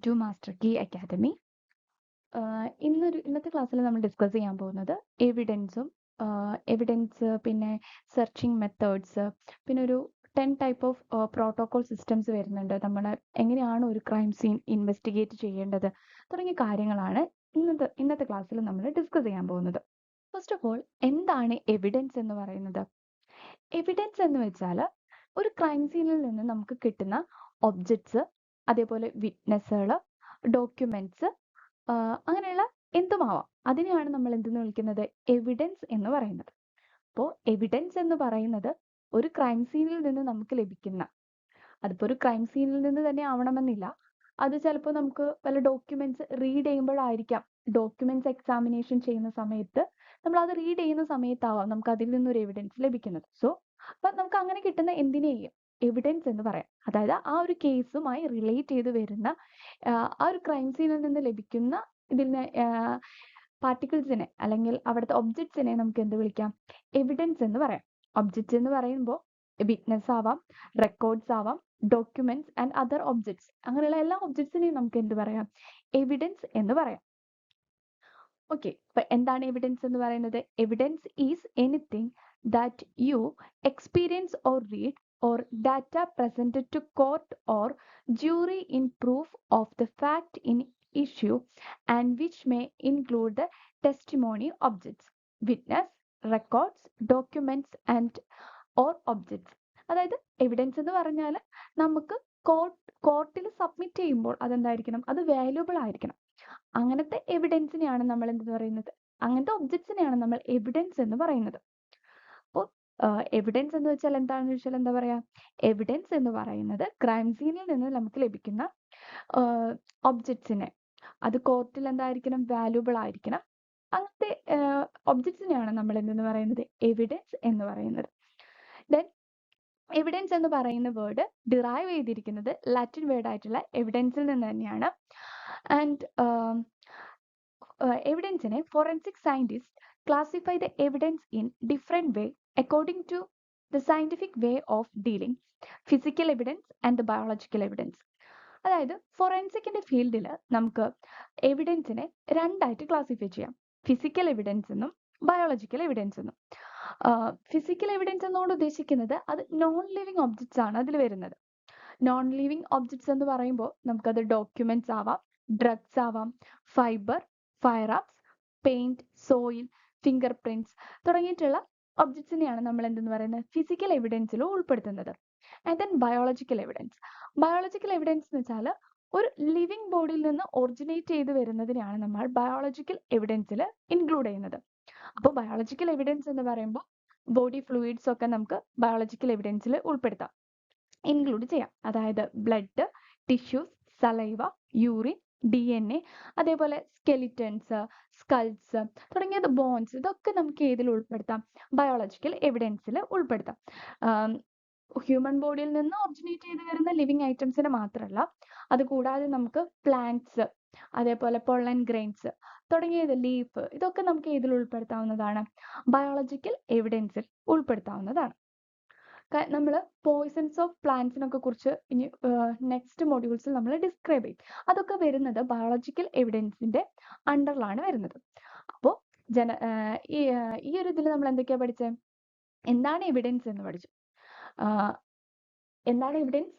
To master key academy. ഇന്നത്തെ ക്ലാസ്സിൽ നമ്മൾ ഡിസ്കസ് ചെയ്യാൻ പോകുന്നത് എവിഡൻസ്, പിന്നെ സെർച്ചിങ് മെത്തേഡ്സ്, പിന്നെ ഒരു 10 ടൈപ്പ് ഓഫ് പ്രോട്ടോകോൾ സിസ്റ്റംസ് വരുന്നുണ്ട്. നമ്മൾ എങ്ങനെയാണ് ഒരു ക്രൈം സീൻ ഇൻവെസ്റ്റിഗേറ്റ് ചെയ്യേണ്ടത് തുടങ്ങിയ കാര്യങ്ങളാണ് ഇന്നത്തെ ക്ലാസ്സിൽ നമ്മൾ ഡിസ്കസ് ചെയ്യാൻ പോകുന്നത്. ഫസ്റ്റ് ഓഫ് ഓൾ, എന്താണ് എവിഡൻസ് എന്ന് പറയുന്നത്? എവിഡൻസ് എന്ന് വെച്ചാൽ ഒരു ക്രൈം സീനിൽ നിന്ന് നമുക്ക് കിട്ടുന്ന ഒബ്ജക്ട്സ്, അതേപോലെ വിറ്റ്നസ്സുകൾ, ഡോക്യുമെന്റ്സ്, അങ്ങനെയുള്ള എന്തുമാവാം. അതിനെയാണ് നമ്മൾ എന്തെന്ന് വിളിക്കുന്നത്? എവിഡൻസ് എന്ന് പറയുന്നത്. അപ്പോൾ എവിഡൻസ് എന്ന് പറയുന്നത് ഒരു ക്രൈം സീനിൽ നിന്ന് നമുക്ക് ലഭിക്കുന്ന, അതിപ്പോൾ ഒരു ക്രൈം സീനിൽ നിന്ന് തന്നെ ആവണമെന്നില്ല, അത് ചിലപ്പോൾ നമുക്ക് വല്ല ഡോക്യുമെന്റ്സ് റീഡ് ചെയ്യുമ്പോഴായിരിക്കാം. ഡോക്യുമെന്റ്സ് എക്സാമിനേഷൻ ചെയ്യുന്ന സമയത്ത് നമ്മൾ അത് റീഡ് ചെയ്യുന്ന സമയത്താവാം നമുക്ക് അതിൽ നിന്നൊരു എവിഡൻസ് ലഭിക്കുന്നത്. അപ്പം നമുക്ക് അങ്ങനെ കിട്ടുന്ന എന്തിനേയും എവിഡൻസ് എന്ന് പറയാം. അതായത് ആ ഒരു കേസുമായി റിലേറ്റ് ചെയ്ത് വരുന്ന ആ ഒരു ക്രൈം സീനിൽ നിന്ന് ലഭിക്കുന്ന ഇതിനെ പാർട്ടിക്കിൾസിനെ അല്ലെങ്കിൽ അവിടുത്തെ ഒബ്ജക്ട്സിനെ നമുക്ക് എന്ത് വിളിക്കാം? എവിഡൻസ് എന്ന് പറയാം. ഒബ്ജക്ട്സ് എന്ന് പറയുമ്പോൾ വിറ്റ്നസ് ആവാം, റെക്കോർഡ്സ് ആവാം, ഡോക്യുമെന്റ്സ് ആൻഡ് അതർ ഒബ്ജക്ട്സ്, അങ്ങനെയുള്ള എല്ലാ ഒബ്ജക്ട്സിനെയും നമുക്ക് എന്ത് പറയാം? എവിഡൻസ് എന്ന് പറയാം. ഓക്കെ, അപ്പൊ എന്താണ് എവിഡൻസ് എന്ന് പറയുന്നത്? Evidence is anything that you experience or read or data presented to court or jury in proof of the fact in issue and which may include the testimony objects, witness, records, documents and or objects. അതായത് evidence എന്ന് പറഞ്ഞാൽ നമുക്ക് കോർട്ടിൽ submit ചെയ്യുമ്പോൾ അതെന്തായിരിക്കണം? അത് valuable ആയിരിക്കണം. അങ്ങനത്തെ എവിഡൻസിനെയാണ് നമ്മൾ എന്തെന്ന് പറയുന്നത്? അങ്ങനത്തെ ഒബ്ജക്ട്സിനെയാണ് നമ്മൾ എവിഡൻസ് എന്ന് പറയുന്നത്. എവിഡൻസ് എന്ന് വെച്ചാൽ എന്താണെന്ന് വെച്ചാൽ എന്താ പറയാ? എവിഡൻസ് എന്ന് പറയുന്നത് ക്രൈം സീനിൽ നിന്ന് നമുക്ക് ലഭിക്കുന്ന ഒബ്ജക്ട്സിനെ, അത് കോർട്ടിൽ എന്തായിരിക്കണം? വാല്യുബിൾ ആയിരിക്കണം. അങ്ങനത്തെ ഒബ്ജക്ട്സിനെയാണ് നമ്മൾ എന്തെന്ന് പറയുന്നത്? എവിഡൻസ് എന്ന് പറയുന്നത്. ദെൻ എവിഡൻസ് എന്ന് പറയുന്ന വേർഡ് ഡിറൈവ് ചെയ്തിരിക്കുന്നത് ലാറ്റിൻ വേർഡ് ആയിട്ടുള്ള എവിഡൻസിൽ നിന്ന് തന്നെയാണ്. ആൻഡ് എവിഡൻസിനെ forensic scientist classify the evidence in different way according to the scientific way of dealing physical evidence and the biological evidence. അതായത് ഫോറൻസിക്കിന്റെ ഫീൽഡിൽ നമുക്ക് എവിഡൻസിനെ രണ്ടായിട്ട് ക്ലാസിഫൈ ചെയ്യാം. ഫിസിക്കൽ എവിഡൻസ് എന്നും ബയോളജിക്കൽ എവിഡൻസ് എന്നും. ഫിസിക്കൽ എവിഡൻസ് എന്നോട് ഉദ്ദേശിക്കുന്നത് അത് നോൺ ലിവിങ് ഒബ്ജക്ട്സ് ആണ് അതിൽ വരുന്നത്. നോൺ ലിവിങ് ഒബ്ജക്ട്സ് എന്ന് പറയുമ്പോൾ നമുക്കത് ഡോക്യുമെന്റ്സ് ആവാം, ഡ്രഗ്സ് ആവാം, fibre, fire arms, paint, soil, finger prints തുടങ്ങിയിട്ടുള്ള ഒബ്ജക്ട്സിനെയാണ് നമ്മൾ എന്തെന്ന് പറയുന്നത്? ഫിസിക്കൽ എവിഡൻസിൽ ഉൾപ്പെടുത്തുന്നത്. And then biological evidence. Biological evidence എന്ന് വെച്ചാൽ ഒരു ലിവിങ് ബോഡിയിൽ നിന്ന് ഒറിജിനേറ്റ് ചെയ്ത് വരുന്നതിനെയാണ് നമ്മൾ ബയോളജിക്കൽ എവിഡൻസിൽ ഇൻക്ലൂഡ് ചെയ്യുന്നത്. അപ്പോൾ ബയോളജിക്കൽ എവിഡൻസ് എന്ന് പറയുമ്പോൾ ബോഡി ഫ്ലൂയിഡ്സ് ഒക്കെ നമുക്ക് ബയോളജിക്കൽ എവിഡൻസിൽ ഉൾപ്പെടുത്താം, ഇൻക്ലൂഡ് ചെയ്യാം. അതായത് blood, tissues, saliva, urine, DNA, അതേപോലെ സ്കെലിറ്റൻസ്, സ്കൾസ് തുടങ്ങിയത്, ബോൺസ്, ഇതൊക്കെ നമുക്ക് ഏതിൽ ഉൾപ്പെടുത്താം? ബയോളജിക്കൽ എവിഡൻസിൽ ഉൾപ്പെടുത്താം. ഹ്യൂമൻ ബോഡിയിൽ നിന്ന് ഒറിജിനേറ്റ് ചെയ്ത് വരുന്ന ലിവിങ് ഐറ്റംസിന് മാത്രമല്ല, അതുകൂടാതെ നമുക്ക് പ്ലാന്റ്സ്, അതേപോലെ പൊള്ളൻ ഗ്രെയിൻസ് തുടങ്ങിയത്, ലീഫ്, ഇതൊക്കെ നമുക്ക് ഏതിൽ ഉൾപ്പെടുത്താവുന്നതാണ്? ബയോളജിക്കൽ എവിഡൻസിൽ ഉൾപ്പെടുത്താവുന്നതാണ്. നമ്മൾ പോയിസൺസ് ഓഫ് പ്ലാന്റ്സിനൊക്കെ കുറിച്ച് ഇനി നെക്സ്റ്റ് മൊഡ്യൂൾസിൽ നമ്മൾ ഡിസ്ക്രൈബ് ചെയ്യും. അതൊക്കെ വരുന്നത് ബയോളജിക്കൽ എവിഡൻസിന്റെ അണ്ടറിലാണ് വരുന്നത്. അപ്പോൾ ഈ ഒരു ഇതിൽ നമ്മൾ എന്തൊക്കെയാ പഠിച്ചത്? എന്താണ് എവിഡൻസ് എന്ന് പഠിച്ചു. എന്താണ് എവിഡൻസ്?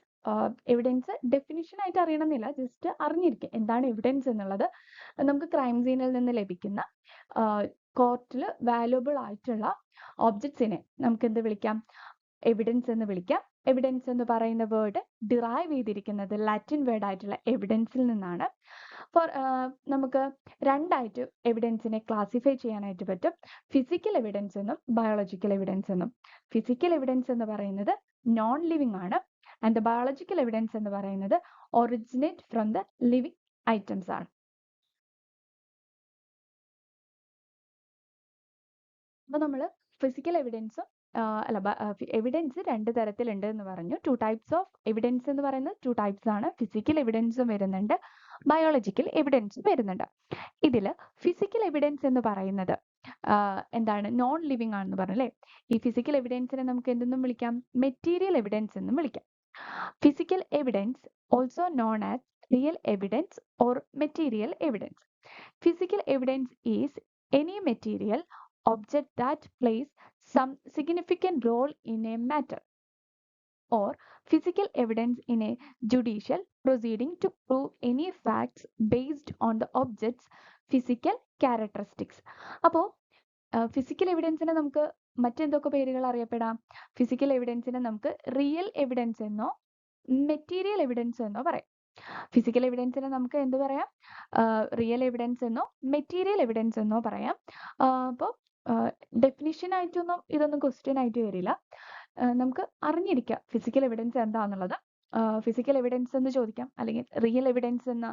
എവിഡൻസ് ഡെഫിനിഷൻ ആയിട്ട് അറിയണമെന്നില്ല, ജസ്റ്റ് അറിഞ്ഞിരിക്കുക എന്താണ് എവിഡൻസ് എന്നുള്ളത്. നമുക്ക് ക്രൈം സീനിൽ നിന്ന് ലഭിക്കുന്ന കോർട്ടിൽ വാല്യുബിൾ ആയിട്ടുള്ള ഒബ്ജക്ട്സിനെ നമുക്ക് എന്ത് വിളിക്കാം? എവിഡൻസ് എന്ന് വിളിക്കാം. എവിഡൻസ് എന്ന് പറയുന്ന വേർഡ് ഡിറൈവ് ചെയ്തിരിക്കുന്നത് ലാറ്റിൻ വേർഡ് ആയിട്ടുള്ള എവിഡൻസിൽ നിന്നാണ്. നമുക്ക് രണ്ടായിട്ട് എവിഡൻസിനെ ക്ലാസിഫൈ ചെയ്യാനായിട്ട് പറ്റും. ഫിസിക്കൽ എവിഡൻസ് എന്നും ബയോളജിക്കൽ എവിഡൻസ് എന്നും. ഫിസിക്കൽ എവിഡൻസ് എന്ന് പറയുന്നത് നോൺ ലിവിങ് ആണ്. ആൻഡ് ബയോളജിക്കൽ എവിഡൻസ് എന്ന് പറയുന്നത് originate from the living items ആണ്. അപ്പൊ നമ്മൾ ഫിസിക്കൽ എവിഡൻസും എവിഡൻസ് രണ്ട് തരത്തിലുണ്ട് എന്ന് പറഞ്ഞു. 2 ടൈപ്സ് ഓഫ് എവിഡൻസ് എന്ന് പറയുന്നത് 2 ടൈപ്സ് ആണ്. ഫിസിക്കൽ എവിഡൻസും വരുന്നുണ്ട്, ബയോളജിക്കൽ എവിഡൻസും വരുന്നുണ്ട്. ഇതിൽ ഫിസിക്കൽ എവിഡൻസ് എന്ന് പറയുന്നത് എന്താണ്? നോൺ ലിവിങ് ആണെന്ന് പറഞ്ഞല്ലേ. ഈ ഫിസിക്കൽ എവിഡൻസിനെ നമുക്ക് എന്തെന്നും വിളിക്കാം? മെറ്റീരിയൽ എവിഡൻസ് എന്നും വിളിക്കാം. Physical evidence also known as real evidence or material evidence. Physical evidence is any material object that plays some significant role in a matter, or physical evidence in a judicial proceeding to prove any facts based on the object's physical characteristics. അപ്പോൾ physical എവിഡൻസിനെ നമുക്ക് മറ്റെന്തൊക്കെ പേരുകൾ അറിയപ്പെടാം? Physical എവിഡൻസിനെ നമുക്ക് real evidence എന്നോ material evidence എന്നോ പറയാം. Physical എവിഡൻസിനെ നമുക്ക് എന്ത് പറയാം? റിയൽ എവിഡൻസ് എന്നോ മെറ്റീരിയൽ എവിഡൻസ് എന്നോ പറയാം. അപ്പോൾ ഡെഫിനിഷൻ ആയിട്ടൊന്നും ഇതൊന്നും ക്വസ്റ്റ്യൻ ആയിട്ട് വരില്ല. നമുക്ക് അറിഞ്ഞിരിക്കാം ഫിസിക്കൽ എവിഡൻസ് എന്താണെന്നുള്ളത്. ഫിസിക്കൽ എവിഡൻസ് എന്ന് ചോദിക്കാം, അല്ലെങ്കിൽ റിയൽ എവിഡൻസ് എന്ന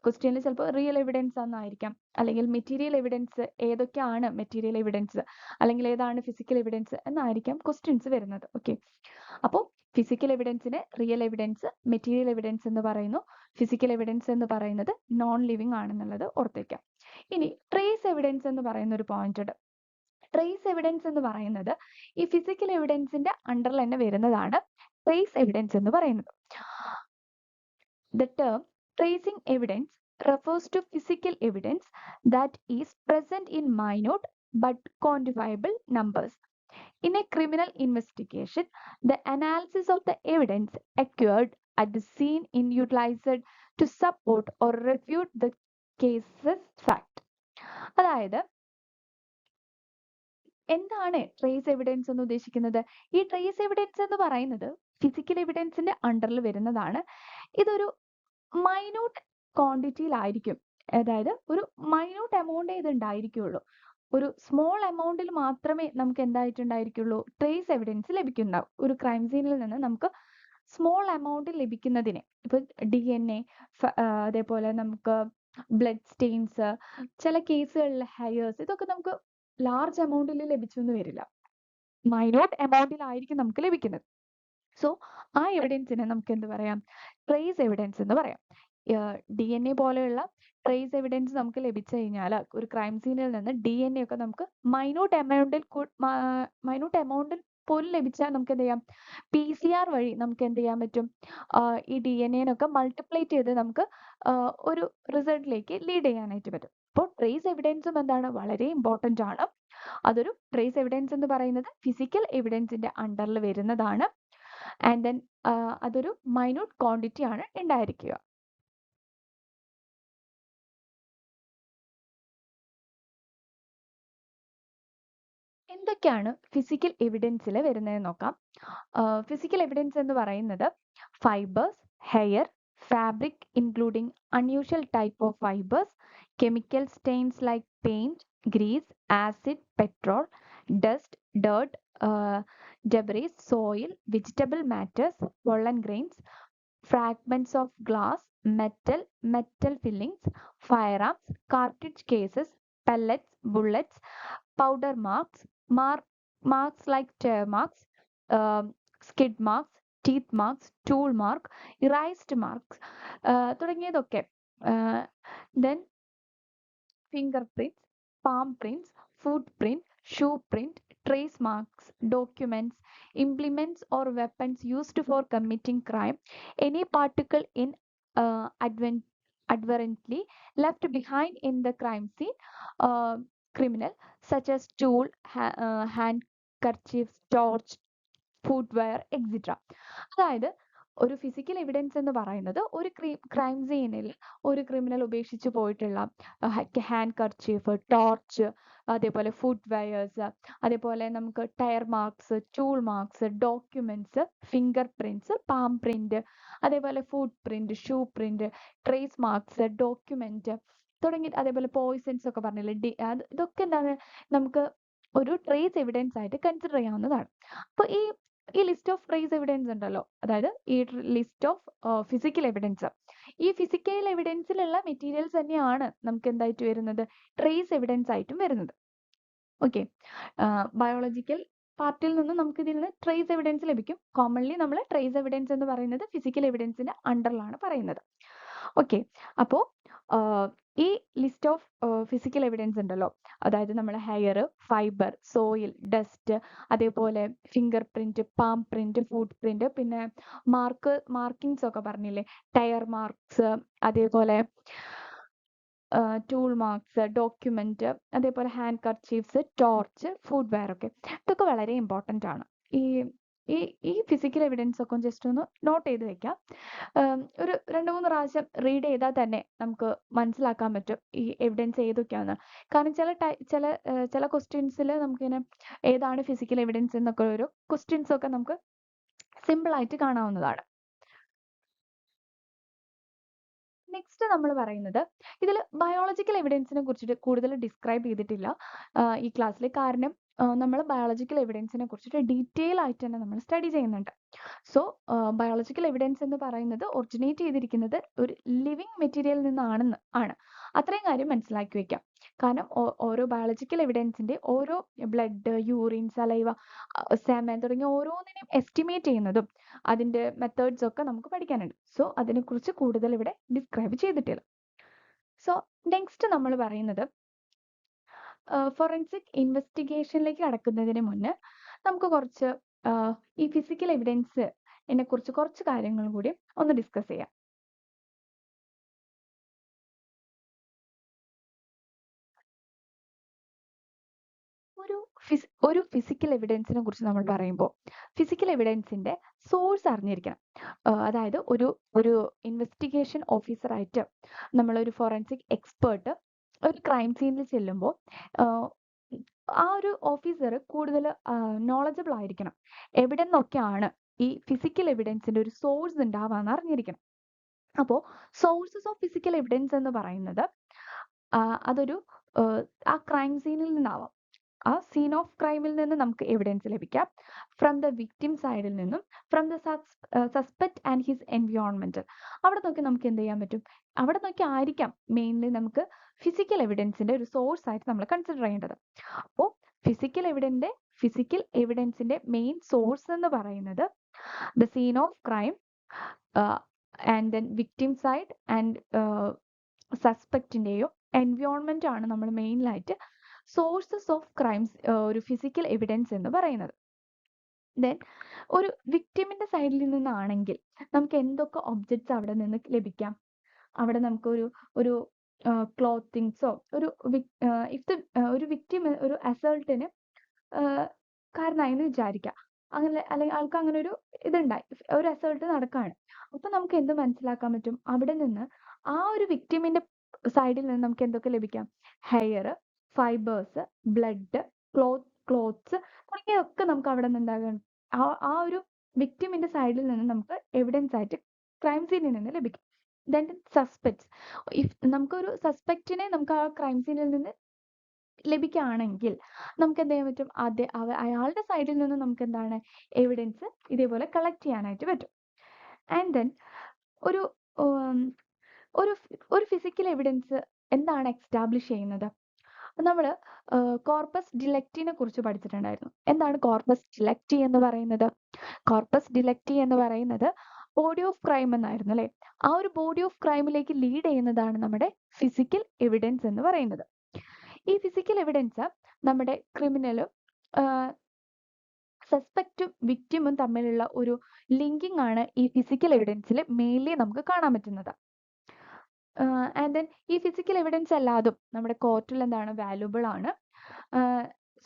ക്വസ്റ്റ്യനിൽ ചിലപ്പോൾ റിയൽ എവിഡൻസ് എന്നായിരിക്കാം, അല്ലെങ്കിൽ മെറ്റീരിയൽ എവിഡൻസ് ഏതൊക്കെയാണ് മെറ്റീരിയൽ എവിഡൻസ്, അല്ലെങ്കിൽ ഏതാണ് ഫിസിക്കൽ എവിഡൻസ് എന്നായിരിക്കാം ക്വസ്റ്റ്യൻസ് വരുന്നത്. ഓക്കെ, അപ്പോൾ ഫിസിക്കൽ എവിഡൻസിനെ റിയൽ എവിഡൻസ്, മെറ്റീരിയൽ എവിഡൻസ് എന്ന് പറയുന്നു. ഫിസിക്കൽ എവിഡൻസ് എന്ന് പറയുന്നത് നോൺ ലിവിങ് ആണെന്നുള്ളത് ഓർത്തേക്കാം. ഇനി ട്രേസ് എവിഡൻസ് എന്ന് പറയുന്ന ഒരു പോയിന്റ് ഉണ്ട്. ട്രേസ് എവിഡൻസ് എന്ന് പറയുന്നത് ഈ ഫിസിക്കൽ എവിഡൻസിന്റെ അണ്ടറിൽ തന്നെ വരുന്നതാണ് ട്രേസ് എവിഡൻസ് എന്ന് പറയുന്നത്. The term tracing evidence refers to physical evidence that is present in minute but quantifiable numbers. In a criminal investigation, the analysis of the evidence acquired at the scene is utilized to support or refute the case's fact. അതായത് എന്താണ് trace evidence എന്ന് ഉദ്ദേശിക്കുന്നത്? ഈ trace evidence എന്ന് പറയുന്നത് physical എവിഡൻസിന്റെ അണ്ടറിൽ വരുന്നതാണ്. ഇതൊരു മൈന്യൂട്ട് ക്വാണ്ടിറ്റിയിലായിരിക്കും, അതായത് ഒരു മൈന്യൂട്ട് എമൗണ്ടേ ഇത് ഉണ്ടായിരിക്കുള്ളൂ. ഒരു സ്മോൾ എമൗണ്ടിൽ മാത്രമേ നമുക്ക് എന്തായിട്ടുണ്ടായിരിക്കുള്ളൂ ട്രേസ് എവിഡൻസ് ലഭിക്കുന്നുണ്ടാവും. ഒരു ക്രൈം സീനിൽ നിന്ന് നമുക്ക് സ്മോൾ എമൗണ്ടിൽ ലഭിക്കുന്നതിന്, ഇപ്പൊ DNA, അതേപോലെ നമുക്ക് ബ്ലഡ് സ്റ്റെയിൻസ്, ചില കേസുകളിൽ ഹെയർസ്, ഇതൊക്കെ നമുക്ക് ലാർജ് എമൗണ്ടിൽ ലഭിച്ചു എന്ന് വരില്ല, മൈന്യൂട്ട് എമൗണ്ടിലായിരിക്കും നമുക്ക് ലഭിക്കുന്നത്. സോ ആ എവിഡൻസിനെ നമുക്ക് എന്ത് പറയാം? ട്രേസ് എവിഡൻസ് എന്ന് പറയാം. DNA പോലെയുള്ള ട്രേസ് എവിഡൻസ് നമുക്ക് ലഭിച്ചു കഴിഞ്ഞാൽ, ഒരു ക്രൈം സീനിൽ നിന്ന് DNA ഒക്കെ നമുക്ക് മൈന്യൂട്ട് എമൗണ്ടിൽ പോലും ലഭിച്ചാൽ നമുക്ക് എന്ത് ചെയ്യാം? PCR വഴി നമുക്ക് എന്ത് ചെയ്യാൻ പറ്റും? ഈ DNA-നൊക്കെ മൾട്ടിപ്ലൈറ്റ് ചെയ്ത് നമുക്ക് ഒരു റിസൾട്ടിലേക്ക് ലീഡ് ചെയ്യാനായിട്ട് പറ്റും. അപ്പോൾ ട്രേസ് എവിഡൻസും എന്താണ്? വളരെ ഇമ്പോർട്ടൻ്റ് ആണ്. അതൊരു ട്രേസ് എവിഡൻസ് എന്ന് പറയുന്നത് ഫിസിക്കൽ എവിഡൻസിന്റെ അണ്ടറിൽ വരുന്നതാണ്. ആൻഡ് ദെൻ അതൊരു മൈന്യൂട്ട് ക്വാണ്ടിറ്റി ആണ് ഉണ്ടായിരിക്കുക. എന്തൊക്കെയാണ് ഫിസിക്കൽ എവിഡൻസിൽ വരുന്നതെന്ന് നോക്കാം. ഫിസിക്കൽ എവിഡൻസ് എന്ന് പറയുന്നത് fibres, hair, fabric including unusual type of fibres, chemical Staines like paint, grease, acid, petrol, dust, dirt, debris, soil, vegetable matters, pollen grains, fragments of glass, metal fillings, firearms, cartridge cases, pellets, bullets, powder marks, marks like tear marks, skid marks, teeth marks, tool mark, erased marks, തുടങ്ങിയതൊക്കെ. Then fingerprints, palm prints, footprint, shoe print, trace marks, documents, implements or weapons used for committing crime, any particle inadvertently left behind in the crime scene, criminal, such as tool, handkerchiefs, torch, footwear, etc. അതായത് ഒരു physical evidence എന്ന് പറയുന്നത് ഒരു crime സീനിൽ ഒരു criminal ഉപേക്ഷിച്ച് പോയിട്ടുള്ള handkerchief, torch, അതേപോലെ ഫുഡ് വെയേഴ്സ്, അതേപോലെ നമുക്ക് tyre marks, tool marks, documents, finger prints, palm print, അതേപോലെ foot print, shoe print, trace marks, document തുടങ്ങി, അതേപോലെ പോയിസൺസ് ഒക്കെ പറഞ്ഞില്ലേ, ഇതൊക്കെ എന്താണ് നമുക്ക് ഒരു ട്രേസ് എവിഡൻസ് ആയിട്ട് കൺസിഡർ ചെയ്യാവുന്നതാണ്. അപ്പോൾ ഈ ലിസ്റ്റ് ഓഫ് ട്രേസ് എവിഡൻസ് ഉണ്ടല്ലോ, അതായത് ഈ ലിസ്റ്റ് ഓഫ് ഫിസിക്കൽ എവിഡൻസ്, ഈ ഫിസിക്കൽ എവിഡൻസിലുള്ള മെറ്റീരിയൽസ് തന്നെയാണ് നമുക്ക് എന്തായിട്ട് വരുന്നത്? ട്രേസ് എവിഡൻസ് ആയിട്ടും വരുന്നത്. ഓക്കെ, ബയോളജിക്കൽ പാർട്ടിൽ നിന്ന് നമുക്ക് ഇതിൽ നിന്ന് ട്രേസ് എവിഡൻസ് ലഭിക്കും. കോമൺലി നമ്മൾ ട്രേസ് എവിഡൻസ് എന്ന് പറയുന്നത് ഫിസിക്കൽ എവിഡൻസിന്റെ അണ്ടറിലാണ് പറയുന്നത്. ഓക്കെ, അപ്പോൾ ഈ ലിസ്റ്റ് ഓഫ് ഫിസിക്കൽ എവിഡൻസ് ഉണ്ടല്ലോ, അതായത് നമ്മളെ ഹെയർ, ഫൈബർ, സോയിൽ, ഡസ്റ്റ്, അതേപോലെ ഫിംഗർ പ്രിന്റ്, പാം പ്രിന്റ്, ഫുട് പ്രിന്റ്, പിന്നെ മാർക്കിങ്സ് ഒക്കെ പറഞ്ഞില്ലേ, ടയർ മാർക്സ്, അതേപോലെ ടൂൾ മാർക്സ്, ഡോക്യുമെന്റ്, അതേപോലെ ഹാൻഡ് കർച്ചീഫ്സ്, ടോർച്ച്, ഫുഡ് വെയർ ഒക്കെ. ഇതൊക്കെ വളരെ ഇമ്പോർട്ടൻ്റ് ആണ്. ഈ ഈ ഈ ഫിസിക്കൽ എവിഡൻസ് ഒക്കെ ജസ്റ്റ് ഒന്ന് നോട്ട് ചെയ്ത് വെക്കാം. ഒരു 2-3 പ്രാവശ്യം റീഡ് ചെയ്താൽ തന്നെ നമുക്ക് മനസ്സിലാക്കാൻ പറ്റും ഈ എവിഡൻസ് ഏതൊക്കെയാണ്. കാരണം ചില ക്വസ്റ്റ്യൻസിൽ നമുക്കിങ്ങനെ ഏതാണ് ഫിസിക്കൽ എവിഡൻസ് എന്നൊക്കെ ഒരു ക്വസ്റ്റ്യൻസ് ഒക്കെ നമുക്ക് സിമ്പിൾ ആയിട്ട് കാണാവുന്നതാണ്. നെക്സ്റ്റ് നമ്മൾ പറയുന്നത്, ഇതിൽ ബയോളജിക്കൽ എവിഡൻസിനെ കുറിച്ചിട്ട് കൂടുതൽ ഡിസ്ക്രൈബ് ചെയ്തിട്ടില്ല ഈ ക്ലാസ്സിൽ. കാരണം നമ്മൾ ബയോളജിക്കൽ എവിഡൻസിനെ കുറിച്ചിട്ട് ഡീറ്റെയിൽ ആയിട്ട് തന്നെ നമ്മൾ സ്റ്റഡി ചെയ്യുന്നുണ്ട്. സോ ബയോളജിക്കൽ എവിഡൻസ് എന്ന് പറയുന്നത് ഒറിജിനേറ്റ് ചെയ്തിരിക്കുന്നത് ഒരു ലിവിങ് മെറ്റീരിയലിൽ നിന്നാണെന്ന് ആണ്. അത്രയും കാര്യം മനസ്സിലാക്കി വെക്കാം. കാരണം ഓരോ ബയോളജിക്കൽ എവിഡൻസിന്റെ ഓരോ ബ്ലഡ്, യൂറിൻ, സലൈവ, സെമൻ തുടങ്ങിയ ഓരോന്നിനെയും എസ്റ്റിമേറ്റ് ചെയ്യുന്നതും അതിന്റെ മെത്തേഡ്സ് ഒക്കെ നമുക്ക് പഠിക്കാനുണ്ട്. സോ അതിനെക്കുറിച്ച് കൂടുതൽ ഇവിടെ ഡിസ്ക്രൈബ് ചെയ്തിട്ടില്ല. സോ നെക്സ്റ്റ് നമ്മൾ പറയുന്നത്, ഫോറൻസിക് ഇൻവെസ്റ്റിഗേഷനിലേക്ക് കടക്കുന്നതിന് മുന്നേ നമുക്ക് കുറച്ച് ഈ ഫിസിക്കൽ എവിഡൻസ് കുറിച്ച് കുറച്ച് കാര്യങ്ങൾ കൂടി ഒന്ന് ഡിസ്കസ് ചെയ്യാം. ഒരു ഫിസിക്കൽ എവിഡൻസിനെ കുറിച്ച് നമ്മൾ പറയുമ്പോൾ ഫിസിക്കൽ എവിഡൻസിന്റെ സോഴ്സ് അറിഞ്ഞിരിക്കണം. അതായത് ഒരു ഒരു ഇൻവെസ്റ്റിഗേഷൻ ഓഫീസറായിട്ട് നമ്മളൊരു ഫോറൻസിക് എക്സ്പേർട്ട് ഒരു ക്രൈം സീനിൽ ചെല്ലുമ്പോൾ ആ ഒരു ഓഫീസർ കൂടുതൽ നോളജബിൾ ആയിരിക്കണം. എവിടെ നിന്നൊക്കെയാണ് ഈ ഫിസിക്കൽ എവിഡൻസിന്റെ ഒരു സോഴ്സ് ഉണ്ടാവാന്ന് അറിഞ്ഞിരിക്കണം. അപ്പോൾ സോഴ്സസ് ഓഫ് ഫിസിക്കൽ എവിഡൻസ് എന്ന് പറയുന്നത് അതൊരു ആ ക്രൈം സീനിൽ നിന്നാവാം. ആ സീൻ ഓഫ് ക്രൈമിൽ നിന്ന് നമുക്ക് എവിഡൻസ് ലഭിക്കാം, ഫ്രം ദ വിക്ടിം സൈഡിൽ നിന്നും, from the suspect and his environment. അവിടെ നോക്കി നമുക്ക് എന്ത് ചെയ്യാൻ പറ്റും, അവിടെ നോക്കി ആയിരിക്കാം മെയിൻലി നമുക്ക് ഫിസിക്കൽ എവിഡൻസിന്റെ ഒരു സോഴ്സ് ആയിട്ട് നമ്മൾ കൺസിഡർ ചെയ്യേണ്ടത്. അപ്പോൾ ഫിസിക്കൽ എവിഡൻസിന്റെ മെയിൻ സോഴ്സ് എന്ന് പറയുന്നത് the scene of crime and then victim side and സസ്പെക്റ്റിന്റെയോ എൻവയോൺമെന്റ് ആണ് നമ്മൾ മെയിനായിട്ട് സോഴ്സസ് ഓഫ് ക്രൈംസ് ഒരു ഫിസിക്കൽ എവിഡൻസ് എന്ന് പറയുന്നത്. ദെൻ ഒരു വിക്ടിമിന്റെ സൈഡിൽ നിന്നാണെങ്കിൽ നമുക്ക് എന്തൊക്കെ ഒബ്ജക്ട്സ് അവിടെ നിന്ന് ലഭിക്കാം. അവിടെ നമുക്ക് ഒരു ക്ലോത്തിങ്സോ ഒരു വിക്ടിം ഒരു അസൾട്ടിന് കാരണമായി എന്ന് വിചാരിക്കാം. അങ്ങനെ അല്ലെങ്കിൽ ആൾക്ക് അങ്ങനെ ഒരു ഇതുണ്ടായി, ഒരു അസൾട്ട് നടക്കുകയാണ്. അപ്പൊ നമുക്ക് എന്ത് മനസ്സിലാക്കാൻ പറ്റും, അവിടെ നിന്ന് ആ ഒരു വിക്ടിമിന്റെ സൈഡിൽ നിന്ന് നമുക്ക് എന്തൊക്കെ ലഭിക്കാം, ഹെയർ, ഫൈബേഴ്സ്, ബ്ലഡ്, ക്ലോത്ത്സ് തുടങ്ങിയൊക്കെ നമുക്ക് അവിടെ നിന്ന് എന്താകാൻ ആ ഒരു വിക്ടിമിന്റെ സൈഡിൽ നിന്ന് നമുക്ക് എവിഡൻസ് ആയിട്ട് ക്രൈം സീനിൽ നിന്ന് ലഭിക്കും. ദെൻ സസ്പെക്ട്സ്, നമുക്കൊരു സസ്പെക്റ്റിനെ നമുക്ക് ആ ക്രൈം സീനിൽ നിന്ന് ലഭിക്കുകയാണെങ്കിൽ നമുക്ക് എന്ത് ചെയ്യാൻ പറ്റും, അയാളുടെ സൈഡിൽ നിന്ന് നമുക്ക് എന്താണ് എവിഡൻസ് ഇതേപോലെ കളക്ട് ചെയ്യാനായിട്ട് പറ്റും. ആൻഡ് ദെൻ ഒരു ഒരു ഫിസിക്കൽ എവിഡൻസ് എന്താണ് എസ്റ്റാബ്ലിഷ് ചെയ്യുന്നത്, നമ്മൾ കോർപ്പസ് ഡിലക്റ്റിനെ കുറിച്ച് പഠിച്ചിട്ടുണ്ടായിരുന്നു. എന്താണ് കോർപ്പസ് ഡിലക്റ്റി എന്ന് പറയുന്നത്? കോർപ്പസ് ഡിലക്റ്റി എന്ന് പറയുന്നത് ബോഡി ഓഫ് ക്രൈം എന്നായിരുന്നു അല്ലെ. ആ ഒരു ബോഡി ഓഫ് ക്രൈമിലേക്ക് ലീഡ് ചെയ്യുന്നതാണ് നമ്മുടെ ഫിസിക്കൽ എവിഡൻസ് എന്ന് പറയുന്നത്. ഈ ഫിസിക്കൽ എവിഡൻസ് നമ്മുടെ ക്രിമിനലും സസ്പെക്റ്റും വിക്ടിമും തമ്മിലുള്ള ഒരു ലിങ്കിങ് ആണ് ഈ ഫിസിക്കൽ എവിഡൻസിൽ മെയിൻലി നമുക്ക് കാണാൻ പറ്റുന്നത്. ആൻഡ് ദെൻ ഈ ഫിസിക്കൽ എവിഡൻസ് അല്ലാതും നമ്മുടെ കോർട്ടിൽ എന്താണ് വാല്യൂബിൾ ആണ്.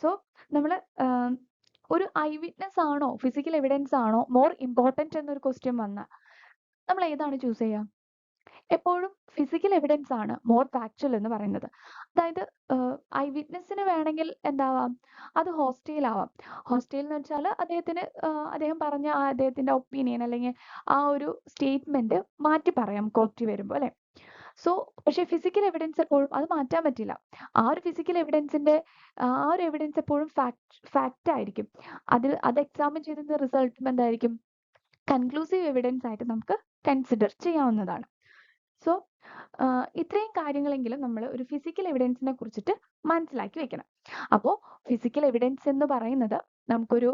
സോ നമ്മൾ ഒരു ഐ വിറ്റ്നസ് ആണോ ഫിസിക്കൽ എവിഡൻസ് ആണോ മോർ ഇമ്പോർട്ടൻറ്റ് എന്നൊരു ക്വസ്റ്റ്യൻ വന്നാൽ നമ്മൾ ഏതാണ് ചൂസ് ചെയ്യുക? എപ്പോഴും ഫിസിക്കൽ എവിഡൻസ് ആണ് മോർ ഫാക്ച്വൽ എന്ന് പറയുന്നത്. അതായത് ഐ വിറ്റ്നസിന് വേണമെങ്കിൽ എന്താവാം, അത് ഹോസ്റ്റൈൽ ആവാം. ഹോസ്റ്റൈൽ എന്ന് വെച്ചാൽ അദ്ദേഹം പറഞ്ഞ അദ്ദേഹത്തിന്റെ ഒപ്പീനിയൻ അല്ലെങ്കിൽ ആ ഒരു സ്റ്റേറ്റ്മെന്റ് മാറ്റി പറയാം കോർട്ടിൽ വരുമ്പോൾ അല്ലെ. സോ പക്ഷെ ഫിസിക്കൽ എവിഡൻസ് എപ്പോഴും അത് മാറ്റാൻ പറ്റില്ല. ആ ഒരു ഫിസിക്കൽ എവിഡൻസിന്റെ ആ ഒരു എവിഡൻസ് എപ്പോഴും ഫാക്റ്റ് ആയിരിക്കും. അത് എക്സാമിൻ ചെയ്ത റിസൾട്ടും എന്തായിരിക്കും, കൺക്ലൂസീവ് എവിഡൻസ് ആയിട്ട് നമുക്ക് കൺസിഡർ ചെയ്യാവുന്നതാണ്. സോ ഇത്രയും കാര്യങ്ങളെങ്കിലും നമ്മൾ ഒരു ഫിസിക്കൽ എവിഡൻസിനെ കുറിച്ചിട്ട് മനസ്സിലാക്കി വെക്കണം. അപ്പോൾ ഫിസിക്കൽ എവിഡൻസ് എന്ന് പറയുന്നത് നമുക്കൊരു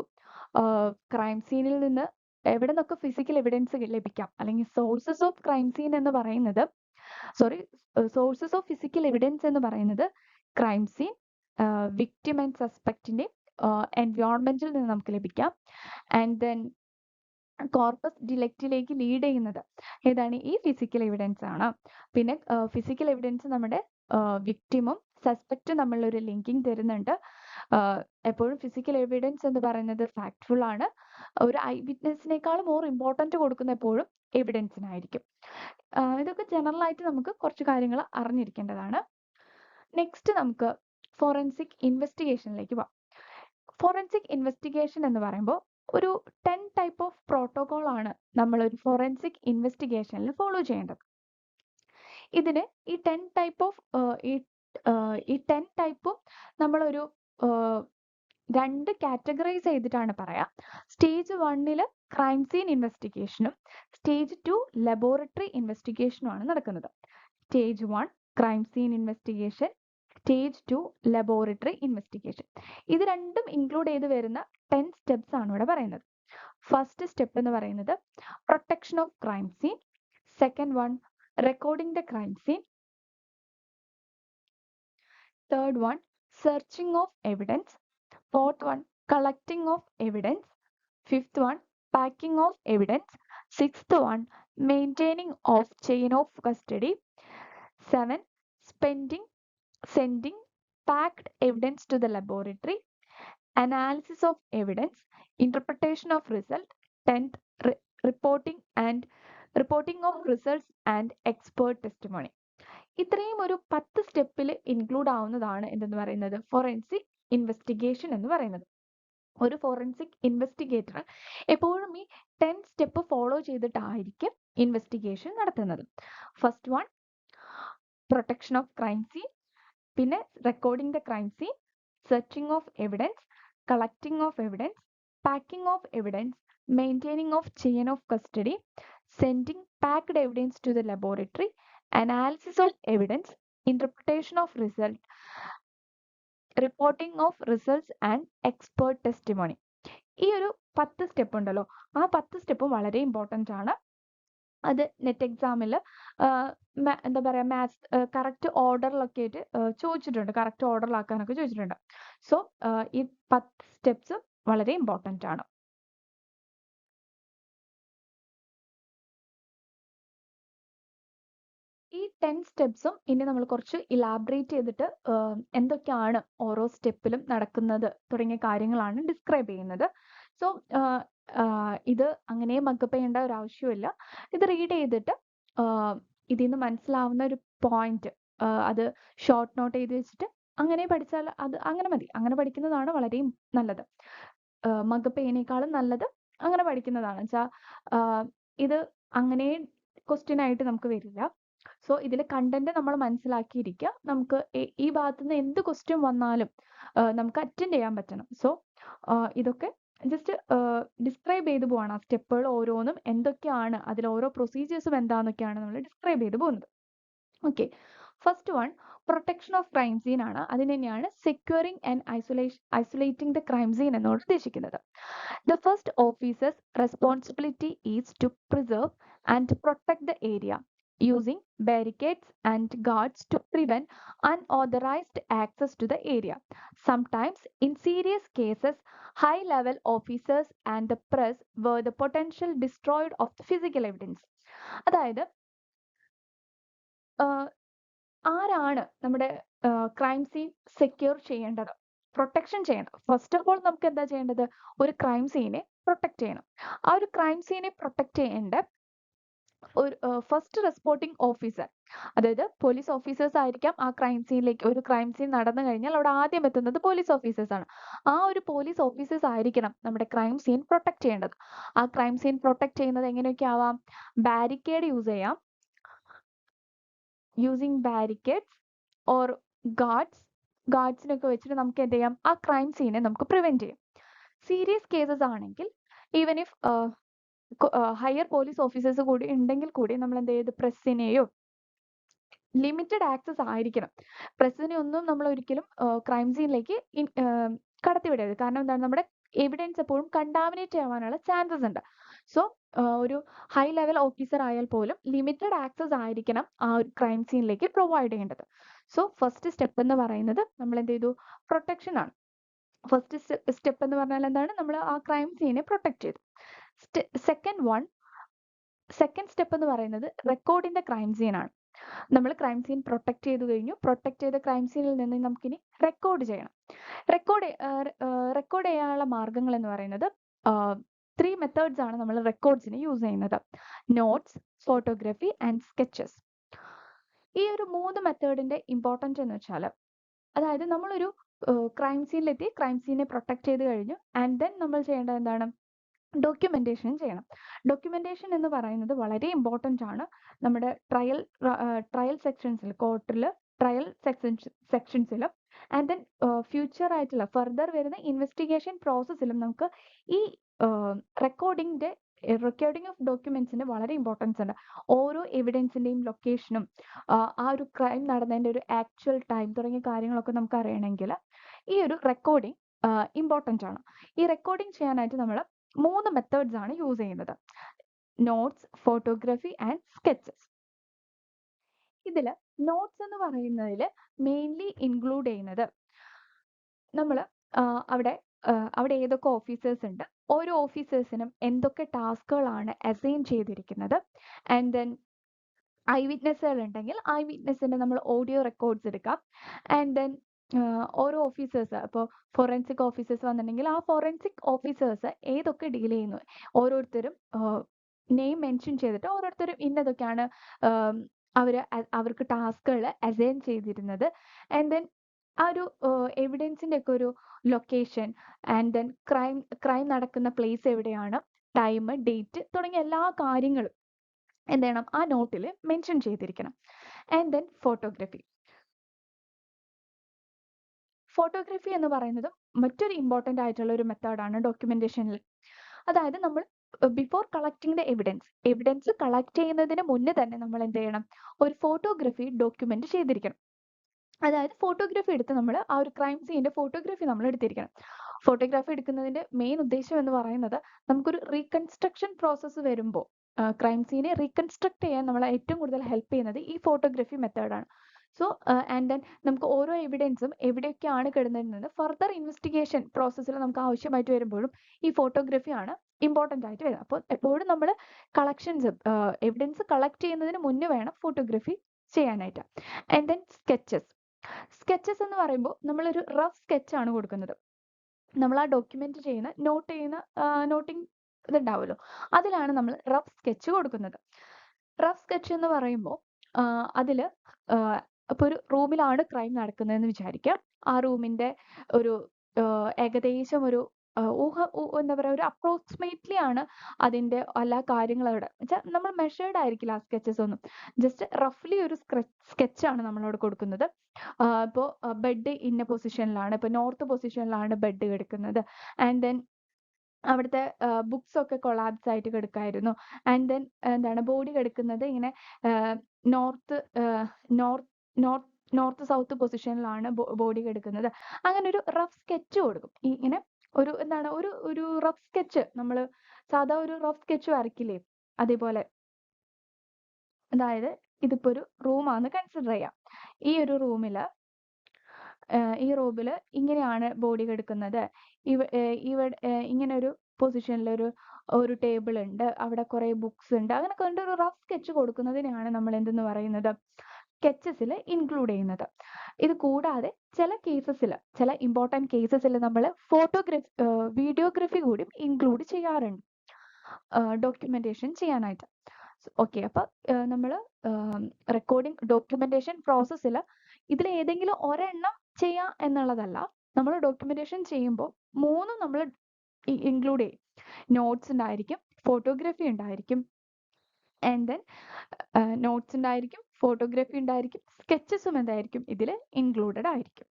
ക്രൈം സീനിൽ നിന്ന് എവിടെ നിന്നൊക്കെ ഫിസിക്കൽ എവിഡൻസ് ലഭിക്കാം, അല്ലെങ്കിൽ സോഴ്സസ് ഓഫ് ക്രൈം സീൻ എന്ന് പറയുന്നത് സോഴ്സസ് ഓഫ് ഫിസിക്കൽ എവിഡൻസ് എന്ന് പറയുന്നത് ക്രൈം സീൻ, വിക്ടിം ആൻഡ് സസ്പെക്റ്റിന്റെ എൻവയോൺമെന്റിൽ നിന്ന് നമുക്ക് ലഭിക്കാം. ആൻഡ് ദെൻ കോർപ്പസ് ഡിലക്റ്റിലേക്ക് ലീഡ് ചെയ്യുന്നത് ഏതാണ്? ഈ ഫിസിക്കൽ എവിഡൻസ് ആണ്. പിന്നെ ഫിസിക്കൽ എവിഡൻസ് നമ്മുടെ വിക്ടിമും സസ്പെക്റ്റും തമ്മിലുള്ള ഒരു ലിങ്കിങ് തരുന്നുണ്ട്. എപ്പോഴും ഫിസിക്കൽ എവിഡൻസ് എന്ന് പറയുന്നത് ഫാക്ട്ഫുൾ ആണ്. ഒരു ഐ വിറ്റ്നസിനേക്കാളും മോർ ഇമ്പോർട്ടൻറ്റ് കൊടുക്കുന്ന എപ്പോഴും എവിഡൻസിനായിരിക്കും. ഇതൊക്കെ ജനറൽ ആയിട്ട് നമുക്ക് കുറച്ച് കാര്യങ്ങൾ അറിഞ്ഞിരിക്കേണ്ടതാണ്. നെക്സ്റ്റ് നമുക്ക് ഫോറൻസിക് ഇൻവെസ്റ്റിഗേഷനിലേക്ക് പോവാം. ഫോറൻസിക് ഇൻവെസ്റ്റിഗേഷൻ എന്ന് പറയുമ്പോൾ ഒരു 10 ടൈപ്പ് ഓഫ് പ്രോട്ടോകോൾ ആണ് നമ്മൾ ഒരു ഫോറൻസിക് ഇൻവെസ്റ്റിഗേഷനിൽ ഫോളോ ചെയ്യേണ്ടത്. ഇതിന് ഈ 10 ടൈപ്പ് ഓഫ് ഈ 10 ടൈപ്പും നമ്മളൊരു രണ്ട് കാറ്റഗറൈസ് ചെയ്തിട്ടാണ് പറയാം. സ്റ്റേജ് 1 ക്രൈം സീൻ ഇൻവെസ്റ്റിഗേഷനും സ്റ്റേജ് 2 ലബോറട്ടറി ഇൻവെസ്റ്റിഗേഷനും ആണ് നടക്കുന്നത്. Stage 1 crime scene investigation, stage 2 laboratory investigation. ഇത് രണ്ടും ഇൻക്ലൂഡ് ചെയ്ത് വരുന്ന 10 സ്റ്റെപ്സ് ആണ് ഇവിടെ പറയുന്നത്. ഫസ്റ്റ് സ്റ്റെപ്പ് എന്ന് പറയുന്നത് protection of crime scene, second one recording the crime scene, third one searching of evidence, fourth one collecting of evidence, fifth one packing of evidence, sixth one maintaining of chain of custody, 7 sending packed evidence to the laboratory, analysis of evidence, interpretation of result, 10th reporting of results and expert testimony. ഇത്രയും ഒരു 10 സ്റ്റെപ്പിൽ include ആവുന്നതാണ് എന്തെന്ന് പറയുന്നത് forensic investigation എന്ന് പറയുന്നത്. ഒരു forensic investigator എപ്പോഴും ഈ 10 സ്റ്റെപ്പ് ഫോളോ ചെയ്തിട്ടായിരിക്കും ഇൻവെസ്റ്റിഗേഷൻ നടത്തുന്നത്. First one protection of crime scene, പിന്നെ recording the crime scene, searching of evidence, collecting of evidence, packing of evidence, maintaining of chain of custody, sending packed evidence to the laboratory, analysis of evidence, interpretation of result, reporting of results and expert testimony. ഈ ഒരു 10 step ഉണ്ടല്ലോ, ആ 10 സ്റ്റെപ്പും വളരെ important ആണ്. അത് net എക്സാമിൽ എന്താ പറയുക മാത്സ് കറക്റ്റ് ഓർഡറിലൊക്കെ ആയിട്ട് ചോദിച്ചിട്ടുണ്ട്, കറക്റ്റ് ഓർഡറിലാക്കാനൊക്കെ ചോദിച്ചിട്ടുണ്ട്. സോ ഈ 10 സ്റ്റെപ്സ് വളരെ ഇമ്പോർട്ടൻ്റ് ആണ്. ഈ 10 സ്റ്റെപ്സും ഇനി നമ്മൾ കുറച്ച് ഇലാബറേറ്റ് ചെയ്തിട്ട് എന്തൊക്കെയാണ് ഓരോ സ്റ്റെപ്പിലും നടക്കുന്നത് തുടങ്ങിയ കാര്യങ്ങളാണ് ഡിസ്ക്രൈബ് ചെയ്യുന്നത്. സോ ഇത് അങ്ങനെ മക്കപ്പ് ചെയ്യേണ്ട ഒരു ആവശ്യമില്ല. ഇത് റീഡ് ചെയ്തിട്ട് ഇതിൽ നിന്ന് മനസ്സിലാവുന്ന ഒരു പോയിന്റ് അത് ഷോർട്ട് നോട്ട് ചെയ്ത് വെച്ചിട്ട് അങ്ങനെ പഠിച്ചാൽ അത് അങ്ങനെ മതി. അങ്ങനെ പഠിക്കുന്നതാണ് വളരെ നല്ലത്. മക്കപ്പ് ചെയ്യുന്നേക്കാളും നല്ലത് അങ്ങനെ പഠിക്കുന്നതാണ്. വെച്ചാൽ ഇത് അങ്ങനെ ക്വസ്റ്റ്യൻ ആയിട്ട് നമുക്ക് വരില്ല. സോ ഇതിൽ കണ്ടന്റ് നമ്മൾ മനസ്സിലാക്കിയിരിക്കുക. നമുക്ക് ഈ ഭാഗത്ത് നിന്ന് എന്ത് ക്വസ്റ്റ്യൻ വന്നാലും നമുക്ക് അറ്റൻഡ് ചെയ്യാൻ പറ്റണം. സോ ഇതൊക്കെ ജസ്റ്റ് ഡിസ്ക്രൈബ് ചെയ്ത് പോവാണ്. ആ സ്റ്റെപ്പുകൾ ഓരോന്നും എന്തൊക്കെയാണ്, അതിൽ ഓരോ പ്രൊസീജിയേഴ്സും എന്താണെന്നൊക്കെയാണ് നമ്മൾ ഡിസ്ക്രൈബ് ചെയ്ത് പോകുന്നത്. Okay, first one protection of crime scene ആണ്. അതിന് തന്നെയാണ് securing and isolating the crime scene എന്നോട് ഉദ്ദേശിക്കുന്നത്. The first officer's responsibility is to preserve and protect the area using barricades and guards to prevent unauthorized access to the area. Sometimes, in serious cases, high-level officers and the press were the potential destroyed of the physical evidence. അതായത് ആരാണ് നമ്മുടെ crime scene secure ചെയ്യേണ്ടത്, protection ചെയ്യണം. First of all നമുക്ക് എന്താ ചെയ്യേണ്ടത്? ഒരു crime സീനെ protect ചെയ്യണം. ആ ഒരു ക്രൈം സീനെ പ്രൊട്ടക്ട് ചെയ്യേണ്ട ഒരു ഫസ്റ്റ് റെസ്പോണ്ടിങ് ഓഫീസർ, അതായത് പോലീസ് ഓഫീസേഴ്സ് ആയിരിക്കാം. ആ ക്രൈം സീനിലേക്ക് ഒരു ക്രൈം സീൻ നടന്നു കഴിഞ്ഞാൽ അവിടെ ആദ്യം എത്തുന്നത് പോലീസ് ഓഫീസേഴ്സ് ആണ്. ആ ഒരു പോലീസ് ഓഫീസേഴ്സ് ആയിരിക്കണം നമ്മുടെ ക്രൈം സീൻ പ്രൊട്ടക്ട് ചെയ്യേണ്ടത്. ആ ക്രൈം സീൻ പ്രൊട്ടക്ട് ചെയ്യുന്നത് എങ്ങനെയൊക്കെ ആവാം? ബാരിക്കേഡ് യൂസ് ചെയ്യാം, യൂസിങ് ബാരിക്കേഡ്സ് ഓർ ഗാർഡ്സിനൊക്കെ വെച്ചിട്ട് നമുക്ക് എന്ത് ചെയ്യാം? ആ ക്രൈം സീനെ നമുക്ക് പ്രിവെന്റ് ചെയ്യാം. സീരിയസ് കേസസ് ആണെങ്കിൽ even if higher police officers കൂടി ഉണ്ടെങ്കിൽ കൂടി നമ്മൾ എന്ത് ചെയ്ത് പ്രസ്സിനെയോ ലിമിറ്റഡ് ആക്സസ് ആയിരിക്കണം. പ്രസ്സിനെ ഒന്നും നമ്മൾ ഒരിക്കലും ക്രൈം സീനിലേക്ക് കടത്തിവിടരുത്. കാരണം എന്താണ്? നമ്മുടെ എവിഡൻസ് എപ്പോഴും കണ്ടാമിനേറ്റ് ആവാനുള്ള ചാൻസസ് ഉണ്ട്. സോ ഒരു ഹൈ ലെവൽ ഓഫീസർ ആയാൽ പോലും ലിമിറ്റഡ് ആക്സസ് ആയിരിക്കണം ആ ഒരു ക്രൈം സീനിലേക്ക് പ്രൊവൈഡ് ചെയ്യേണ്ടത്. സോ ഫസ്റ്റ് സ്റ്റെപ്പ് എന്ന് പറയുന്നത് നമ്മൾ എന്ത് ചെയ്തു, പ്രൊട്ടക്ഷൻ ആണ്. ഫസ്റ്റ് സ്റ്റെപ്പ് എന്ന് പറഞ്ഞാൽ എന്താണ്, നമ്മൾ ആ ക്രൈം സീനെ പ്രൊട്ടക്ട് ചെയ്തു. സെക്കൻഡ് സ്റ്റെപ്പ് എന്ന് പറയുന്നത് റെക്കോർഡിന്റെ ക്രൈം സീൻ ആണ്. നമ്മൾ ക്രൈം സീൻ പ്രൊട്ടക്ട് ചെയ്തു കഴിഞ്ഞു. പ്രൊട്ടക്ട് ചെയ്ത ക്രൈം സീനിൽ നിന്ന് നമുക്കിനി റെക്കോർഡ് ചെയ്യണം. റെക്കോർഡ് ചെയ്യാനുള്ള മാർഗങ്ങൾ എന്ന് പറയുന്നത് 3 മെത്തേഡ്സ് ആണ് നമ്മൾ റെക്കോർഡ്സിന് യൂസ് ചെയ്യുന്നത്: നോട്ട്സ്, ഫോട്ടോഗ്രാഫി ആൻഡ് സ്കെച്ചസ്. ഈ ഒരു 3 മെത്തേഡിന്റെ ഇമ്പോർട്ടൻസ് എന്ന് വെച്ചാൽ, അതായത് നമ്മളൊരു ക്രൈം സീനിലെത്തി ക്രൈം സീനെ പ്രൊട്ടക്ട് ചെയ്ത് കഴിഞ്ഞു, ആൻഡ് ദെൻ നമ്മൾ ചെയ്യേണ്ടത് എന്താണ്, ഡോക്യുമെന്റേഷൻ ചെയ്യണം. ഡോക്യുമെന്റേഷൻ എന്ന് പറയുന്നത് വളരെ ഇമ്പോർട്ടൻ്റ് ആണ്. നമ്മുടെ ട്രയൽ സെക്ഷൻസിൽ, കോർട്ടിൽ ട്രയൽ സെക്ഷൻസിലും ആൻഡ് ദെൻ ഫ്യൂച്ചർ ആയിട്ടുള്ള ഫർദർ വരുന്ന ഇൻവെസ്റ്റിഗേഷൻ പ്രോസസ്സിലും നമുക്ക് ഈ റെക്കോർഡിംഗ് ഓഫ് ഡോക്യുമെന്റ്സിന് വളരെ ഇമ്പോർട്ടൻസ് ഉണ്ട്. ഓരോ എവിഡൻസിന്റെയും ലൊക്കേഷനും ആ ഒരു ക്രൈം നടന്നതിന്റെ ഒരു ആക്ച്വൽ ടൈം തുടങ്ങിയ കാര്യങ്ങളൊക്കെ നമുക്ക് അറിയണമെങ്കിൽ ഈ ഒരു റെക്കോർഡിംഗ് ഇമ്പോർട്ടൻ്റ് ആണ്. ഈ റെക്കോർഡിംഗ് ചെയ്യാനായിട്ട് നമ്മൾ 3 മെത്തേഡ്സ് ആണ് യൂസ് ചെയ്യുന്നത്: നോട്ട്സ്, ഫോട്ടോഗ്രാഫി ആൻഡ് സ്കെച്ചസ്. ഇതിൽ നോട്ട്സ് എന്ന് പറയുന്നതിൽ മെയിൻലി ഇൻക്ലൂഡ് ചെയ്യുന്നത്, നമ്മൾ അവിടെ ഏതൊക്കെ ഓഫീസേഴ്സ് ഉണ്ട്, ഓരോ ഓഫീസേഴ്സിനും എന്തൊക്കെ ടാസ്കുകളാണ് അസൈൻ ചെയ്തിരിക്കുന്നത്, ആൻഡ് ദെൻ ഐ വിറ്റ്നസ്സുകൾ ഉണ്ടെങ്കിൽ ഐ വിറ്റ്നസിന്റെ നമ്മൾ ഓഡിയോ റെക്കോർഡ്സ് എടുക്കാം. ആൻഡ് ദെൻ ഓരോ ഓഫീസേഴ്സ്, ഇപ്പോൾ ഫോറൻസിക് ഓഫീസേഴ്സ് വന്നിട്ടുണ്ടെങ്കിൽ ആ ഫോറൻസിക് ഓഫീസേഴ്സ് ഏതൊക്കെ ഡീൽ ചെയ്യുന്നു, ഓരോരുത്തരും നെയിം മെൻഷൻ ചെയ്തിട്ട് ഓരോരുത്തരും ഇന്നതൊക്കെയാണ് അവർക്ക് ടാസ്കുകൾ അസൈൻ ചെയ്തിരുന്നത്. ആൻഡ് ദെൻ ആ ഒരു എവിഡൻസിന്റെ ഒക്കെ ഒരു ലൊക്കേഷൻ, ആൻഡ് ദെൻ ക്രൈം നടക്കുന്ന പ്ലേസ് എവിടെയാണ്, ടൈം, ഡേറ്റ് തുടങ്ങിയ എല്ലാ കാര്യങ്ങളും എന്ത് ചെയ്യണം, ആ നോട്ടിൽ മെൻഷൻ ചെയ്തിരിക്കണം. ആൻഡ് ദെൻ ഫോട്ടോഗ്രാഫി എന്ന് പറയുന്നത് മറ്റൊരു ഇമ്പോർട്ടൻ്റ് ആയിട്ടുള്ള ഒരു മെത്തേഡാണ് ഡോക്യുമെന്റേഷനിൽ. അതായത് നമ്മൾ before collecting the evidence collect ചെയ്യുന്നതിന് മുന്നേ തന്നെ നമ്മൾ എന്ത് ചെയ്യണം, ഒരു ഫോട്ടോഗ്രാഫി ഡോക്യുമെന്റ് ചെയ്തിരിക്കണം. അതായത് ഫോട്ടോഗ്രാഫി എടുത്ത് നമ്മൾ ആ ഒരു ക്രൈം സീനിന്റെ ഫോട്ടോഗ്രാഫി നമ്മൾ എടുത്തിരിക്കണം. ഫോട്ടോഗ്രാഫി എടുക്കുന്നതിന്റെ മെയിൻ ഉദ്ദേശം എന്ന് പറയുന്നത്, നമുക്കൊരു റീകൺസ്ട്രക്ഷൻ പ്രോസസ്സ് വരുമ്പോൾ ക്രൈം സീനെ റീകൺസ്ട്രക്ട് ചെയ്യാൻ നമ്മളെ ഏറ്റവും കൂടുതൽ ഹെൽപ്പ് ചെയ്യുന്നത് ഈ ഫോട്ടോഗ്രാഫി മെത്തേഡാണ്. സോ ആൻഡ് ദെൻ നമുക്ക് ഓരോ എവിഡൻസും എവിടെയൊക്കെയാണ് കിടന്നതെന്ന് ഫർദർ ഇൻവെസ്റ്റിഗേഷൻ പ്രോസസ്സിൽ നമുക്ക് ആവശ്യമായിട്ട് വരുമ്പോഴും ഈ ഫോട്ടോഗ്രാഫി ആണ് ഇമ്പോർട്ടൻ്റ് ആയിട്ട് വരുന്നത്. അപ്പോൾ എപ്പോഴും നമ്മൾ എവിഡൻസ് കളക്ട് ചെയ്യുന്നതിന് മുന്നേ വേണം ഫോട്ടോഗ്രാഫി ചെയ്യാനായിട്ട്. ആൻഡ് ദെൻ സ്കെച്ചസ് എന്ന് പറയുമ്പോൾ നമ്മളൊരു റഫ് സ്കെച്ച് ആണ് കൊടുക്കുന്നത്. നമ്മൾ ആ ഡോക്യുമെന്റ് ചെയ്യുന്ന നോട്ടിങ് ഇതുണ്ടാവുമല്ലോ, അതിലാണ് നമ്മൾ റഫ് സ്കെച്ച് കൊടുക്കുന്നത്. റഫ് സ്കെച്ച് എന്ന് പറയുമ്പോൾ അതിൽ ഇപ്പോൾ ഒരു റൂമിലാണ് ക്രൈം നടക്കുന്നതെന്ന് വിചാരിക്കാം. ആ റൂമിന്റെ ഒരു ഏകദേശം ഒരു എന്താ പറയുക, ഒരു അപ്രോക്സിമേറ്റ്ലി ആണ് അതിന്റെ എല്ലാ കാര്യങ്ങളും അവിടെ വെച്ചാൽ നമ്മൾ മെഷേർഡ് ആയിരിക്കില്ല ആ സ്കെച്ചസ് ഒന്നും. ജസ്റ്റ് റഫ്ലി ഒരു സ്കെച്ചാണ് നമ്മളോട് കൊടുക്കുന്നത്. ഇപ്പോൾ ബെഡ് ഇന്ന പൊസിഷനിലാണ്, ഇപ്പോൾ നോർത്ത് പൊസിഷനിലാണ് ബെഡ് കിടക്കുന്നത്. ആൻഡ് ദെൻ അവിടുത്തെ ബുക്സ് ഒക്കെ കൊളാപ്സ് ആയിട്ട് കിടക്കായിരുന്നു. ആൻഡ് ദെൻ എന്താണ് ബോഡി കിടക്കുന്നത് ഇങ്ങനെ നോർത്ത് നോർത്ത് സൗത്ത് പൊസിഷനിലാണ് ബോഡി കിടക്കുന്നത്. അങ്ങനെ ഒരു റഫ് സ്കെച്ച് കൊടുക്കും. ഇങ്ങനെ ഒരു എന്താണ് ഒരു റഫ് സ്കെച്ച്, നമ്മൾ സാധാ ഒരു റഫ് സ്കെച്ച് വരയ്ക്കില്ലേ, അതേപോലെ. അതായത് ഇതിപ്പോ ഒരു റൂമാണെന്ന് കൺസിഡർ ചെയ്യാം. ഈ ഒരു റൂമില് ഇങ്ങനെയാണ് ബോഡി കിടക്കുന്നത്. ഇവിടെ ഇങ്ങനെ ഒരു പൊസിഷനിൽ ഒരു ടേബിൾ ഉണ്ട്, അവിടെ കുറെ ബുക്സ് ഉണ്ട്. അങ്ങനെ കണ്ട് ഒരു റഫ് സ്കെച്ച് കൊടുക്കുന്നതിനെയാണ് നമ്മൾ എന്തെന്ന് പറയുന്നത്, സ്കെച്ചസിൽ ഇൻക്ലൂഡ് ചെയ്യുന്നത്. ഇത് കൂടാതെ ചില ഇമ്പോർട്ടൻറ്റ് കേസസിൽ നമ്മൾ വീഡിയോഗ്രാഫി കൂടി ഇൻക്ലൂഡ് ചെയ്യാറുണ്ട് ഡോക്യുമെന്റേഷൻ ചെയ്യാനായിട്ട്. ഓക്കെ, അപ്പൊ നമ്മൾ ഡോക്യുമെന്റേഷൻ പ്രോസസ്സിൽ ഇതിൽ ഏതെങ്കിലും ഒരെണ്ണം ചെയ്യാം എന്നുള്ളതല്ല. നമ്മൾ ഡോക്യുമെന്റേഷൻ ചെയ്യുമ്പോൾ 3 നമ്മൾ ഇൻക്ലൂഡ് ചെയ്യും. നോട്ട്സ് ഉണ്ടായിരിക്കും, ഫോട്ടോഗ്രാഫി ഉണ്ടായിരിക്കും, ആൻഡ് ദെൻ നോട്ട്സ് ഉണ്ടായിരിക്കും, ഫോട്ടോഗ്രാഫി ഉണ്ടായിരിക്കും, സ്കെച്ചസും എന്തായിരിക്കും ഇതിൽ ഇൻക്ലൂഡഡ് ആയിരിക്കും.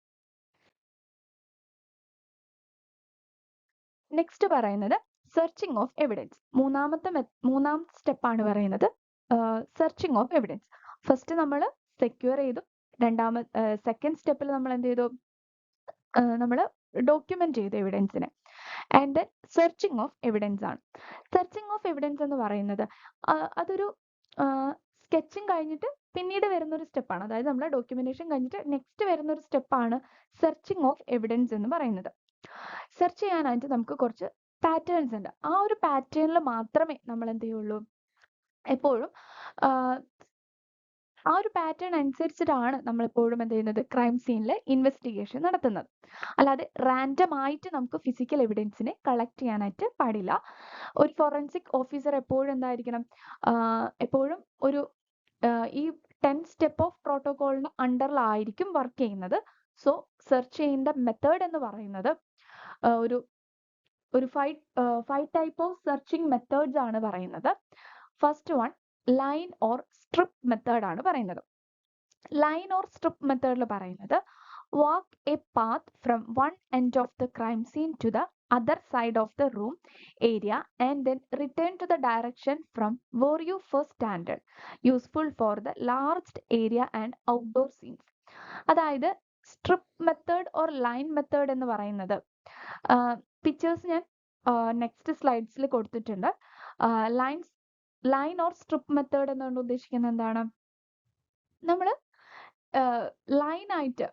നെക്സ്റ്റ് പറയുന്നത് സെർച്ചിങ് ഓഫ് എവിഡൻസ്. മൂന്നാം സ്റ്റെപ്പാണ് പറയുന്നത് സെർച്ചിങ് ഓഫ് എവിഡൻസ്. ഫസ്റ്റ് നമ്മൾ സെക്യൂർ ചെയ്തു. സെക്കൻഡ് സ്റ്റെപ്പിൽ നമ്മൾ എന്ത് ചെയ്തു, നമ്മൾ ഡോക്യുമെന്റ് ചെയ്തു എവിഡൻസിനെ. And then searching of evidence ആണ്. സെർച്ചിങ് ഓഫ് എവിഡൻസ് എന്ന് പറയുന്നത് അതൊരു സ്കെച്ചിങ് കഴിഞ്ഞിട്ട് പിന്നീട് വരുന്ന ഒരു സ്റ്റെപ്പാണ്. അതായത് നമ്മുടെ ഡോക്യുമെന്റേഷൻ കഴിഞ്ഞിട്ട് നെക്സ്റ്റ് വരുന്ന ഒരു സ്റ്റെപ്പാണ് സെർച്ചിങ് ഓഫ് എവിഡൻസ് എന്ന് പറയുന്നത്. സെർച്ച് ചെയ്യാനായിട്ട് നമുക്ക് കുറച്ച് പാറ്റേൺസ് ഉണ്ട്. ആ ഒരു പാറ്റേണിൽ മാത്രമേ നമ്മൾ എന്ത് ചെയ്യുള്ളൂ, എപ്പോഴും ആ ഒരു പാറ്റേൺ അനുസരിച്ചിട്ടാണ് നമ്മൾ എപ്പോഴും എന്ത് ചെയ്യുന്നത്, ക്രൈം സീനിൽ ഇൻവെസ്റ്റിഗേഷൻ നടത്തുന്നത്. അല്ലാതെ റാൻഡം ആയിട്ട് നമുക്ക് ഫിസിക്കൽ എവിഡൻസിനെ കളക്ട് ചെയ്യാനായിട്ട് പാടില്ല. ഒരു ഫോറൻസിക് ഓഫീസർ എപ്പോഴും എന്തായിരിക്കണം, എപ്പോഴും ഒരു ഈ 10 സ്റ്റെപ്പ് ഓഫ് പ്രോട്ടോകോളിന് അണ്ടറിലായിരിക്കും വർക്ക് ചെയ്യുന്നത്. സോ സെർച്ച് ചെയ്യേണ്ട മെത്തേഡ് എന്ന് പറയുന്നത് ഒരു five type of searching methods ആണ് പറയുന്നത്. First one line or strip method ആണ് പറയുന്നത്. ലൈൻ ഓർ സ്ട്രിപ്പ് മെത്തേഡിൽ പറയുന്നത് walk a path from one end of the crime scene to the other side of the room area and then return to the direction from where you first standed, useful for the large area and outdoor scenes. അതായത് strip method or line method എന്ന് പറയുന്നത്, pictures ഞാൻ next സ്ലൈഡ്സിൽ കൊടുത്തിട്ടുണ്ട്. Line or strip method എന്നുകൊണ്ട് ഉദ്ദേശിക്കുന്നത് എന്താണ്, നമ്മൾ ലൈനായിട്ട്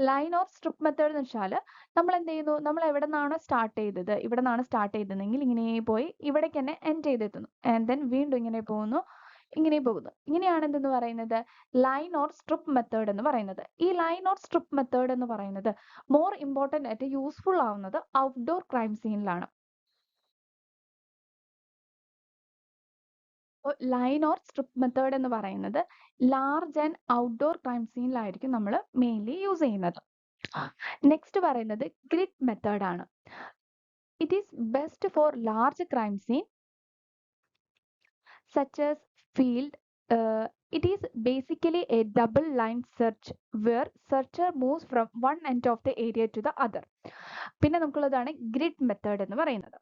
ലൈൻ ഓർ സ്ട്രിപ്പ് മെത്തേഡ് എന്ന് വെച്ചാൽ നമ്മൾ എന്ത് ചെയ്യുന്നു, നമ്മൾ എവിടെ നിന്നാണ് സ്റ്റാർട്ട് ചെയ്തത്, ഇവിടെ നിന്നാണ് സ്റ്റാർട്ട് ചെയ്തതെങ്കിൽ ഇങ്ങനെ പോയി ഇവിടേക്ക് തന്നെ എൻഡ് ചെയ്തെത്തുന്നു. ആൻഡ് ദെൻ വീണ്ടും ഇങ്ങനെ പോകുന്നു, ഇങ്ങനെ പോകുന്നു. ഇങ്ങനെയാണ് എന്തെന്ന് പറയുന്നത്, ലൈൻ ഓർ സ്ട്രിപ്പ് മെത്തേഡ് എന്ന് പറയുന്നത്. ഈ ലൈൻ ഓർ സ്ട്രിപ്പ് മെത്തേഡ് എന്ന് പറയുന്നത് മോർ ഇമ്പോർട്ടൻ്റ് ആയിട്ട് യൂസ്ഫുൾ ആവുന്നത് ഔട്ട്ഡോർ ക്രൈം സീനിലാണ്. ലൈൻ ഓർ സ്ട്രിപ്പ് മെത്തേഡ് എന്ന് പറയുന്നത് ലാർജ് ആൻഡ് ഔട്ട്ഡോർ ക്രൈം സീനിലായിരിക്കും നമ്മൾ മെയിൻലി യൂസ് ചെയ്യുന്നത്. നെക്സ്റ്റ് പറയുന്നത് ഗ്രിഡ് മെത്തേഡ് ആണ്. It is best for large crime scene such as field. It is basically a double line search where searcher moves from one end of the area to the other. പിന്നെ നമുക്കുള്ളതാണ് grid method എന്ന് പറയുന്നത്.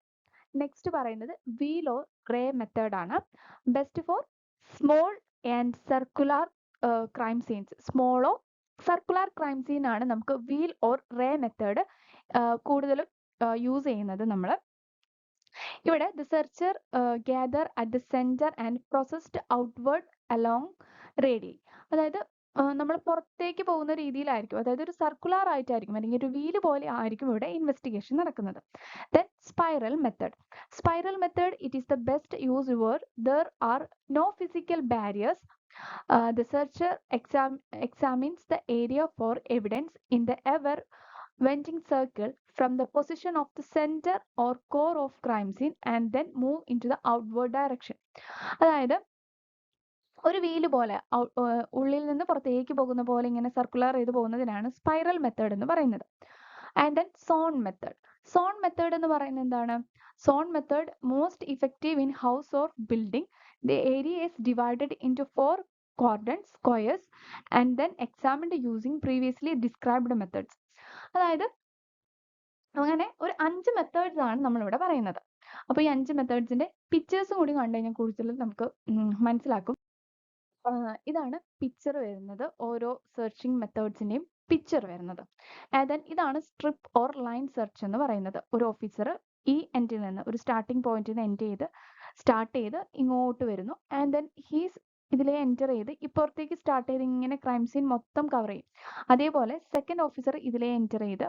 Next പറയുന്നത് wheel or ray method ആണ്. Best for small and circular crime scenes. സ്മോളോ circular crime scene ആണ് നമുക്ക് wheel or ray method കൂടുതലും use ചെയ്യുന്നത് നമ്മൾ. ഇവിടെ the searcher gather at the center and processed outward along radii. അതായത് നമ്മൾ പുറത്തേക്ക് പോകുന്ന രീതിയിലായിരിക്കും, അതായത് ഒരു സർക്കുലർ ആയിട്ടായിരിക്കും അല്ലെങ്കിൽ ഒരു വീല് പോലെ ആയിരിക്കും ഇവിടെ ഇൻവെസ്റ്റിഗേഷൻ നടക്കുന്നത്. Then spiral method. Spiral method, it is the best used where there are no physical barriers. The searcher examines the area for evidence in the ever wending circle from the position of the center or core of crime scene and then move into the outward direction. അതായത് ഒരു wheel പോലെ ഉള്ളിൽ നിന്ന് പുറത്തേക്ക് പോകുന്ന പോലെ ഇങ്ങനെ circular ചെയ്ത് പോകുന്നതിനാണ് സ്പൈറൽ മെത്തേഡ് എന്ന് പറയുന്നത്. And then zone method. Zone method എന്ന് പറയുന്നത് എന്താണ്, zone method most effective in house or building. The area is divided into 4 quadrants, squares and then examined using previously described methods. അതായത് അങ്ങനെ ഒരു 5 methods ആണ് നമ്മളിവിടെ പറയുന്നത്. അപ്പോൾ ഈ 5 മെത്തേഡ്സിന്റെ പിക്ചേഴ്സും കൂടി കണ്ടു കഴിഞ്ഞാൽ കൂടുതൽ നമുക്ക് മനസ്സിലാക്കും. ഇതാണ് പിക്ചർ വരുന്നത്, ഓരോ സെർച്ചിങ് മെത്തേഡ്സിന്റെയും പിക്ചർ വരുന്നത്. ആൻഡ് ദെൻ ഇതാണ് സ്ട്രിപ്പ് ഓർ ലൈൻ സെർച്ച് എന്ന് പറയുന്നത്. ഒരു ഓഫീസർ ഈ എൻഡിൽ നിന്ന് ഒരു സ്റ്റാർട്ടിംഗ് പോയിന്റിൽ നിന്ന് സ്റ്റാർട്ട് ചെയ്ത് ഇങ്ങോട്ട് വരുന്നു. ആൻഡ് ദെൻ ഹീസ് ഇതിലെ എൻറ്റർ ചെയ്ത് ഇപ്പുറത്തേക്ക് സ്റ്റാർട്ട് ചെയ്ത് ഇങ്ങനെ ക്രൈം സീൻ മൊത്തം കവർ ചെയ്യും. അതേപോലെ സെക്കൻഡ് ഓഫീസർ ഇതിലെ എൻറ്റർ ചെയ്ത്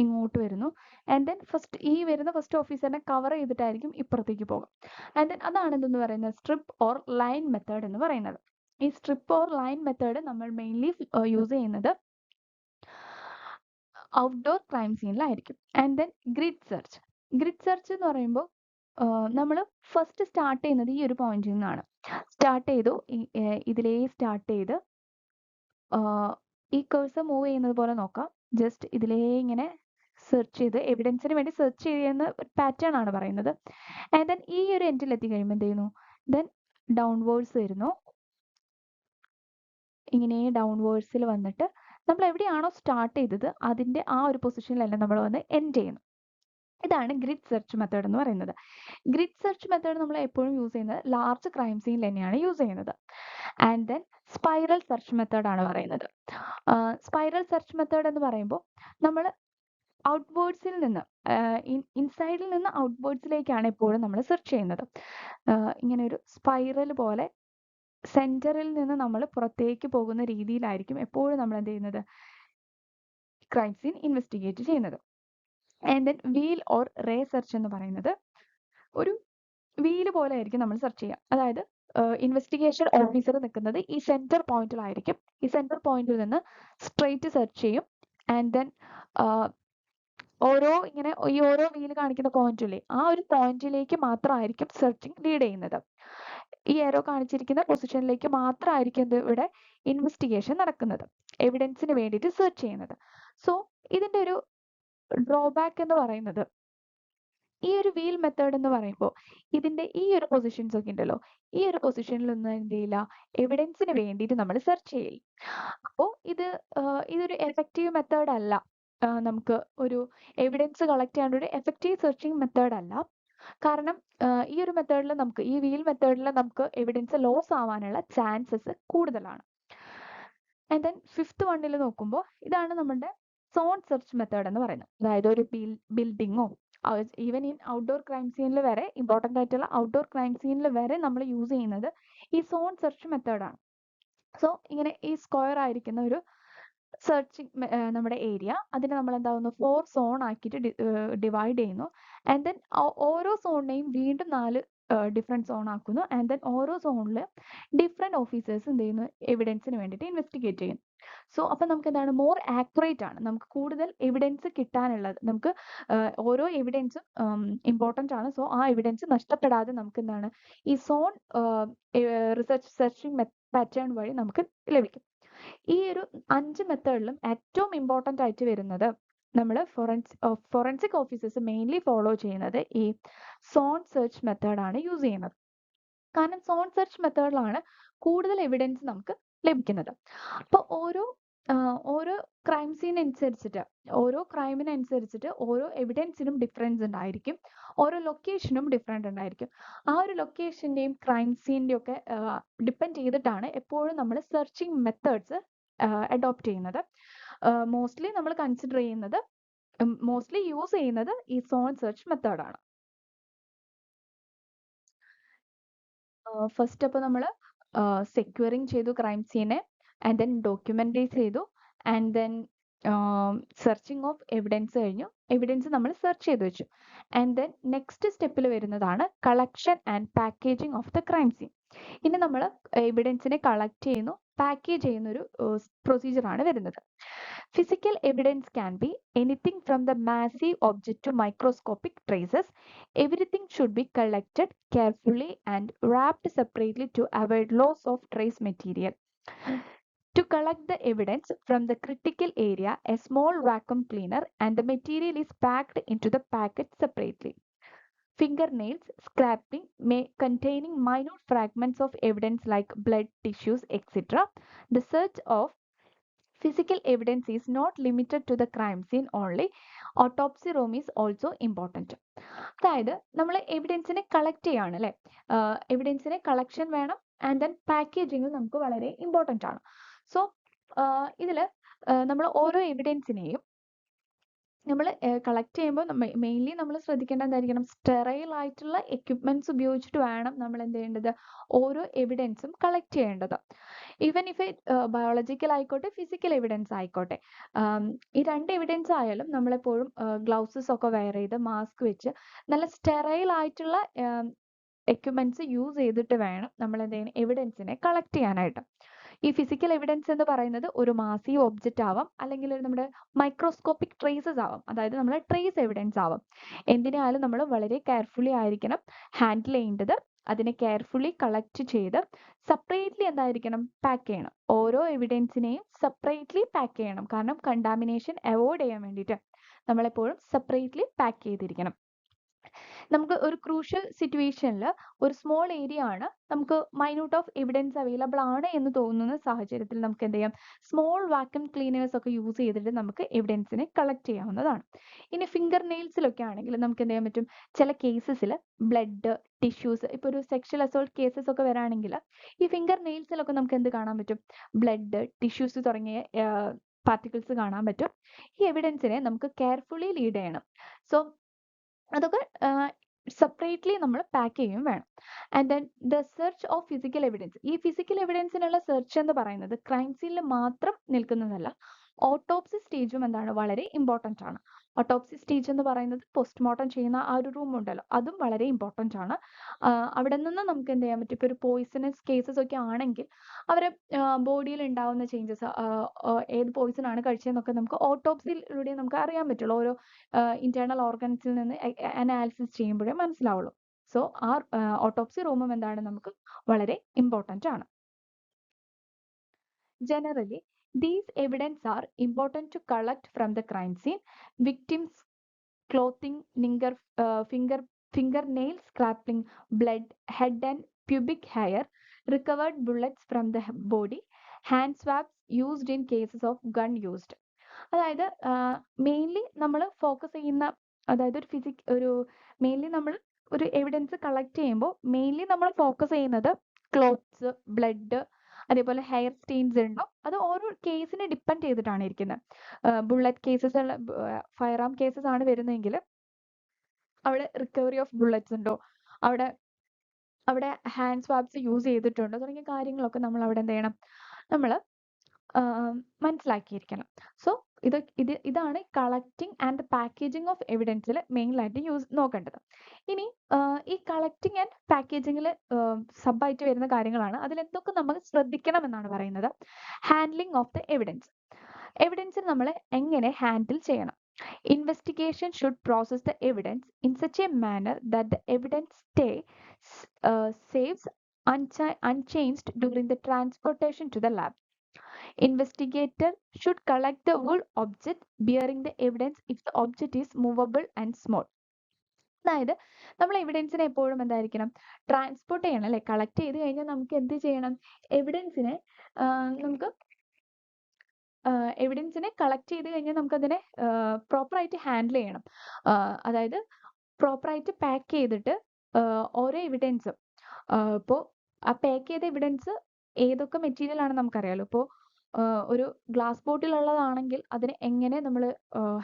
ഇങ്ങോട്ട് വരുന്നു. ആൻഡ് ദെൻ ഫസ്റ്റ് ഓഫീസറിനെ കവർ ചെയ്തിട്ടായിരിക്കും ഇപ്പുറത്തേക്ക് പോകും. ആൻഡ് ദെൻ അതാണ് എന്തെന്ന് പറയുന്നത്, സ്ട്രിപ്പ് ഓർ ലൈൻ മെത്തേഡ് എന്ന് പറയുന്നത്. ഈ സ്ട്രിപ്പ് ഓർ ലൈൻ മെത്തേഡ് നമ്മൾ മെയിൻലി യൂസ് ചെയ്യുന്നത് ഔട്ട്ഡോർ ക്രൈം സീനിലായിരിക്കും. And then grid search. Grid search എന്ന് പറയുമ്പോൾ നമ്മൾ ഫസ്റ്റ് സ്റ്റാർട്ട് ചെയ്യുന്നത് ഈ ഒരു പോയിന്റിൽ നിന്നാണ്. സ്റ്റാർട്ട് ചെയ്തു, ഇതിലേ സ്റ്റാർട്ട് ചെയ്ത് ഈ കേഴ്സർ മൂവ് ചെയ്യുന്നത് പോലെ നോക്കാം. ജസ്റ്റ് ഇതിലേ ഇങ്ങനെ സെർച്ച് ചെയ്ത് എവിഡൻസിന് വേണ്ടി സെർച്ച് ചെയ്യുന്ന പാറ്റേൺ ആണ് പറയുന്നത്. ആൻഡ് ദെൻ ഈ ഒരു എൻഡിൽ എത്തി കഴിയുമ്പോൾ എന്ത് ചെയ്യുന്നു, ദെൻ ഡൗൺവേർഡ്സ് വരുന്നു. ഇങ്ങനെ ഡൗൺവേർഡ്സിൽ വന്നിട്ട് നമ്മൾ എവിടെയാണോ സ്റ്റാർട്ട് ചെയ്തത് അതിൻ്റെ ആ ഒരു പൊസിഷനിലല്ല നമ്മൾ വന്ന് എൻഡ് ചെയ്യുന്നു. ഇതാണ് ഗ്രിഡ് സെർച്ച് മെത്തേഡ് എന്ന് പറയുന്നത്. ഗ്രിഡ് സെർച്ച് മെത്തേഡ് നമ്മൾ എപ്പോഴും യൂസ് ചെയ്യുന്നത് ലാർജ് ക്രൈം സീനിൽ തന്നെയാണ് യൂസ് ചെയ്യുന്നത്. And then spiral search method ആണ് പറയുന്നത്. സ്പൈറൽ സെർച്ച് മെത്തേഡ് എന്ന് പറയുമ്പോൾ നമ്മൾ ഔട്ട്വേർഡ്സിൽ നിന്ന് ഇൻസൈഡിൽ നിന്ന് ഔട്ട്വേർഡ്സിലേക്കാണ് എപ്പോഴും നമ്മൾ സെർച്ച് ചെയ്യുന്നത്. ഇങ്ങനെ ഒരു സ്പൈറൽ പോലെ സെന്ററിൽ നിന്ന് നമ്മൾ പുറത്തേക്ക് പോകുന്ന രീതിയിലായിരിക്കും എപ്പോഴും നമ്മൾ എന്ത് ചെയ്യുന്നത്, ക്രൈം സീൻ ഇൻവെസ്റ്റിഗേറ്റ് ചെയ്യുന്നത്. And then wheel or ray search എന്ന് പറയുന്നത് ഒരു വീല് പോലെ ആയിരിക്കും നമ്മൾ സെർച്ച് ചെയ്യുക. അതായത് ഇൻവെസ്റ്റിഗേഷൻ ഓഫീസർ നിൽക്കുന്നത് ഈ സെന്റർ പോയിന്റിലായിരിക്കും. ഈ സെന്റർ പോയിന്റിൽ നിന്ന് സ്ട്രെയിറ്റ് സെർച്ച് ചെയ്യും. ആൻഡ് ദെൻ ഈ ഓരോ വീല് കാണിക്കുന്ന പോയിന്റില്ലേ, ആ ഒരു പോയിന്റിലേക്ക് മാത്രമായിരിക്കും സെർച്ചിങ് ലീഡ് ചെയ്യുന്നത്. ഈ ഏരോ കാണിച്ചിരിക്കുന്ന പൊസിഷനിലേക്ക് മാത്രമായിരിക്കും ഇവിടെ ഇൻവെസ്റ്റിഗേഷൻ നടക്കുന്നത്, എവിഡൻസിന് വേണ്ടിയിട്ട് സെർച്ച് ചെയ്യുന്നത്. സോ ഇതിന്റെ ഒരു ഡ്രോബാക്ക് എന്ന് പറയുന്നത്, ഈ ഒരു വീൽ മെത്തേഡ് എന്ന് പറയുമ്പോൾ ഇതിന്റെ ഈ ഒരു പൊസിഷൻസ് ഒക്കെ ഉണ്ടല്ലോ, ഈ ഒരു പൊസിഷനിലൊന്നും എന്ത് ചെയ്യില്ല, എവിഡൻസിന് വേണ്ടിയിട്ട് നമ്മൾ സെർച്ച് ചെയ്യില്ല. അപ്പോൾ ഇതൊരു എഫക്റ്റീവ് മെത്തേഡ് അല്ല. നമുക്ക് ഒരു എവിഡൻസ് കളക്ട് ചെയ്യാൻ ഒരു എഫക്റ്റീവ് സെർച്ചിങ് മെത്തേഡ് അല്ല. കാരണം ഈ ഒരു മെത്തേഡിൽ ഈ വീൽ മെത്തേഡിൽ നമുക്ക് എവിഡൻസ് ലോസ് ആവാനുള്ള ചാൻസസ് കൂടുതലാണ്. ആൻഡ് ദെൻ ഫിഫ്ത്ത് വണ്ണിൽ നോക്കുമ്പോൾ ഇതാണ് നമ്മുടെ സോൺ സെർച്ച് മെത്തേഡ് എന്ന് പറയുന്നത്. അതായത് ഒരു ബിൽഡിങ്ങോ ഈവൻ ഇൻ ഔട്ട്ഡോർ ക്രൈം സീനിൽ വരെ, ഇമ്പോർട്ടൻ്റ് ആയിട്ടുള്ള ഔട്ട്ഡോർ ക്രൈം സീനിൽ വരെ നമ്മൾ യൂസ് ചെയ്യുന്നത് ഈ സോൺ സെർച്ച് മെത്തേഡാണ്. സോ ഇങ്ങനെ ഈ സ്ക്വയർ ആയിരിക്കുന്ന ഒരു സെർച്ചിങ് നമ്മുടെ ഏരിയ, അതിനെ നമ്മൾ എന്താവുന്നു 4 സോൺ ആക്കിയിട്ട് ഡിവൈഡ് ചെയ്യുന്നു. ആൻഡ് ദെൻ ഓരോ സോണിനെയും വീണ്ടും 4 ഡിഫറെൻറ്റ് സോൺ ആക്കുന്നു. ആൻഡ് ദെൻ ഓരോ സോണിൽ ഡിഫറെൻറ്റ് ഓഫീസേഴ്സ് എന്ത് ചെയ്യുന്നു, എവിഡൻസിന് വേണ്ടിയിട്ട് ഇൻവെസ്റ്റിഗേറ്റ് ചെയ്യുന്നു. സോ അപ്പം നമുക്ക് എന്താണ്, മോർ ആക്യുറേറ്റ് ആണ്, നമുക്ക് കൂടുതൽ എവിഡൻസ് കിട്ടാനുള്ളത്. നമുക്ക് ഓരോ എവിഡൻസും ഇമ്പോർട്ടൻ്റ് ആണ്. സോ ആ എവിഡൻസ് നഷ്ടപ്പെടാതെ നമുക്ക് എന്താണ്, ഈ സോൺ റിസർച്ച് സെർച്ചിങ് പാറ്റേൺ വഴി നമുക്ക് ലഭിക്കും. ഈ ഒരു 5 മെത്തേഡിലും ഏറ്റവും ഇമ്പോർട്ടൻ്റ് ആയിട്ട് വരുന്നത്, നമ്മൾ ഫോറൻസിക് ഓഫീസേഴ്സ് മെയിൻലി ഫോളോ ചെയ്യുന്നത് ഈ സോൺ സെർച്ച് മെത്തേഡാണ് യൂസ് ചെയ്യുന്നത്. കാരണം സോൺ സെർച്ച് മെത്തേഡിലാണ് കൂടുതൽ എവിഡൻസ് നമുക്ക് ലഭിക്കുന്നത്. അപ്പോൾ ഓരോ ക്രൈം സീനനുസരിച്ചിട്ട്, ഓരോ ക്രൈമിനനുസരിച്ചിട്ട് ഓരോ എവിഡൻസിനും ഡിഫറൻസ് ഉണ്ടായിരിക്കും, ഓരോ ലൊക്കേഷനും ഡിഫറെൻ്റ് ഉണ്ടായിരിക്കും. ആ ഒരു ലൊക്കേഷൻ്റെയും ക്രൈം സീനിൻ്റെയും ഒക്കെ ഡിപ്പെൻഡ് ചെയ്തിട്ടാണ് എപ്പോഴും നമ്മൾ സെർച്ചിങ് മെത്തേഡ്സ് അഡോപ്റ്റ് ചെയ്യുന്നത്. മോസ്റ്റ്ലി നമ്മൾ കൺസിഡർ ചെയ്യുന്നത്, മോസ്റ്റ്ലി യൂസ് ചെയ്യുന്നത് ഈ സോൺ സെർച്ച് മെത്തേഡാണ്. ഫസ്റ്റ് അപ്പോൾ നമ്മൾ സെക്യൂറിങ് ചെയ്തു ക്രൈം സീനെ, ആൻഡ് ദെൻ ഡോക്യുമെൻ്റൈസ് ചെയ്തു, and then searching of evidence കഴിഞ്ഞു. എവിഡൻസ് നമ്മൾ സെർച്ച് ചെയ്ത് വെച്ചു. ആൻഡ് ദെൻ നെക്സ്റ്റ് സ്റ്റെപ്പിൽ വരുന്നതാണ് collection and packaging of the crime scene. ഇനി നമ്മൾ എവിഡൻസിനെ കളക്ട് ചെയ്യുന്നു, പാക്കേജ് ചെയ്യുന്ന ഒരു പ്രൊസീജിയറാണ് വരുന്നത്. Physical evidence can be anything from the massive object to microscopic traces. Everything should be collected carefully and wrapped separately to avoid loss of trace material. To collect the evidence from the critical area, a small vacuum cleaner and the material is packed into the packet separately. Fingernails, scraping containing minute fragments of evidence like blood, tissues, etc. The search of physical evidence is not limited to the crime scene only. Autopsy room is also important. അതായത് നമ്മൾ എവിഡൻസിനെ collect ചെയ്യാണ് അല്ലേ, എവിഡൻസിനെ collection വേണം, and then packaging നമുക്ക് വളരെ important ആണ്. So ഇതിൽ നമ്മൾ ഓരോ എവിഡൻസിനെയും നമ്മൾ കളക്ട് ചെയ്യുമ്പോൾ മെയിൻലി നമ്മൾ ശ്രദ്ധിക്കേണ്ട എന്തായിരിക്കണം, സ്റ്റെറൈൽ ആയിട്ടുള്ള എക്യുപ്മെന്റ്സ് ഉപയോഗിച്ചിട്ട് വേണം നമ്മൾ എന്ത് ചെയ്യേണ്ടത്, ഓരോ എവിഡൻസും കളക്ട് ചെയ്യേണ്ടത്. ഈവൻ ഇഫ് ബയോളജിക്കൽ ആയിക്കോട്ടെ, ഫിസിക്കൽ എവിഡൻസ് ആയിക്കോട്ടെ, ഈ രണ്ട് എവിഡൻസ് ആയാലും നമ്മളെപ്പോഴും ഗ്ലൗസസ് ഒക്കെ വെയർ ചെയ്ത് മാസ്ക് വെച്ച് നല്ല സ്റ്റെറൈൽ ആയിട്ടുള്ള എക്യുപ്മെന്റ്സ് യൂസ് ചെയ്തിട്ട് വേണം നമ്മൾ എന്ത് ചെയ്യുന്നത്, എവിഡൻസിനെ കളക്ട് ചെയ്യാനായിട്ട്. ഈ ഫിസിക്കൽ എവിഡൻസ് എന്ന് പറയുന്നത് ഒരു മാസീവ് ഒബ്ജക്റ്റ് ആവാം, അല്ലെങ്കിൽ നമ്മുടെ മൈക്രോസ്കോപ്പിക് ട്രേസസ് ആവാം, അതായത് നമ്മുടെ ട്രേസ് എവിഡൻസ് ആവാം. എന്തിനായാലും നമ്മൾ വളരെ കെയർഫുള്ളി ആയിരിക്കണം ഹാൻഡിൽ ചെയ്യേണ്ടത്. അതിനെ കെയർഫുള്ളി കളക്ട് ചെയ്ത് സെപ്പറേറ്റ്ലി എന്തായിരിക്കണം, പാക്ക് ചെയ്യണം. ഓരോ എവിഡൻസിനെയും സെപ്പറേറ്റ്ലി പാക്ക് ചെയ്യണം. കാരണം കണ്ടാമിനേഷൻ അവോയ്ഡ് ചെയ്യാൻ വേണ്ടിയിട്ട് നമ്മളെപ്പോഴും സെപ്പറേറ്റ്ലി പാക്ക് ചെയ്തിരിക്കണം. നമുക്ക് ഒരു ക്രൂഷ്യൽ സിറ്റുവേഷനിൽ ഒരു സ്മോൾ ഏരിയ ആണ് നമുക്ക് മൈന്യൂട്ട് ഓഫ് എവിഡൻസ് അവൈലബിൾ ആണ് എന്ന് തോന്നുന്ന സാഹചര്യത്തിൽ നമുക്ക് എന്ത് ചെയ്യാം, സ്മോൾ വാക്യൂം ക്ലീനേഴ്സ് ഒക്കെ യൂസ് ചെയ്തിട്ട് നമുക്ക് എവിഡൻസിനെ കളക്ട് ചെയ്യാവുന്നതാണ്. ഇനി ഫിംഗർ നെയിൽസിലൊക്കെ ആണെങ്കിൽ നമുക്ക് എന്ത് ചെയ്യാൻ പറ്റും, ചില കേസസിൽ ബ്ലഡ്, ടിഷ്യൂസ്, ഇപ്പോൾ ഒരു സെക്ഷൽ അസോൾട്ട് കേസസ് ഒക്കെ വരാണെങ്കിൽ ഈ ഫിംഗർ നെയിൽസിലൊക്കെ നമുക്ക് എന്ത് കാണാൻ പറ്റും, ബ്ലഡ്, ടിഷ്യൂസ് തുടങ്ങിയ പാർട്ടിക്കിൾസ് കാണാൻ പറ്റും. ഈ എവിഡൻസിനെ നമുക്ക് കെയർഫുള്ളി ലീഡ് ചെയ്യണം. സോ അതൊക്കെ സെപ്പറേറ്റ്ലി നമ്മൾ പാക്ക് ചെയ്യും വേണം. And then the search of physical evidence. ഈ ഫിസിക്കൽ എവിഡൻസിനുള്ള സെർച്ച് എന്ന് പറയുന്നത് ക്രൈം സീനിൽ മാത്രം നിൽക്കുന്നതല്ല, ഓട്ടോപ്സി സ്റ്റേജും എന്താണ്, വളരെ ഇമ്പോർട്ടൻ്റ് ആണ്. ഓട്ടോപ്സി സ്റ്റേജ് എന്ന് പറയുന്നത് പോസ്റ്റ്മോർട്ടം ചെയ്യുന്ന ആ ഒരു റൂം ഉണ്ടല്ലോ, അതും വളരെ ഇമ്പോർട്ടൻ്റ് ആണ്. അവിടെ നിന്ന് നമുക്ക് എന്ത് ചെയ്യാൻ പറ്റും, ഇപ്പോൾ ഒരു പോയിസണസ് കേസസ് ഒക്കെ ആണെങ്കിൽ അവരെ ബോഡിയിൽ ഉണ്ടാവുന്ന ചേഞ്ചസ്, ഏത് പോയിസൺ ആണ് കഴിച്ചതെന്നൊക്കെ നമുക്ക് ഓട്ടോപ്സിയിലൂടെ നമുക്ക് അറിയാൻ പറ്റുള്ളൂ. ഓരോ ഇന്റേണൽ ഓർഗൻസിൽ നിന്ന് അനാലിസിസ് ചെയ്യുമ്പോഴേ മനസ്സിലാവുള്ളൂ. സോ ആ ഓട്ടോപ്സി റൂമും എന്താണ്, നമുക്ക് വളരെ ഇമ്പോർട്ടൻ്റ് ആണ്. Generally, these evidence are important to collect from the crime scene. Victims' clothing, fingernail scraping, blood, head and pubic hair, recovered bullets from the body, hand swabs used in cases of gun used. അതായത് mainly നമ്മൾ focus ചെയ്യുന്ന, അതായത് ഒരു mainly നമ്മൾ ഒരു evidence collect ചെയ്യുമ്പോൾ mainly നമ്മൾ focus ചെയ്യുന്നത് ക്ലോത്ത്സ്, ബ്ലഡ്, അതേപോലെ ഹെയർ സ്റ്റെയിൻസ് ഉണ്ടോ, അത് ഓരോ കേസിനെ ഡിപ്പെൻഡ് ചെയ്തിട്ടാണ് ഇരിക്കുന്നത്. ബുള്ളറ്റ് കേസസ്, ഫയർ ആം കേസസ് ആണ് വരുന്നതെങ്കിൽ അവിടെ റിക്കവറി ഓഫ് ബുള്ളറ്റ്സ് ഉണ്ടോ, അവിടെ അവിടെ ഹാൻഡ് സ്വാബ്സ് യൂസ് ചെയ്തിട്ടുണ്ടോ തുടങ്ങിയ കാര്യങ്ങളൊക്കെ നമ്മൾ അവിടെ എന്ത് ചെയ്യണം, നമ്മൾ മനസ്സിലാക്കിയിരിക്കണം. സോ ഇതാണ് കളക്ടിങ് ആൻഡ് പാക്കേജിങ് ഓഫ് എവിഡൻസിൽ മെയിനായിട്ട് നോക്കേണ്ടത്. ഇനി ഈ കളക്ടിങ് ആൻഡ് പാക്കേജിങ്ങിൽ സബായിട്ട് വരുന്ന കാര്യങ്ങളാണ്. അതിൽ എന്തൊക്കെ നമ്മൾ ശ്രദ്ധിക്കണം എന്നാണ് പറയുന്നത്. Handling of the evidence. Evidence നമ്മൾ എങ്ങനെ ഹാൻഡിൽ ചെയ്യണം. Investigation should process the evidence in such a manner that the evidence saves unchanged during the transportation to the lab. Investigator should collect the whole object bearing the evidence if the object is movable and small. അതായത് നമ്മൾ എവിഡൻസിനെ എപ്പോഴും എന്തായിരിക്കണം, transport ചെയ്യണം അല്ലെ. Collect ചെയ്ത് കഴിഞ്ഞാൽ നമുക്ക് എന്ത് ചെയ്യണം, എവിഡൻസിനെ കളക്ട് ചെയ്ത് കഴിഞ്ഞാൽ നമുക്കതിനെ പ്രോപ്പറായിട്ട് ഹാൻഡിൽ ചെയ്യണം. അതായത് പ്രോപ്പറായിട്ട് പാക്ക് ചെയ്തിട്ട് ഓരോ എവിഡൻസും, ഇപ്പോൾ ആ പാക്ക് ചെയ്ത എവിഡൻസ് ഏതൊക്കെ മെറ്റീരിയൽ ആണെന്ന് നമുക്കറിയാലോ. ഇപ്പോൾ ഒരു ഗ്ലാസ് ബോട്ടിലുള്ളതാണെങ്കിൽ അതിനെ എങ്ങനെ നമ്മൾ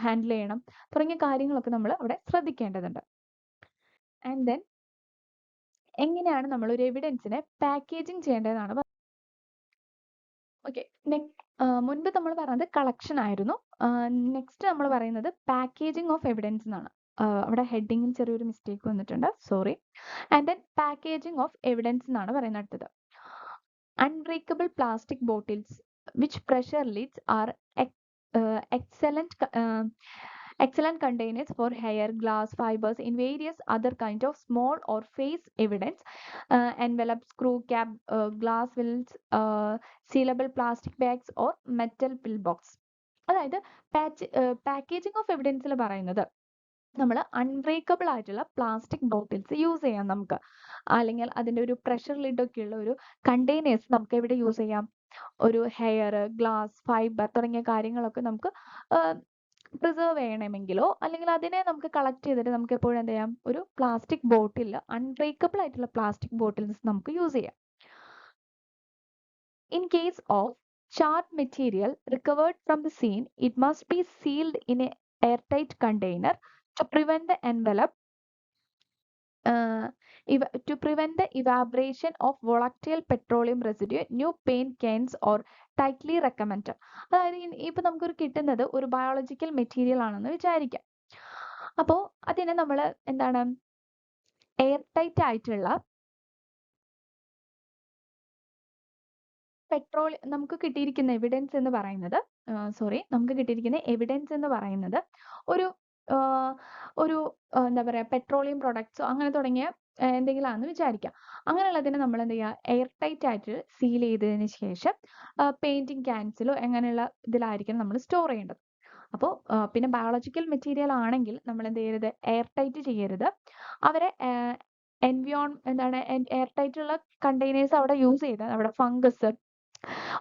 ഹാൻഡിൽ ചെയ്യണം തുടങ്ങിയ കാര്യങ്ങളൊക്കെ നമ്മൾ അവിടെ ശ്രദ്ധിക്കേണ്ടതുണ്ട്. ആൻഡ് ദെൻ എങ്ങനെയാണ് നമ്മൾ ഒരു എവിഡൻസിനെ പാക്കേജിങ് ചെയ്യേണ്ടതെന്നാണ്. ഓക്കെ, മുൻപ് നമ്മൾ പറഞ്ഞത് കളക്ഷൻ ആയിരുന്നു. നെക്സ്റ്റ് നമ്മൾ പറയുന്നത് പാക്കേജിങ് ഓഫ് എവിഡൻസ് എന്നാണ്. അവിടെ ഹെഡിങ്ങിൽ ചെറിയൊരു മിസ്റ്റേക്ക് വന്നിട്ടുണ്ട്, sorry. And then packaging of evidence എന്നാണ് പറയുന്നത് അടുത്തത്. Unbreakable plastic bottles which pressure lids are excellent containers for hair, glass, fibers in various other kinds of small or face evidence. Envelope, screw cap, glass wheels, sealable plastic bags or metal pill box. അതായത് packaging of എവിഡൻസിൽ പറയുന്നത് നമ്മൾ unbreakable ആയിട്ടുള്ള plastic bottles use ചെയ്യാം നമുക്ക്. അല്ലെങ്കിൽ അതിൻ്റെ ഒരു pressure ലിഡൊക്കെ ഉള്ള ഒരു കണ്ടെയ്നേഴ്സ് നമുക്ക് എവിടെ യൂസ് ചെയ്യാം, ഒരു ഹെയർ, ഗ്ലാസ്, ഫൈബർ തുടങ്ങിയ കാര്യങ്ങളൊക്കെ നമുക്ക് പ്രിസർവ് ചെയ്യണമെങ്കിലോ അല്ലെങ്കിൽ അതിനെ നമുക്ക് കളക്ട് ചെയ്തിട്ട് നമുക്ക് എപ്പോഴും എന്ത് ചെയ്യാം, ഒരു പ്ലാസ്റ്റിക് ബോട്ടിൽ, അൺബ്രേക്കബിൾ ആയിട്ടുള്ള പ്ലാസ്റ്റിക് ബോട്ടിൽസ് നമുക്ക് യൂസ് ചെയ്യാം. In case of charred material recovered from the scene, it must be sealed in an airtight container to prevent the envelope to prevent the evaporation of volatile petroleum residue. New paint cans or tightly recommended. അതായത് ഇപ്പൊ നമുക്കൊരു കിട്ടുന്നത് ഒരു biological material ആണെന്ന് വിചാരിക്കാം. അപ്പോൾ അതിനെ നമ്മൾ എന്താണ്, എയർ ടൈറ്റ് ആയിട്ടുള്ള നമുക്ക് കിട്ടിയിരിക്കുന്ന എവിഡൻസ് എന്ന് പറയുന്നത് ഒരു എന്താ പറയാ, പെട്രോളിയം പ്രൊഡക്ട്സോ അങ്ങനെ തുടങ്ങിയ എന്തെങ്കിലും ആണെന്ന് വിചാരിക്കാം. അങ്ങനെയുള്ളതിനെ നമ്മൾ എന്ത് ചെയ്യുക, എയർ ടൈറ്റ് ആയിട്ട് സീൽ ചെയ്തതിന് ശേഷം പെയിന്റിങ് ക്യാൻസിലോ അങ്ങനെയുള്ള ഇതിലായിരിക്കണം നമ്മൾ സ്റ്റോർ ചെയ്യേണ്ടത്. അപ്പോൾ പിന്നെ ബയോളജിക്കൽ മെറ്റീരിയൽ ആണെങ്കിൽ നമ്മൾ എന്ത് ചെയ്യരുത്, എയർ ടൈറ്റ് ചെയ്യരുത്. അവരെ എന്താണ് എയർ ടൈറ്റ് ഉള്ള കണ്ടെയ്നേഴ്സ് അവിടെ യൂസ് ചെയ്താൽ അവിടെ ഫംഗസ്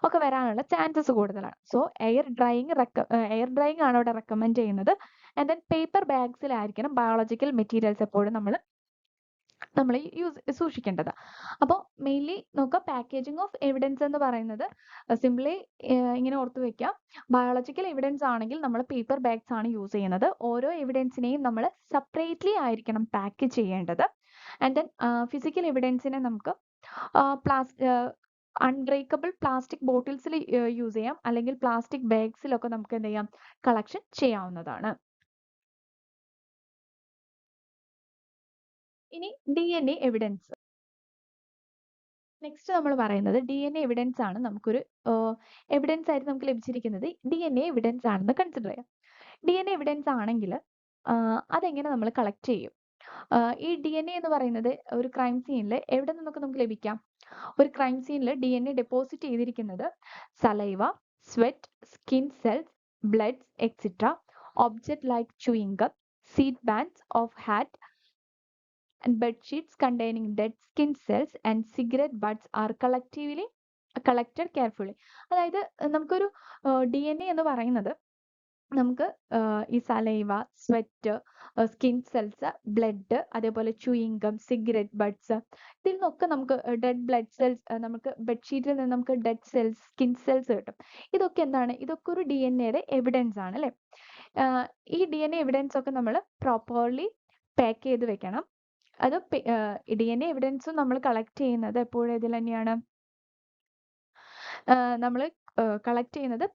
ഒക്കെ വരാനുള്ള ചാൻസസ് കൂടുതലാണ്. സോ എയർ ഡ്രൈയിങ് ആണ് അവിടെ റെക്കമെൻഡ് ചെയ്യുന്നത്. ആൻഡ് ദെൻ പേപ്പർ ബാഗ്സിലായിരിക്കണം ബയോളജിക്കൽ മെറ്റീരിയൽസ് എപ്പോഴും നമ്മൾ സൂക്ഷിക്കേണ്ടത്. അപ്പോൾ മെയിൻലി നോക്കുക, പാക്കേജിംഗ് ഓഫ് എവിഡൻസ് എന്ന് പറയുന്നത് സിംപ്ലി ഇങ്ങനെ ഓർത്ത് വെക്കുക. ബയോളജിക്കൽ എവിഡൻസ് ആണെങ്കിൽ നമ്മൾ പേപ്പർ ബാഗ്സ് ആണ് യൂസ് ചെയ്യുന്നത്. ഓരോ എവിഡൻസിനെയും നമ്മൾ സെപ്പറേറ്റ്ലി ആയിരിക്കണം പാക്ക് ചെയ്യേണ്ടത്. ആൻഡ് ദെൻ ഫിസിക്കൽ എവിഡൻസിനെ നമുക്ക് അൺബ്രേക്കബിൾ പ്ലാസ്റ്റിക് ബോട്ടിൽസിൽ യൂസ് ചെയ്യാം, അല്ലെങ്കിൽ പ്ലാസ്റ്റിക് ബാഗ്സിലൊക്കെ നമുക്ക് എന്ത് ചെയ്യാം, കളക്ഷൻ ചെയ്യാവുന്നതാണ്. ഇനി DNA എവിഡൻസ്. നെക്സ്റ്റ് നമ്മൾ പറയുന്നത് DNA എവിഡൻസ് ആണ്. നമുക്കൊരു എവിഡൻസ് ആയിട്ട് നമുക്ക് ലഭിച്ചിരിക്കുന്നത് DNA എവിഡൻസ് ആണെന്ന് കൺസിഡർ ചെയ്യാം. DNA എവിഡൻസ് ആണെങ്കിൽ അതെങ്ങനെ നമ്മൾ കളക്ട് ചെയ്യും? ഈ DNA എന്ന് പറയുന്നത് ഒരു ക്രൈം സീനിൽ എവിടെ നിന്നൊക്കെ നമുക്ക് ലഭിക്കാം? ഒരു ക്രൈം സീനിൽ DNA ഡെപ്പോസിറ്റ് ചെയ്തിരിക്കുന്നത് saliva, sweat, skin cells, bloods etcetera, object like chewing gum, seed bands of hat and bed sheets containing dead skin cells and cigarette butts are collected carefully. അതായത് നമുക്കൊരു DNA എന്ന് പറയുന്നത് നമുക്ക് ഈ saliva, sweat, skin cells, blood, അതേപോലെ chewing gum, cigarette buds, ഇതിൽ നിന്നൊക്കെ നമുക്ക് ഡെഡ് ബ്ലഡ് സെൽസ്, നമുക്ക് ബെഡ്ഷീറ്റിൽ നിന്ന് നമുക്ക് ഡെഡ് സെൽസ്, സ്കിൻ സെൽസ് കിട്ടും. ഇതൊക്കെ എന്താണ്? ഇതൊക്കെ ഒരു DNA എവിഡൻസ് ആണ് അല്ലേ? ഈ DNA എവിഡൻസ് ഒക്കെ നമ്മൾ പ്രോപ്പർലി പാക്ക് ചെയ്ത് വെക്കണം. അത് DNA എവിഡൻസും നമ്മൾ കളക്ട് ചെയ്യുന്നത് എപ്പോഴും ഇതിൽ തന്നെയാണ് നമ്മൾ കളക്ട് ചെയ്യുന്നത്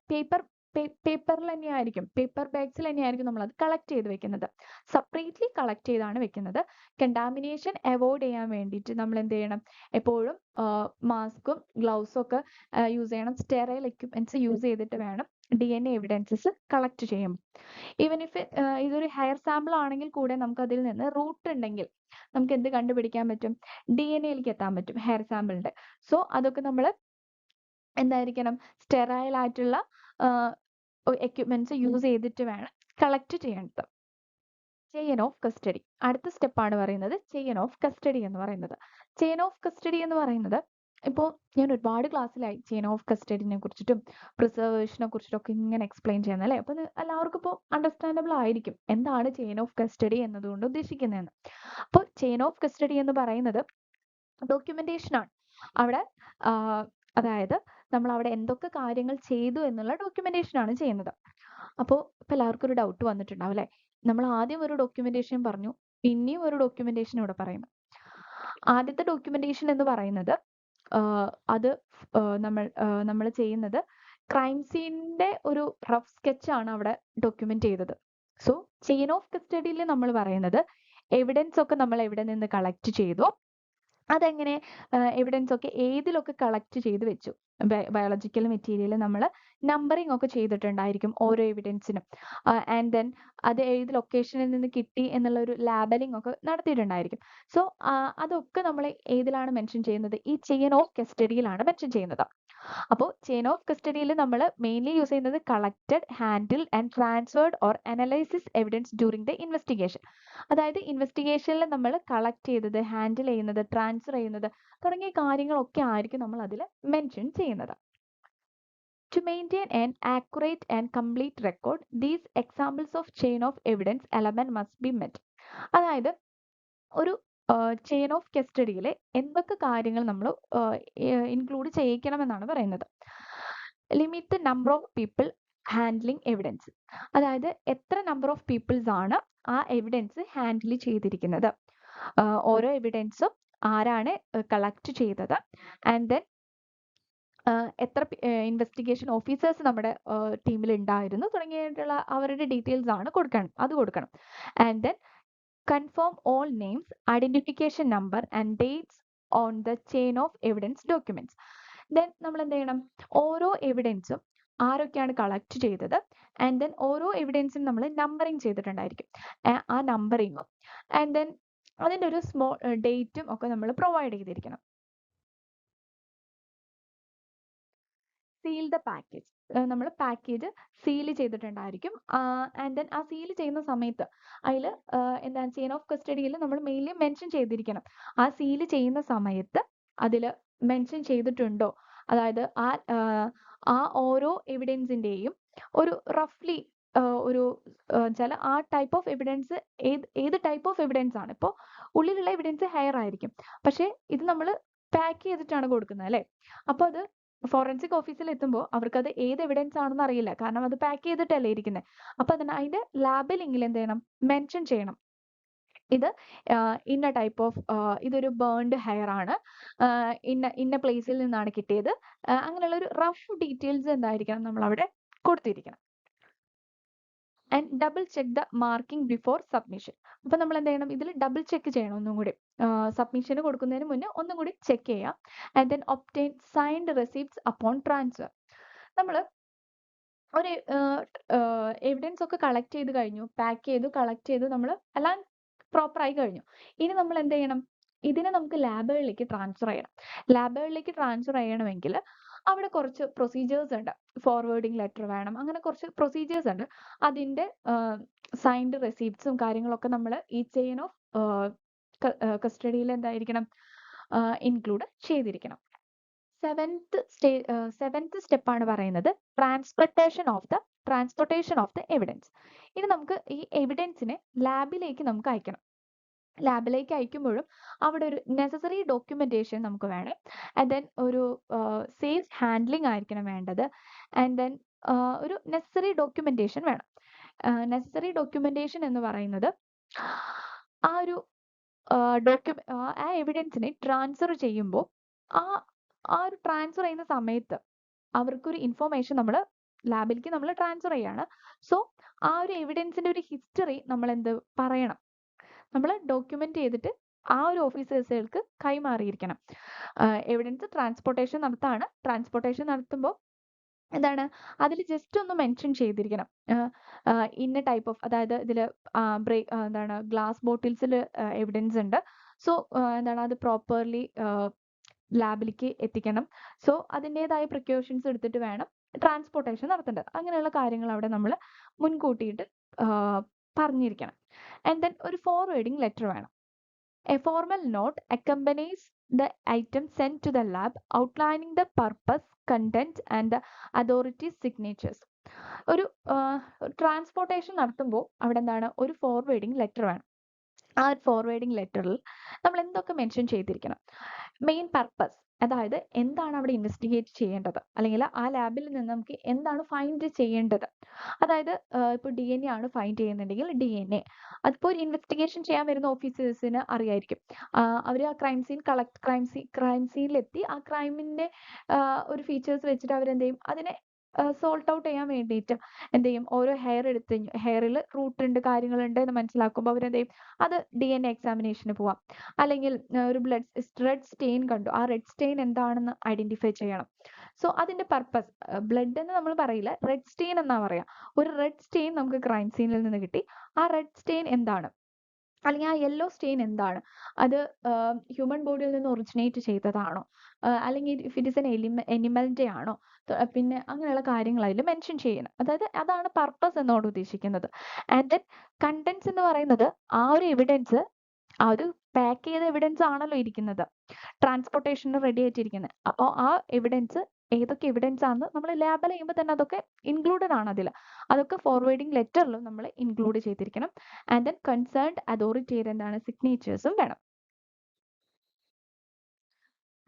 പേപ്പറിൽ തന്നെയായിരിക്കും, പേപ്പർ ബാഗ്സിൽ തന്നെയായിരിക്കും നമ്മൾ അത് കളക്ട് ചെയ്ത് വെക്കുന്നത്. സെപ്പറേറ്റ്ലി കളക്ട് ചെയ്താണ് വെക്കുന്നത്. കണ്ടാമിനേഷൻ അവോയ്ഡ് ചെയ്യാൻ വേണ്ടിയിട്ട് നമ്മൾ എന്ത് ചെയ്യണം, എപ്പോഴും മാസ്കും ഗ്ലൗസും ഒക്കെ യൂസ് ചെയ്യണം. സ്റ്റെറൈൽ എക്യുപ്മെന്റ്സ് യൂസ് ചെയ്തിട്ട് വേണം DNA എവിഡൻസസ് കളക്ട് ചെയ്യും. ഈവൻ ഇഫ് ഇതൊരു ഹെയർ സാമ്പിൾ ആണെങ്കിൽ കൂടെ നമുക്ക് അതിൽ നിന്ന് റൂട്ട് ഉണ്ടെങ്കിൽ നമുക്ക് എന്ത് കണ്ടുപിടിക്കാൻ പറ്റും? DNA എത്താൻ പറ്റും ഹെയർ സാമ്പിളിന്റെ. സോ അതൊക്കെ നമ്മൾ എന്തായിരിക്കണം, സ്റ്റെറൈൽ ആയിട്ടുള്ള എക്യുപ്മെന്റ്സ് യൂസ് ചെയ്തിട്ട് വേണം കളക്ട് ചെയ്യേണ്ടത്. ചെയിൻ ഓഫ് കസ്റ്റഡി അടുത്ത സ്റ്റെപ്പാണ് പറയുന്നത്. ചെയിൻ ഓഫ് കസ്റ്റഡി എന്ന് പറയുന്നത്. ചെയിൻ ഓഫ് കസ്റ്റഡി എന്ന് പറയുന്നത്, ഇപ്പോൾ ഞാൻ ഒരുപാട് ക്ലാസ്സിലായി ചെയിൻ ഓഫ് കസ്റ്റഡിനെ കുറിച്ചിട്ടും പ്രിസർവേഷനെ കുറിച്ചിട്ടും ഒക്കെ ഇങ്ങനെ എക്സ്പ്ലെയിൻ ചെയ്യുന്നത് അല്ലേ. അപ്പോൾ എല്ലാവർക്കും ഇപ്പോൾ അണ്ടർസ്റ്റാൻഡബിൾ ആയിരിക്കും എന്താണ് ചെയിൻ ഓഫ് കസ്റ്റഡി എന്നതുകൊണ്ട് ഉദ്ദേശിക്കുന്നതെന്ന്. അപ്പോൾ ചെയിൻ ഓഫ് കസ്റ്റഡി എന്ന് പറയുന്നത് ഡോക്യുമെന്റേഷൻ ആണ്. അവിടെ അതായത് നമ്മൾ അവിടെ എന്തൊക്കെ കാര്യങ്ങൾ ചെയ്തു എന്നുള്ള ഡോക്യുമെന്റേഷൻ ആണ് ചെയ്യുന്നത്. അപ്പോൾ ഇപ്പൊ എല്ലാവർക്കും ഒരു ഡൗട്ട് വന്നിട്ടുണ്ടാവും അല്ലെ, നമ്മൾ ആദ്യം ഒരു ഡോക്യുമെന്റേഷൻ പറഞ്ഞു, പിന്നെയും ഒരു ഡോക്യുമെന്റേഷൻ ഇവിടെ പറയുന്നു. ആദ്യത്തെ ഡോക്യുമെന്റേഷൻ എന്ന് പറയുന്നത് അത് നമ്മൾ ചെയ്യുന്നത് ക്രൈം സീനിന്റെ ഒരു റഫ് സ്കെച്ച് ആണ് അവിടെ ഡോക്യുമെന്റ് ചെയ്തത്. സോ ചെയിൻ ഓഫ് കസ്റ്റഡിയിൽ നമ്മൾ പറയുന്നത് എവിഡൻസ് ഒക്കെ നമ്മൾ എവിടെ നിന്ന് കളക്ട് ചെയ്തു, അതെങ്ങനെ എവിഡൻസ് ഒക്കെ ഏതിലൊക്കെ കളക്ട് ചെയ്ത് വെച്ചു. ബയോളജിക്കൽ മെറ്റീരിയൽ നമ്മൾ നമ്പറിംഗ് ഒക്കെ ചെയ്തിട്ടുണ്ടായിരിക്കും ഓരോ എവിഡൻസിനും. ആൻഡ് ദെൻ അത് ഏത് ലൊക്കേഷനിൽ നിന്ന് കിട്ടി എന്നുള്ള ഒരു ലാബലിംഗ് ഒക്കെ നടത്തിയിട്ടുണ്ടായിരിക്കും. സോ അതൊക്കെ നമ്മൾ ഏതിലാണ് മെൻഷൻ ചെയ്യുന്നത്? ഈ ചെയിൻ ഓഫ് കസ്റ്റഡിയിലാണ് മെൻഷൻ ചെയ്യുന്നത്. അപ്പോൾ ചെയിൻ ഓഫ് കസ്റ്റഡിയിൽ നമ്മൾ മെയിൻലി യൂസ് ചെയ്യുന്നത് collected, handled and transferred or analysis evidence during the investigation. അതായത് ഇൻവെസ്റ്റിഗേഷനിൽ നമ്മൾ കളക്ട് ചെയ്തത്, ഹാൻഡിൽ ചെയ്യുന്നത്, ട്രാൻസ്ഫർ ചെയ്യുന്നത് തുടങ്ങിയ കാര്യങ്ങളൊക്കെ ആയിരിക്കും നമ്മൾ അതിൽ മെൻഷൻ ചെയ്യുന്നത്. To maintain an accurate and complete record, these examples of chain of evidence element must be met. അതായത് ഒരു ചെയിൻ ഓഫ് കസ്റ്റഡിയിൽ എന്തൊക്കെ കാര്യങ്ങൾ നമ്മൾ ഇൻക്ലൂഡ് ചെയ്യിക്കണമെന്നാണ് പറയുന്നത്. Limit the number of people handling evidence. അതായത് എത്ര നമ്പർ ഓഫ് പീപ്പിൾസ് ആണ് ആ എവിഡൻസ് ഹാൻഡിൽ ചെയ്തിരിക്കുന്നത്, ഓരോ എവിഡൻസും ആരാണ് കളക്ട് ചെയ്തത്, ആൻഡ് ദെൻ എത്ര ഇൻവെസ്റ്റിഗേഷൻ ഓഫീസേഴ്സ് നമ്മുടെ ടീമിൽ ഉണ്ടായിരുന്നു തുടങ്ങിയിട്ടുള്ള അവരുടെ ഡീറ്റെയിൽസ് ആണ് കൊടുക്കണം. And then confirm all names, identification number and dates on the chain of evidence documents. Then നമ്മൾ എന്ത് ചെയ്യണം, ഓരോ എവിഡൻസും ആരൊക്കെയാണ് കളക്ട് ചെയ്തത്, ആൻഡ് ദെൻ ഓരോ എവിഡൻസും നമ്മൾ നമ്പറിങ് ചെയ്തിട്ടുണ്ടായിരിക്കും. ആ നമ്പറിങ്ങും ആൻഡ് ദെൻ അതിൻ്റെ ഒരു സ്മോൾ ഡേറ്റും ഒക്കെ നമ്മൾ പ്രൊവൈഡ് ചെയ്തിരിക്കണം. Seal the package. നമ്മൾ പാക്കേജ് സീൽ ചെയ്തിട്ടുണ്ടായിരിക്കും. ആൻഡ് ദെൻ ആ സീൽ ചെയ്യുന്ന സമയത്ത് അതിൽ എന്താണ് ചെയിൻ ഓഫ് കസ്റ്റഡിയിൽ നമ്മൾ മെയിൻലി മെൻഷൻ ചെയ്തിരിക്കണം. ആ സീൽ ചെയ്യുന്ന സമയത്ത് അതിൽ മെൻഷൻ ചെയ്തിട്ടുണ്ടോ, അതായത് ആ ഓരോ എവിഡൻസിൻ്റെയും ഒരു റഫ്ലി ഒരു ചില ആ ടൈപ്പ് ഓഫ് എവിഡൻസ് ഏത് ടൈപ്പ് ഓഫ് എവിഡൻസ് ആണ്. ഇപ്പോൾ ഉള്ളിലുള്ള എവിഡൻസ് ഹെയർ ആയിരിക്കും, പക്ഷേ ഇത് നമ്മൾ പാക്ക് ചെയ്തിട്ടാണ് കൊടുക്കുന്നത് അല്ലേ. അപ്പോൾ അത് ഫോറൻസിക് ഓഫീസിൽ എത്തുമ്പോൾ അവർക്കത് ഏത് എവിഡൻസ് ആണെന്ന് അറിയില്ല, കാരണം അത് പാക്ക് ചെയ്തിട്ടല്ലേ ഇരിക്കുന്നത്. അപ്പോൾ അതിൻ്റെ ലാബിലെങ്കിലും എന്ത് ചെയ്യണം, മെൻഷൻ ചെയ്യണം. ഇത് ഇന്ന ടൈപ്പ് ഓഫ് ഇതൊരു ബേൺഡ് ഹെയർ ആണ്, ഇന്ന പ്ലേസിൽ നിന്നാണ് കിട്ടിയത്, അങ്ങനെയുള്ള ഒരു റഫ് ഡീറ്റെയിൽസ് എന്തായിരിക്കണം നമ്മൾ അവിടെ കൊടുത്തിരിക്കണം. And double check the marking before submission. അപ്പോൾ നമ്മൾ എന്ത് ചെയ്യണം, ഇതിൽ ഡബിൾ ചെക്ക് ചെയ്യണം ഒന്നും കൂടി. സബ്മിഷന് കൊടുക്കുന്നതിന് മുന്നേ ഒന്നും കൂടി ചെക്ക് ചെയ്യാം. And then obtain signed receipts upon transfer. നമ്മൾ ഒരു എവിഡൻസ് ഒക്കെ കളക്ട് ചെയ്ത് കഴിഞ്ഞു, പാക്ക് ചെയ്തു, കളക്ട് ചെയ്തു, നമ്മൾ എല്ലാം പ്രോപ്പറായി കഴിഞ്ഞു. ഇനി നമ്മൾ എന്ത് ചെയ്യണം, ഇതിനെ നമുക്ക് ലാബുകളിലേക്ക് ട്രാൻസ്ഫർ ചെയ്യണം. ലാബുകളിലേക്ക് ട്രാൻസ്ഫർ ചെയ്യണമെങ്കിൽ അവിടെ കുറച്ച് പ്രൊസീജിയേഴ്സ് ഉണ്ട്. ഫോർവേഡിങ് ലെറ്റർ വേണം, അങ്ങനെ കുറച്ച് പ്രൊസീജിയേഴ്സ് ഉണ്ട്. അതിൻ്റെ സൈൻഡ് റെസിപ്റ്റ്സും കാര്യങ്ങളൊക്കെ നമ്മൾ ഈ ചെയിൻ ഓഫ് കസ്റ്റഡിയിൽ എന്തായിരിക്കണം, ഇൻക്ലൂഡ് ചെയ്തിരിക്കണം. സെവൻത്ത് സ്റ്റെപ്പാണ് പറയുന്നത് ട്രാൻസ്പോർട്ടേഷൻ ഓഫ് ദ എവിഡൻസ്. ഇനി നമുക്ക് ഈ എവിഡൻസിനെ ലാബിലേക്ക് നമുക്ക് അയക്കണം. ലാബിലേക്ക് അയക്കുമ്പോഴും അവിടെ ഒരു നെസസറി ഡോക്യുമെന്റേഷൻ നമുക്ക് വേണം. ആൻഡ് ദെൻ ഒരു സേഫ് ഹാൻഡ്ലിംഗ് ആയിരിക്കണം വേണ്ടത്. ആൻഡ് ദെൻ ഒരു നെസസറി ഡോക്യുമെന്റേഷൻ വേണം. നെസസറി ഡോക്യുമെന്റേഷൻ എന്ന് പറയുന്നത് ആ ഒരു ആ എവിഡൻസിനെ ട്രാൻസ്ഫർ ചെയ്യുമ്പോൾ ആ ഒരു ട്രാൻസ്ഫർ ചെയ്യുന്ന സമയത്ത് അവർക്കൊരു ഇൻഫോർമേഷൻ നമ്മൾ ലാബിലേക്ക് നമ്മൾ ട്രാൻസ്ഫർ ചെയ്യാണ്. സോ ആ ഒരു എവിഡൻസിന്റെ ഒരു ഹിസ്റ്ററി നമ്മൾ എന്ത് പറയണം, നമ്മൾ ഡോക്യുമെന്റ് ചെയ്തിട്ട് ആ ഒരു ഓഫീസേഴ്സുകൾക്ക് കൈമാറിയിരിക്കണം. എവിഡൻസ് ട്രാൻസ്പോർട്ടേഷൻ നടത്തുമ്പോൾ എന്താണ് അതിൽ ജസ്റ്റ് ഒന്ന് മെൻഷൻ ചെയ്തിരിക്കണം, ഇന്ന ടൈപ്പ് ഓഫ്, അതായത് ഇതിൽ എന്താണ് ഗ്ലാസ് ബോട്ടിൽസിൽ എവിഡൻസ് ഉണ്ട്. സോ എന്താണ് അത് പ്രോപ്പർലി ലാബിലേക്ക് എത്തിക്കണം. സോ അതിൻ്റെതായ പ്രിക്കോഷൻസ് എടുത്തിട്ട് വേണം ട്രാൻസ്പോർട്ടേഷൻ നടത്തേണ്ടത്. അങ്ങനെയുള്ള കാര്യങ്ങൾ അവിടെ നമ്മൾ മുൻകൂട്ടിയിട്ട് പറഞ്ഞിരിക്കണം. ആൻഡ് ദെൻ ഒരു ഫോർവേഡിംഗ് ലെറ്റർ വേണം. A formal note accompanies the item sent to the lab outlining the purpose, content and the authorities' signatures. ഒരു ട്രാൻസ്പോർട്ടേഷൻ നടത്തുമ്പോൾ അവിടെ എന്താണ് ഒരു ഫോർവേഡിംഗ് ലെറ്റർ വേണം. ആ ഒരു ഫോർവേഡിംഗ് ലെറ്ററിൽ നമ്മൾ എന്തൊക്കെ മെൻഷൻ ചെയ്തിരിക്കണം, മെയിൻ പർപ്പസ്, അതായത് എന്താണ് അവിടെ ഇൻവെസ്റ്റിഗേറ്റ് ചെയ്യേണ്ടത്, അല്ലെങ്കിൽ ആ ലാബിൽ നിന്ന് നമുക്ക് എന്താണ് ഫൈൻഡ് ചെയ്യേണ്ടത്. അതായത് ഇപ്പോൾ DNA ആണ് ഫൈൻഡ് ചെയ്യുന്നുണ്ടെങ്കിൽ DNA, അതിപ്പോൾ ഒരു ഇൻവെസ്റ്റിഗേഷൻ ചെയ്യാൻ വരുന്ന ഓഫീസേഴ്സിന് അറിയായിരിക്കും. അവർ ആ ക്രൈം സീനിലെത്തി ആ ക്രൈമിന്റെ ഒരു ഫീച്ചേഴ്സ് വെച്ചിട്ട് അവരെന്ത് ചെയ്യും, അതിനെ സോൾട്ട് ഔട്ട് ചെയ്യാൻ വേണ്ടിയിട്ട് എന്ത് ചെയ്യും, ഓരോ ഹെയറിൽ റൂട്ട് ഉണ്ട്, കാര്യങ്ങളുണ്ട് എന്ന് മനസ്സിലാക്കുമ്പോൾ അവരെന്ത് ചെയ്യും, അത് DNA എക്സാമിനേഷന് പോവാം. അല്ലെങ്കിൽ ഒരു റെഡ് സ്റ്റെയിൻ കണ്ടു, ആ റെഡ് സ്റ്റെയിൻ എന്താണെന്ന് ഐഡന്റിഫൈ ചെയ്യണം. സോ അതിന്റെ പർപ്പസ്, ബ്ലഡ് എന്ന് നമ്മൾ പറയില്ല, റെഡ് സ്റ്റെയിൻ എന്നാ പറയാ. ഒരു റെഡ് സ്റ്റെയിൻ നമുക്ക് ക്രൈം സീനിൽ നിന്ന് കിട്ടി, ആ റെഡ് സ്റ്റെയിൻ എന്താണ്, അല്ലെങ്കിൽ ആ യെല്ലോ സ്റ്റെയിൻ എന്താണ്, അത് ഹ്യൂമൻ ബോഡിയിൽ നിന്ന് ഒറിജിനേറ്റ് ചെയ്തതാണോ, അല്ലെങ്കിൽ ഇഫ് ഇറ്റ് ഇസ് എൻ എനിമലിന്റെ ആണോ, പിന്നെ അങ്ങനെയുള്ള കാര്യങ്ങൾ അതിൽ മെൻഷൻ ചെയ്യണം. അതായത് അതാണ് പർപ്പസ് എന്നോട് ഉദ്ദേശിക്കുന്നത്. ആൻഡ് ദെൻ കണ്ടന്റ്സ് എന്ന് പറയുന്നത് ആ ഒരു എവിഡൻസ്, ആ ഒരു പാക്ക് ചെയ്ത എവിഡൻസ് ആണല്ലോ ഇരിക്കുന്നത്, ട്രാൻസ്പോർട്ടേഷന് റെഡി ആയിട്ടിരിക്കുന്നത്. അപ്പോൾ ആ എവിഡൻസ് ഏതൊക്കെ എവിഡൻസ് ആണെന്ന് നമ്മൾ ലേബൽ ചെയ്യുമ്പോൾ തന്നെ അതൊക്കെ ഇൻക്ലൂഡഡ് ആണ് അതിൽ. അതൊക്കെ ഫോർവേഡിംഗ് ലെറ്ററിലും നമ്മൾ ഇൻക്ലൂഡ് ചെയ്തിരിക്കണം. ആൻഡ് ദെൻ കൺസേൺഡ് അതോറിറ്റിയുടെ എന്താണ് സിഗ്നേച്ചേഴ്സും വേണം.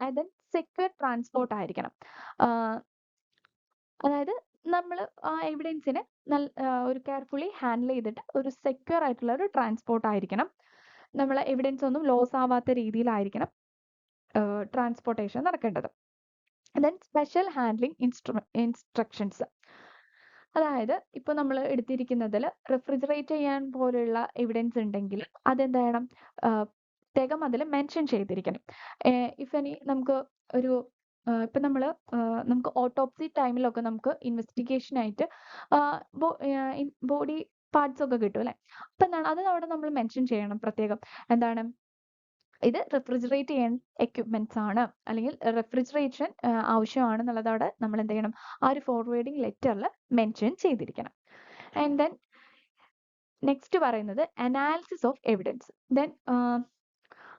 ആൻഡ് ദെൻ സെക്യൂർ ട്രാൻസ്പോർട്ട് ആയിരിക്കണം. അതായത് നമ്മൾ ആ എവിഡൻസിനെ ഒരു കെയർഫുള്ളി ഹാൻഡിൽ ചെയ്തിട്ട് ഒരു സെക്യൂർ ആയിട്ടുള്ള ഒരു ട്രാൻസ്പോർട്ട് ആയിരിക്കണം. നമ്മൾ എവിഡൻസ് ഒന്നും ലോസ് ആവാത്ത രീതിയിലായിരിക്കണം ട്രാൻസ്പോർട്ടേഷൻ നടക്കേണ്ടത്. ദെൻ സ്പെഷ്യൽ ഹാൻഡ്ലിംഗ് ഇൻസ്ട്രക്ഷൻസ്, അതായത് ഇപ്പോൾ നമ്മൾ എടുത്തിരിക്കുന്നതിൽ റെഫ്രിജറേറ്റ് ചെയ്യാൻ പോലുള്ള എവിഡൻസ് ഉണ്ടെങ്കിൽ അതെന്ത് ചെയ്യണം, പ്രത്യേകം അതിൽ മെൻഷൻ ചെയ്തിരിക്കണം. ഇഫ് എനി നമുക്ക് ഒരു ഇപ്പം നമുക്ക് ഓട്ടോപ്സി ടൈമിലൊക്കെ നമുക്ക് ഇൻവെസ്റ്റിഗേഷനായിട്ട് ബോഡി പാർട്സ് ഒക്കെ കിട്ടും അല്ലേ. അപ്പം എന്താണ് അത് അവിടെ നമ്മൾ മെൻഷൻ ചെയ്യണം പ്രത്യേകം. എന്താണ് ഇത് റെഫ്രിജറേറ്റ് ചെയ്യാൻ എക്യുപ്മെന്റ്സ് ആണ്, അല്ലെങ്കിൽ റെഫ്രിജറേഷൻ ആവശ്യമാണെന്നുള്ളതവിടെ നമ്മൾ എന്ത് ചെയ്യണം, ആ ഒരു ഫോർവേഡിങ് ലെറ്ററിൽ മെൻഷൻ ചെയ്തിരിക്കണം. ആൻഡ് ദെൻ നെക്സ്റ്റ് പറയുന്നത് അനാലിസിസ് ഓഫ് എവിഡൻസ്. ദെൻ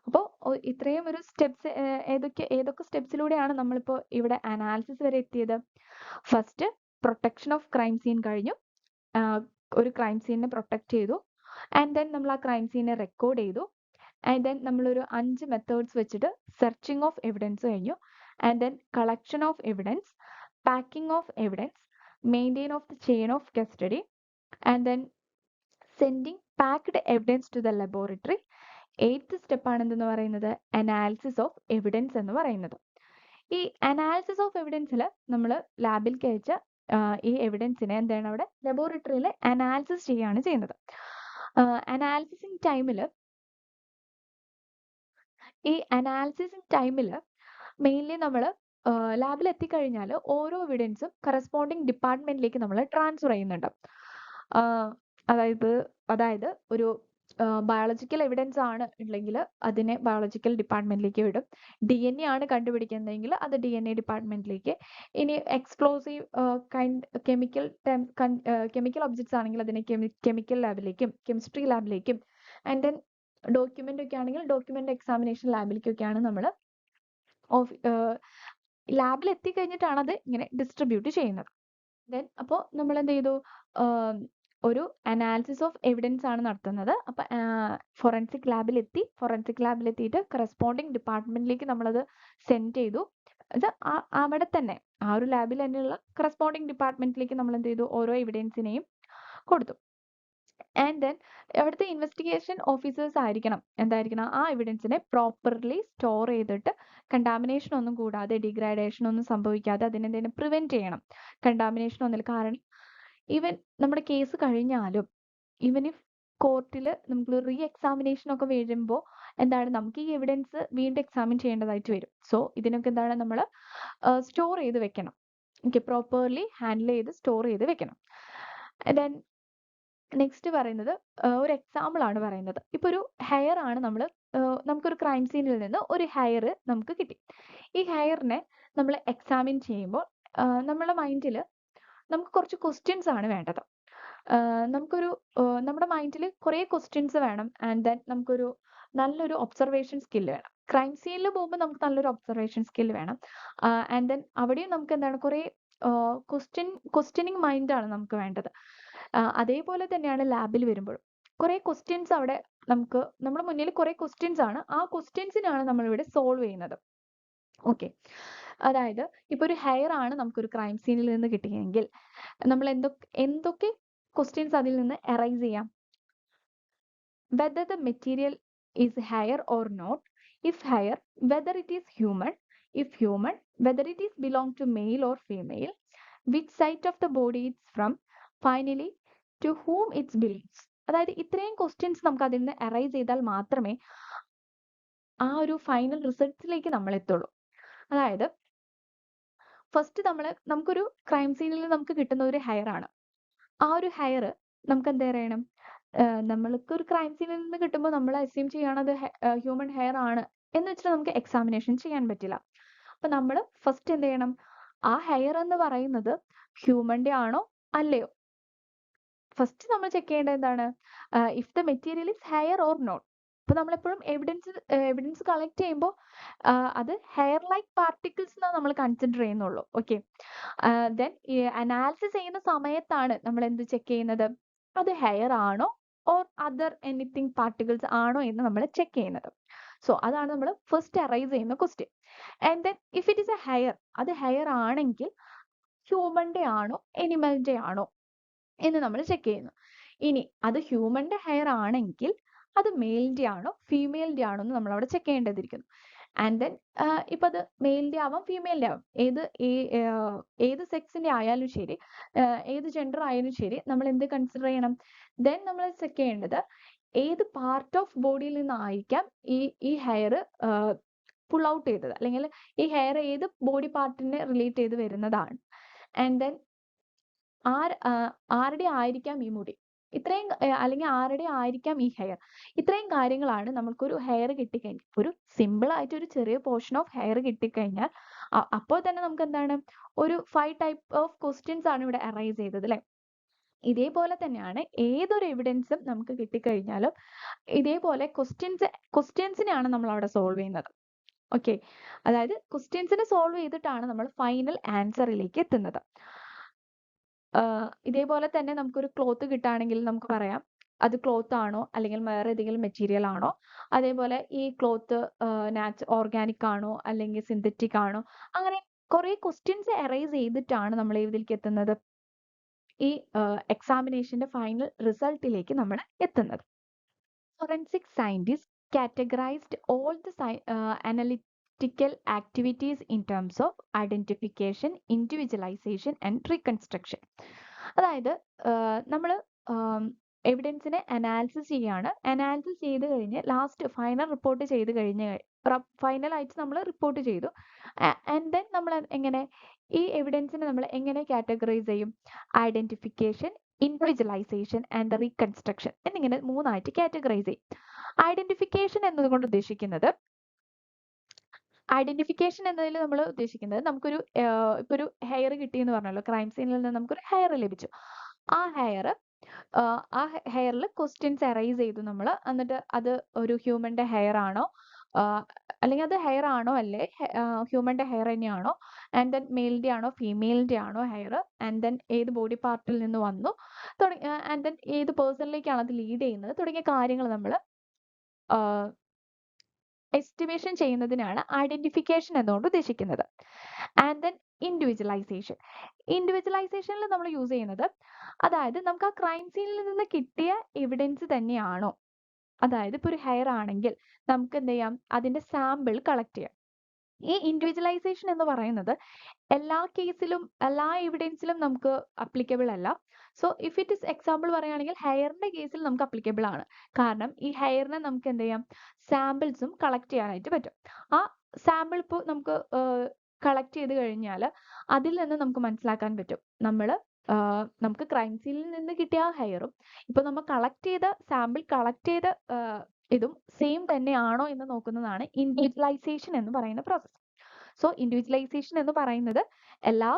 അപ്പോൾ ഇത്രയും ഒരു സ്റ്റെപ്സ് ഏതൊക്കെ സ്റ്റെപ്സിലൂടെയാണ് നമ്മളിപ്പോൾ ഇവിടെ അനാലിസിസ് വരെ എത്തിയത്. First protection of crime scene കഴിഞ്ഞു, ഒരു ക്രൈം സീനിനെ പ്രൊട്ടക്ട് ചെയ്തു. ആൻഡ് ദെൻ നമ്മൾ ആ ക്രൈം സീനെ റെക്കോർഡ് ചെയ്തു. ആൻഡ് ദെൻ നമ്മളൊരു 5 മെത്തേഡ്സ് വെച്ചിട്ട് സെർച്ചിങ് ഓഫ് എവിഡൻസ് കഴിഞ്ഞു. And then collection of evidence, packing of evidence, maintain of the chain of custody, and then sending packed evidence to the laboratory. 8th step ആണ് എന്തെന്ന് പറയുന്നത്, analysis of evidence എന്ന് പറയുന്നത്. ഈ analysis of എവിഡൻസിൽ നമ്മൾ ലാബിലേക്ക് അയച്ച ഈ എവിഡൻസിനെ എന്താണ് അവിടെ ലബോറട്ടറിയിൽ അനാലിസിസ് ചെയ്യുകയാണ് ചെയ്യുന്നത്. അനാലിസിസിങ് ടൈമിൽ മെയിൻലി നമ്മൾ ലാബിൽ എത്തിക്കഴിഞ്ഞാൽ ഓരോ എവിഡൻസും കറസ്പോണ്ടിങ് ഡിപ്പാർട്ട്മെന്റിലേക്ക് നമ്മൾ ട്രാൻസ്ഫർ ചെയ്യുന്നുണ്ട്. അതായത് ഒരു ബയോളജിക്കൽ എവിഡൻസ് ആണ് ഉണ്ടെങ്കിൽ അതിനെ ബയോളജിക്കൽ ഡിപ്പാർട്ട്മെന്റിലേക്ക് വിടും. DNA ആണ് കണ്ടുപിടിക്കുന്നതെങ്കിൽ അത് DNA ഡിപ്പാർട്ട്മെന്റിലേക്ക്. ഇനി എക്സ്പ്ലോസീവ് കെമിക്കൽ ഒബ്ജക്ട്സ് ആണെങ്കിൽ അതിനെ കെമിക്കൽ ലാബിലേക്കും കെമിസ്ട്രി ലാബിലേക്കും, ആൻഡ് ദെൻ ഡോക്യുമെന്റ് ഒക്കെ ആണെങ്കിൽ ഡോക്യുമെന്റ് എക്സാമിനേഷൻ ലാബിലേക്കൊക്കെയാണ് നമ്മൾ ലാബിൽ എത്തിക്കഴിഞ്ഞിട്ടാണ് അത് ഇങ്ങനെ ഡിസ്ട്രിബ്യൂട്ട് ചെയ്യുന്നത്. ദെൻ അപ്പോൾ നമ്മൾ എന്ത് ചെയ്തു, ഒരു അനാലിസിസ് ഓഫ് എവിഡൻസ് ആണ് നടത്തുന്നത്. അപ്പൊ ഫോറൻസിക് ലാബിലെത്തിയിട്ട് കറസ്പോണ്ടിങ് ഡിപ്പാർട്ട്മെന്റിലേക്ക് നമ്മളത് സെൻഡ് ചെയ്തു. അത് അവിടെ തന്നെ ആ ഒരു ലാബിൽ തന്നെയുള്ള കറസ്പോണ്ടിങ് ഡിപ്പാർട്ട്മെന്റിലേക്ക് നമ്മൾ എന്ത് ചെയ്തു, ഓരോ എവിഡൻസിനെയും കൊടുത്തു. ആൻഡ് ദെൻ അവിടുത്തെ ഇൻവെസ്റ്റിഗേഷൻ ഓഫീസേഴ്സ് ആയിരിക്കണം ആ എവിഡൻസിനെ പ്രോപ്പർലി സ്റ്റോർ ചെയ്തിട്ട് കണ്ടാമിനേഷൻ ഒന്നും കൂടാതെ, ഡിഗ്രഡേഷൻ ഒന്നും സംഭവിക്കാതെ അതിനെന്തെങ്കിലും പ്രിവെന്റ് ചെയ്യണം. കണ്ടാമിനേഷൻ ഒന്നുമില്ല. കാരണം ഈവൻ നമ്മുടെ കേസ് കഴിഞ്ഞാലും ഈവൻ ഇഫ് കോർട്ടിൽ നമുക്ക് റീ എക്സാമിനേഷൻ ഒക്കെ വരുമ്പോൾ നമുക്ക് ഈ എവിഡൻസ് വീണ്ടും എക്സാമിൻ ചെയ്യേണ്ടതായിട്ട് വരും. സോ ഇതിനൊക്കെ നമ്മൾ സ്റ്റോർ ചെയ്ത് വെക്കണം. പ്രോപ്പർലി ഹാൻഡിൽ ചെയ്ത് സ്റ്റോർ ചെയ്ത് വെക്കണം. ദെൻ നെക്സ്റ്റ് പറയുന്നത് ഒരു എക്സാമ്പിൾ ആണ് പറയുന്നത്. ഇപ്പൊ ഒരു ഹെയർ ആണ് നമുക്കൊരു ക്രൈം സീനിൽ നിന്ന് ഒരു ഹെയർ നമുക്ക് കിട്ടി. ഈ ഹെയറിനെ നമ്മൾ എക്സാമിൻ ചെയ്യുമ്പോൾ നമ്മുടെ മൈൻഡിൽ നമുക്ക് കുറച്ച് ക്വസ്റ്റ്യൻസ് ആണ് വേണ്ടത്. നമ്മുടെ മൈൻഡിൽ കുറേ ക്വസ്റ്റ്യൻസ് വേണം. ആൻഡ് ദെൻ നമുക്കൊരു നല്ലൊരു ഒബ്സർവേഷൻ സ്കില്ല് വേണം. ക്രൈം സീനിൽ പോകുമ്പോൾ നമുക്ക് നല്ലൊരു ഒബ്സർവേഷൻ സ്കില്ല് വേണം. ആൻഡ് ദെൻ അവിടെയും നമുക്ക് കുറേ ക്വസ്റ്റ്യനിങ് മൈൻഡാണ് നമുക്ക് വേണ്ടത്. അതേപോലെ തന്നെയാണ് ലാബിൽ വരുമ്പോഴും കുറേ ക്വസ്റ്റ്യൻസ് അവിടെ നമ്മുടെ മുന്നിൽ കുറേ ക്വസ്റ്റ്യൻസ് ആണ്. ആ ക്വസ്റ്റ്യൻസിനാണ് നമ്മളിവിടെ സോൾവ് ചെയ്യുന്നത്. ഓക്കെ, അതായത് ഇപ്പൊ ഒരു ഹെയർ ആണ് നമുക്കൊരു ക്രൈം സീനിൽ നിന്ന് കിട്ടിയെങ്കിൽ നമ്മൾ എന്തൊക്കെ ക്വസ്റ്റ്യൻസ് അതിൽ നിന്ന് അറൈസ് ചെയ്യാം. whether the material is hair or not, if hair, whether it is human, if human, whether it is belong to male or female, which side of the body it's from, finally to whom it belongs. അതായത് ഇത്രയും questions നമുക്ക് അതിൽ നിന്ന് arise ചെയ്താൽ മാത്രമേ ആ ഒരു final റിസൾട്ട്സിലേക്ക് നമ്മൾ എത്തുള്ളൂ. അതായത് ഫസ്റ്റ് നമുക്കൊരു ക്രൈം സീനിൽ നമുക്ക് കിട്ടുന്ന ഒരു ഹെയർ ആണ്. ആ ഒരു ഹെയർ നമുക്ക് എന്ത് പറയണം, നമ്മൾക്ക് ഒരു ക്രൈം സീനിൽ നിന്ന് കിട്ടുമ്പോൾ നമ്മൾ അസ്യൂം ചെയ്യാണ് അത് ഹ്യൂമൻ ഹെയർ ആണ് എന്ന് വെച്ചിട്ട് നമുക്ക് എക്സാമിനേഷൻ ചെയ്യാൻ പറ്റില്ല. അപ്പൊ നമ്മൾ ഫസ്റ്റ് എന്ത് ചെയ്യണം, ആ ഹെയർ എന്ന് പറയുന്നത് ഹ്യൂമന്റെ ആണോ അല്ലയോ. ഫസ്റ്റ് നമ്മൾ ചെക്ക് ചെയ്യേണ്ടത് എന്താണ്, if the material is hair or not. അപ്പൊ നമ്മളെപ്പോഴും എവിഡൻസ് കളക്ട് ചെയ്യുമ്പോൾ അത് ഹെയർ ലൈക്ക് പാർട്ടിക്കിൾസ് നമ്മൾ കൺസിഡർ ചെയ്യുന്നുള്ളൂ. ഓക്കെ, ദെൻ അനാലിസിസ് ചെയ്യുന്ന സമയത്താണ് നമ്മൾ എന്ത് ചെക്ക് ചെയ്യുന്നത്, അത് ഹെയർ ആണോ ഓർ അതർ എനിത്തിങ് പാർട്ടിക്കിൾസ് ആണോ എന്ന് നമ്മൾ ചെക്ക് ചെയ്യുന്നത്. സോ അതാണ് നമ്മൾ ഫസ്റ്റ് അറൈസ് ചെയ്യുന്ന question. And then if it is A hair, അത് ഹെയർ ആണെങ്കിൽ ഹ്യൂമന്റെ ആണോ എനിമലിന്റെ ആണോ എന്ന് നമ്മൾ ചെക്ക് ചെയ്യുന്നു. ഇനി അത് ഹ്യൂമന്റെ ഹെയർ ആണെങ്കിൽ അത് മെയിലിന്റെ ആണോ ഫീമെയിലിന്റെ ആണോ എന്ന് നമ്മൾ അവിടെ ചെക്ക് ചെയ്യേണ്ടതിരിക്കുന്നു. ആൻഡ് ദെൻ ഇപ്പൊ അത് മെയിലിന്റെ ആവാം ഫീമെയിലിന്റെ ആവാം, ഏത് സെക്സിന്റെ ആയാലും ശരി, ഏത് ജെൻഡർ ആയാലും ശരി, നമ്മൾ എന്ത് കൺസിഡർ ചെയ്യണം, ദെൻ നമ്മൾ ചെക്ക് ചെയ്യേണ്ടത് ഏത് പാർട്ട് ഓഫ് ബോഡിയിൽ നിന്നായിരിക്കാം ഈ ഹെയർ പുൾ ഔട്ട് ചെയ്തത്, അല്ലെങ്കിൽ ഈ ഹെയർ ഏത് ബോഡി പാർട്ടിനെ റിലേറ്റ് ചെയ്ത് വരുന്നതാണ്. ആൻഡ് ദെൻ ആരുടെ ആയിരിക്കാം ഈ മുടി. ഇത്രയും അല്ലെങ്കിൽ ആരുടെ ആയിരിക്കാം ഈ ഹെയർ. ഇത്രയും കാര്യങ്ങളാണ് നമുക്കൊരു ഹെയർ കിട്ടിക്കഴിഞ്ഞാൽ, ഒരു സിമ്പിൾ ആയിട്ട് ഒരു ചെറിയ പോർഷൻ ഓഫ് ഹെയർ കിട്ടിക്കഴിഞ്ഞാൽ അപ്പോൾ തന്നെ നമുക്ക് എന്താണ് ഒരു 5 ടൈപ്പ് ഓഫ് ക്വസ്റ്റ്യൻസ് ആണ് ഇവിടെ അറൈസ് ചെയ്തത് അല്ലെ. ഇതേപോലെ തന്നെയാണ് ഏതൊരു എവിഡൻസും നമുക്ക് കിട്ടിക്കഴിഞ്ഞാലും ഇതേപോലെ ക്വസ്റ്റ്യൻസിനെയാണ് നമ്മൾ അവിടെ സോൾവ് ചെയ്യുന്നത്. ഓക്കെ, അതായത് ക്വസ്റ്റ്യൻസിനെ സോൾവ് ചെയ്തിട്ടാണ് നമ്മൾ ഫൈനൽ ആൻസറിലേക്ക് എത്തുന്നത്. ഇതേപോലെ തന്നെ നമുക്കൊരു ക്ലോത്ത് കിട്ടുകയാണെങ്കിൽ നമുക്ക് പറയാം അത് ക്ലോത്ത് ആണോ അല്ലെങ്കിൽ വേറെ ഏതെങ്കിലും മെറ്റീരിയൽ ആണോ, അതേപോലെ ഈ ക്ലോത്ത് ഓർഗാനിക് ആണോ അല്ലെങ്കിൽ സിന്തറ്റിക് ആണോ, അങ്ങനെ കുറെ ക്വസ്റ്റ്യൻസ് അറൈസ് ചെയ്തിട്ടാണ് നമ്മൾ ഇതിലേക്ക് എത്തുന്നത്, ഈ എക്സാമിനേഷന്റെ ഫൈനൽ റിസൾട്ടിലേക്ക് നമ്മൾ എത്തുന്നത്. Forensic scientists categorized all the analytical activities in terms of identification, individualization and reconstruction. അതായത് നമ്മൾ എവിഡൻസിനെ അനാലിസിസ് ചെയ്യാണ്. അനാലിസിസ് ചെയ്ത് കഴിഞ്ഞ് ലാസ്റ്റ് ഫൈനൽ റിപ്പോർട്ട് ചെയ്ത് കഴിഞ്ഞ് ഫൈനലായിട്ട് നമ്മൾ റിപ്പോർട്ട് ചെയ്തു. ആൻഡ് ദെൻ നമ്മൾ എങ്ങനെ ഈ എവിഡൻസിനെ നമ്മൾ എങ്ങനെ കാറ്റഗറൈസ് ചെയ്യും? ഐഡന്റിഫിക്കേഷൻ, ഇൻഡിവിജ്വലൈസേഷൻ ആൻഡ് റീകൺസ്ട്രക്ഷൻ എന്നിങ്ങനെ മൂന്നായിട്ട് കാറ്റഗറൈസ് ചെയ്യും. ഐഡന്റിഫിക്കേഷൻ എന്നതുകൊണ്ട് ഉദ്ദേശിക്കുന്നത്, ഐഡന്റിഫിക്കേഷൻ എന്നതിൽ നമ്മൾ ഉദ്ദേശിക്കുന്നത് നമുക്കൊരു ഇപ്പൊ ഒരു ഹെയർ കിട്ടിയെന്ന് പറഞ്ഞല്ലോ, ക്രൈം സീനിൽ നിന്ന് നമുക്കൊരു ഹെയർ ലഭിച്ചു. ആ ഹെയറിൽ ക്വസ്റ്റ്യൻസ് അറൈസ് ചെയ്തു നമ്മൾ. എന്നിട്ട് അത് ഒരു ഹ്യൂമന്റെ ഹെയർ ആണോ അല്ലെങ്കിൽ അത് ഹെയർ ആണോ അല്ലേ ഹ്യൂമന്റെ ഹെയർ തന്നെയാണോ, ആൻഡ് ദെൻ മെയിലിന്റെ ആണോ ഫീമെയിലിന്റെ ആണോ ഹെയർ, ആൻഡ് ദെൻ ഏത് ബോഡി പാർട്ടിൽ നിന്ന് വന്നു, ആൻഡ് ദെൻ ഏത് പേഴ്സണിലേക്കാണ് അത് ലീഡ് ചെയ്യുന്നത് തുടങ്ങിയ കാര്യങ്ങൾ നമ്മൾ എസ്റ്റിമേഷൻ ചെയ്യുന്നതിനാണ് ഐഡന്റിഫിക്കേഷൻ എന്നുകൊണ്ട് ഉദ്ദേശിക്കുന്നത്. ആൻഡ് ദെൻ ഇൻഡിവിജ്വലൈസേഷനിൽ നമ്മൾ യൂസ് ചെയ്യുന്നത്, അതായത് നമുക്ക് ആ ക്രൈം സീനിൽ നിന്ന് കിട്ടിയ എവിഡൻസ് തന്നെയാണോ, അതായത് ഇപ്പൊ ഒരു ഹെയർ ആണെങ്കിൽ നമുക്ക് എന്ത് ചെയ്യാം, അതിന്റെ സാമ്പിൾ കളക്ട് ചെയ്യാം. ഈ ഇൻഡിവിജ്വലൈസേഷൻ എന്ന് പറയുന്നത് എല്ലാ കേസിലും എല്ലാ എവിഡൻസിലും നമുക്ക് അപ്ലിക്കബിൾ അല്ല. So if it is example പറയുകയാണെങ്കിൽ ഹെയറിന്റെ കേസിൽ നമുക്ക് അപ്ലിക്കബിൾ ആണ്. കാരണം ഈ ഹെയറിനെ നമുക്ക് എന്ത് ചെയ്യാം, സാമ്പിൾസും കളക്ട് ചെയ്യാനായിട്ട് പറ്റും. ആ സാമ്പിൾ ഇപ്പോൾ നമുക്ക് കളക്ട് ചെയ്ത് കഴിഞ്ഞാൽ അതിൽ നിന്ന് നമുക്ക് മനസ്സിലാക്കാൻ പറ്റും നമുക്ക് ക്രൈം സീനിൽ നിന്ന് കിട്ടിയ ആ ഹെയറും ഇപ്പൊ നമ്മൾ സാമ്പിൾ കളക്ട് ചെയ്ത ഇതും സെയിം തന്നെയാണോ എന്ന് നോക്കുന്നതാണ് ഇൻഡിവിജ്വലൈസേഷൻ എന്ന് പറയുന്ന പ്രോസസ്സ്. സോ ഇൻഡിവിജ്വലൈസേഷൻ എന്ന് പറയുന്നത് എല്ലാ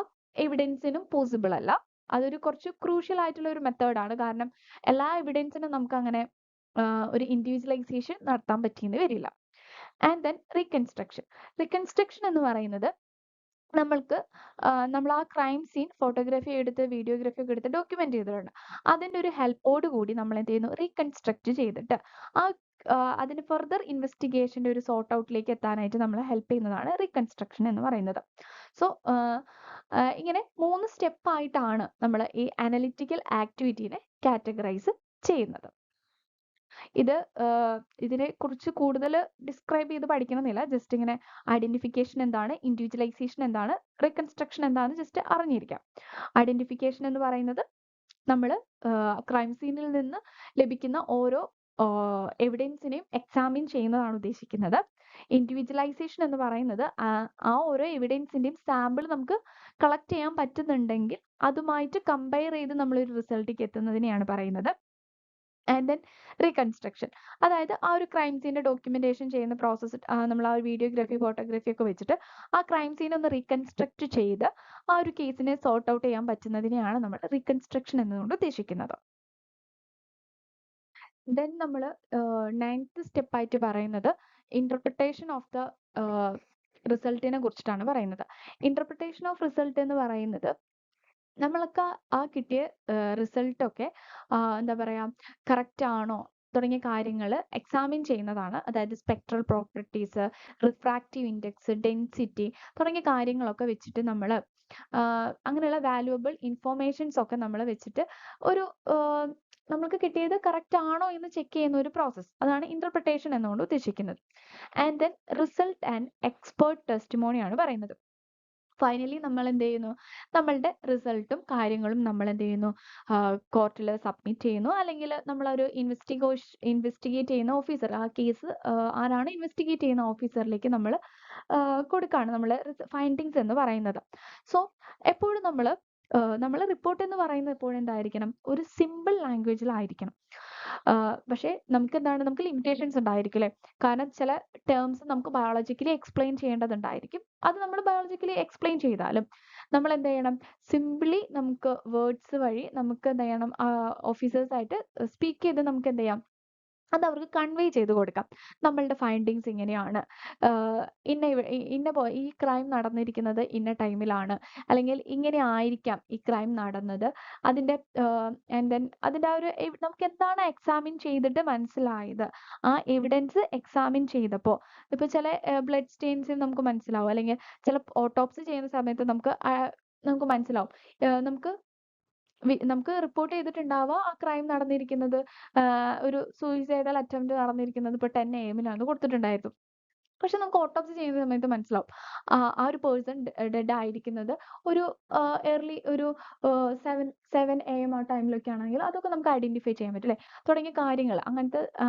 എവിഡൻസിനും പോസിബിൾ അല്ല. അതൊരു കുറച്ച് ക്രൂഷ്യൽ ആയിട്ടുള്ള ഒരു മെത്തേഡാണ്. കാരണം എല്ലാ എവിഡൻസിനും നമുക്ക് അങ്ങനെ ഒരു ഇൻഡിവിജ്വലൈസേഷൻ നടത്താൻ പറ്റിയെന്ന് വരില്ല. ആൻഡ് ദെൻ റീകൺസ്ട്രക്ഷൻ എന്ന് പറയുന്നത് നമ്മൾ ആ ക്രൈം സീൻ ഫോട്ടോഗ്രാഫി എടുത്ത് വീഡിയോഗ്രാഫി ഒക്കെ എടുത്ത് ഡോക്യുമെന്റ് ചെയ്തിട്ടുണ്ട്. അതിന്റെ ഒരു ഹെൽപ്പോട് കൂടി നമ്മൾ എന്ത് ചെയ്യുന്നു, റീകൺസ്ട്രക്ട് ചെയ്തിട്ട് അതിന് ഫർദർ ഇൻവെസ്റ്റിഗേഷന്റെ ഒരു സോർട്ട് ഔട്ടിലേക്ക് എത്താനായിട്ട് നമ്മളെ ഹെൽപ്പ് ചെയ്യുന്നതാണ് റീകൺസ്ട്രക്ഷൻ എന്ന് പറയുന്നത്. സോ ഇങ്ങനെ 3 സ്റ്റെപ്പായിട്ടാണ് നമ്മൾ ഈ അനലിറ്റിക്കൽ ആക്ടിവിറ്റീനെ കാറ്റഗറൈസ് ചെയ്യുന്നത്. ഇതിനെ കുറിച്ച് കൂടുതൽ ഡിസ്ക്രൈബ് ചെയ്ത് പഠിക്കണമെന്നില്ല. ജസ്റ്റ് ഇങ്ങനെ ഐഡന്റിഫിക്കേഷൻ എന്താണ്, ഇൻഡിവിജ്വലൈസേഷൻ എന്താണ്, റീകൺസ്ട്രക്ഷൻ എന്താണെന്ന് ജസ്റ്റ് അറിഞ്ഞിരിക്കാം. ഐഡന്റിഫിക്കേഷൻ എന്ന് പറയുന്നത് നമ്മൾ ക്രൈം സീനിൽ നിന്ന് ലഭിക്കുന്ന ഓരോ എവിഡൻസിനെയും എക്സാമിൻ ചെയ്യുന്നതാണ് ഉദ്ദേശിക്കുന്നത്. ഇൻഡിവിജ്വലൈസേഷൻ എന്ന് പറയുന്നത് ആ ഓരോ എവിഡൻസിന്റെയും സാമ്പിൾ നമുക്ക് കളക്ട് ചെയ്യാൻ പറ്റുന്നുണ്ടെങ്കിൽ അതുമായിട്ട് കമ്പയർ ചെയ്ത് നമ്മൾ ഒരു റിസൾട്ടിലേക്ക് എത്തുന്നതിനെയാണ് പറയുന്നത്. ആൻഡ് ദെൻ റീകൺസ്ട്രക്ഷൻ, അതായത് ആ ഒരു ക്രൈം സീനിന്റെ ഡോക്യുമെന്റേഷൻ ചെയ്യുന്ന പ്രോസസ്സ് നമ്മൾ ആ ഒരു വീഡിയോഗ്രാഫി ഫോട്ടോഗ്രാഫി ഒക്കെ വെച്ചിട്ട് ആ ക്രൈം സീൻ ഒന്ന് റീകൺസ്ട്രക്ട് ചെയ്ത് ആ ഒരു കേസിനെ സോർട്ട് ഔട്ട് ചെയ്യാൻ പറ്റുന്നതിനെയാണ് നമ്മൾ റീകൺസ്ട്രക്ഷൻ എന്നതുകൊണ്ട് ഉദ്ദേശിക്കുന്നത്. ദെൻ നമ്മൾ 9th സ്റ്റെപ്പായിട്ട് പറയുന്നത് ഇന്റർപ്രിട്ടേഷൻ ഓഫ് ദ റിസൾട്ടിനെ കുറിച്ചിട്ടാണ് പറയുന്നത്. ഇന്റർപ്രിട്ടേഷൻ ഓഫ് റിസൾട്ട് എന്ന് പറയുന്നത് നമ്മളൊക്കെ ആ കിട്ടിയ റിസൾട്ട് ഒക്കെ എന്താ പറയാ കറക്റ്റ് ആണോ തുടങ്ങിയ കാര്യങ്ങൾ എക്സാമിൻ ചെയ്യുന്നതാണ്. അതായത് spectral properties, refractive index, density തുടങ്ങിയ കാര്യങ്ങളൊക്കെ വെച്ചിട്ട് നമ്മൾ അങ്ങനെയുള്ള വാല്യുവബിൾ ഇൻഫോർമേഷൻസ് ഒക്കെ നമ്മൾ വെച്ചിട്ട് ഒരു നമുക്ക് കിട്ടിയത് കറക്റ്റ് ആണോ എന്ന് ചെക്ക് ചെയ്യുന്ന ഒരു പ്രോസസ്സ്, അതാണ് ഇന്റർപ്രിട്ടേഷൻ എന്നുകൊണ്ട് ഉദ്ദേശിക്കുന്നത്. And then result and expert ടെസ്റ്റിമോണിയാണ് പറയുന്നത്. ഫൈനലി നമ്മൾ എന്ത് ചെയ്യുന്നു, നമ്മളുടെ റിസൾട്ടും കാര്യങ്ങളും നമ്മൾ എന്ത് ചെയ്യുന്നു, കോർട്ടിൽ സബ്മിറ്റ് ചെയ്യുന്നു. അല്ലെങ്കിൽ നമ്മളൊരു ഇൻവെസ്റ്റിഗേറ്റ് ചെയ്യുന്ന ഓഫീസർ, ആ കേസ് ആരാണ് ഇൻവെസ്റ്റിഗേറ്റ് ചെയ്യുന്ന ഓഫീസറിലേക്ക് നമ്മൾ കൊടുക്കുകയാണ് നമ്മൾ ഫൈൻഡിങ്സ് എന്ന് പറയുന്നത്. സോ എപ്പോഴും നമ്മൾ നമ്മൾ റിപ്പോർട്ട് എന്ന് പറയുന്നത് എപ്പോഴും എന്തായിരിക്കണം, ഒരു സിമ്പിൾ ലാംഗ്വേജിലായിരിക്കണം. പക്ഷേ നമുക്ക് ലിമിറ്റേഷൻസ് ഉണ്ടായിരിക്കും അല്ലേ? കാരണം ചില ടേംസ് നമുക്ക് ബയോളജിക്കലി എക്സ്പ്ലെയിൻ ചെയ്യേണ്ടതുണ്ടായിരിക്കും. അത് നമ്മൾ ബയോളജിക്കലി എക്സ്പ്ലെയിൻ ചെയ്താലും നമ്മൾ എന്ത് ചെയ്യണം, സിംപ്ലി നമുക്ക് വേർഡ്സ് വഴി നമുക്ക് എന്ത് ചെയ്യണം, ഓഫീസേഴ്സ് ആയിട്ട് സ്പീക്ക് ചെയ്ത് നമുക്ക് എന്ത് ചെയ്യാം, അത് അവർക്ക് കൺവേ ചെയ്ത് കൊടുക്കാം. നമ്മളുടെ ഫൈൻഡിങ്സ് ഇങ്ങനെയാണ്. ഈ ക്രൈം നടന്നിരിക്കുന്നത് ഇന്ന ടൈമിലാണ്. അല്ലെങ്കിൽ ഇങ്ങനെ ആയിരിക്കാം ഈ ക്രൈം നടന്നത്. അതിന്റെ ആൻഡ് ദെൻ അതിന്റെ ആ ഒരു നമുക്ക് എന്താണ് എക്സാമിൻ ചെയ്തിട്ട് മനസ്സിലായത്. ആ എവിഡൻസ് എക്സാമിൻ ചെയ്തപ്പോൾ ഇപ്പൊ ചില ബ്ലഡ് സ്റ്റെയിൻസിൽ നമുക്ക് മനസ്സിലാവും. അല്ലെങ്കിൽ ചില ഓട്ടോപ്സി ചെയ്യുന്ന സമയത്ത് നമുക്ക് മനസ്സിലാവും. നമുക്ക് നമുക്ക് റിപ്പോർട്ട് ചെയ്തിട്ടുണ്ടാവുക ആ ക്രൈം നടന്നിരിക്കുന്നത്, ഒരു സൂയിസൈഡൽ അറ്റംപ്റ്റ് നടന്നിരിക്കുന്നത് ഇപ്പോൾ 10 AM കൊടുത്തിട്ടുണ്ടായിരുന്നു. പക്ഷെ നമുക്ക് ഓട്ടോപ്സി ചെയ്യുന്ന സമയത്ത് മനസ്സിലാവും ആ ഒരു പേഴ്സൺ ഡെഡ് ആയിരിക്കുന്നത് ഒരു ഏർലി ഒരു 7 AM ആ ടൈമിലൊക്കെ ആണെങ്കിൽ അതൊക്കെ നമുക്ക് ഐഡന്റിഫൈ ചെയ്യാൻ പറ്റും അല്ലേ? തുടങ്ങിയ കാര്യങ്ങൾ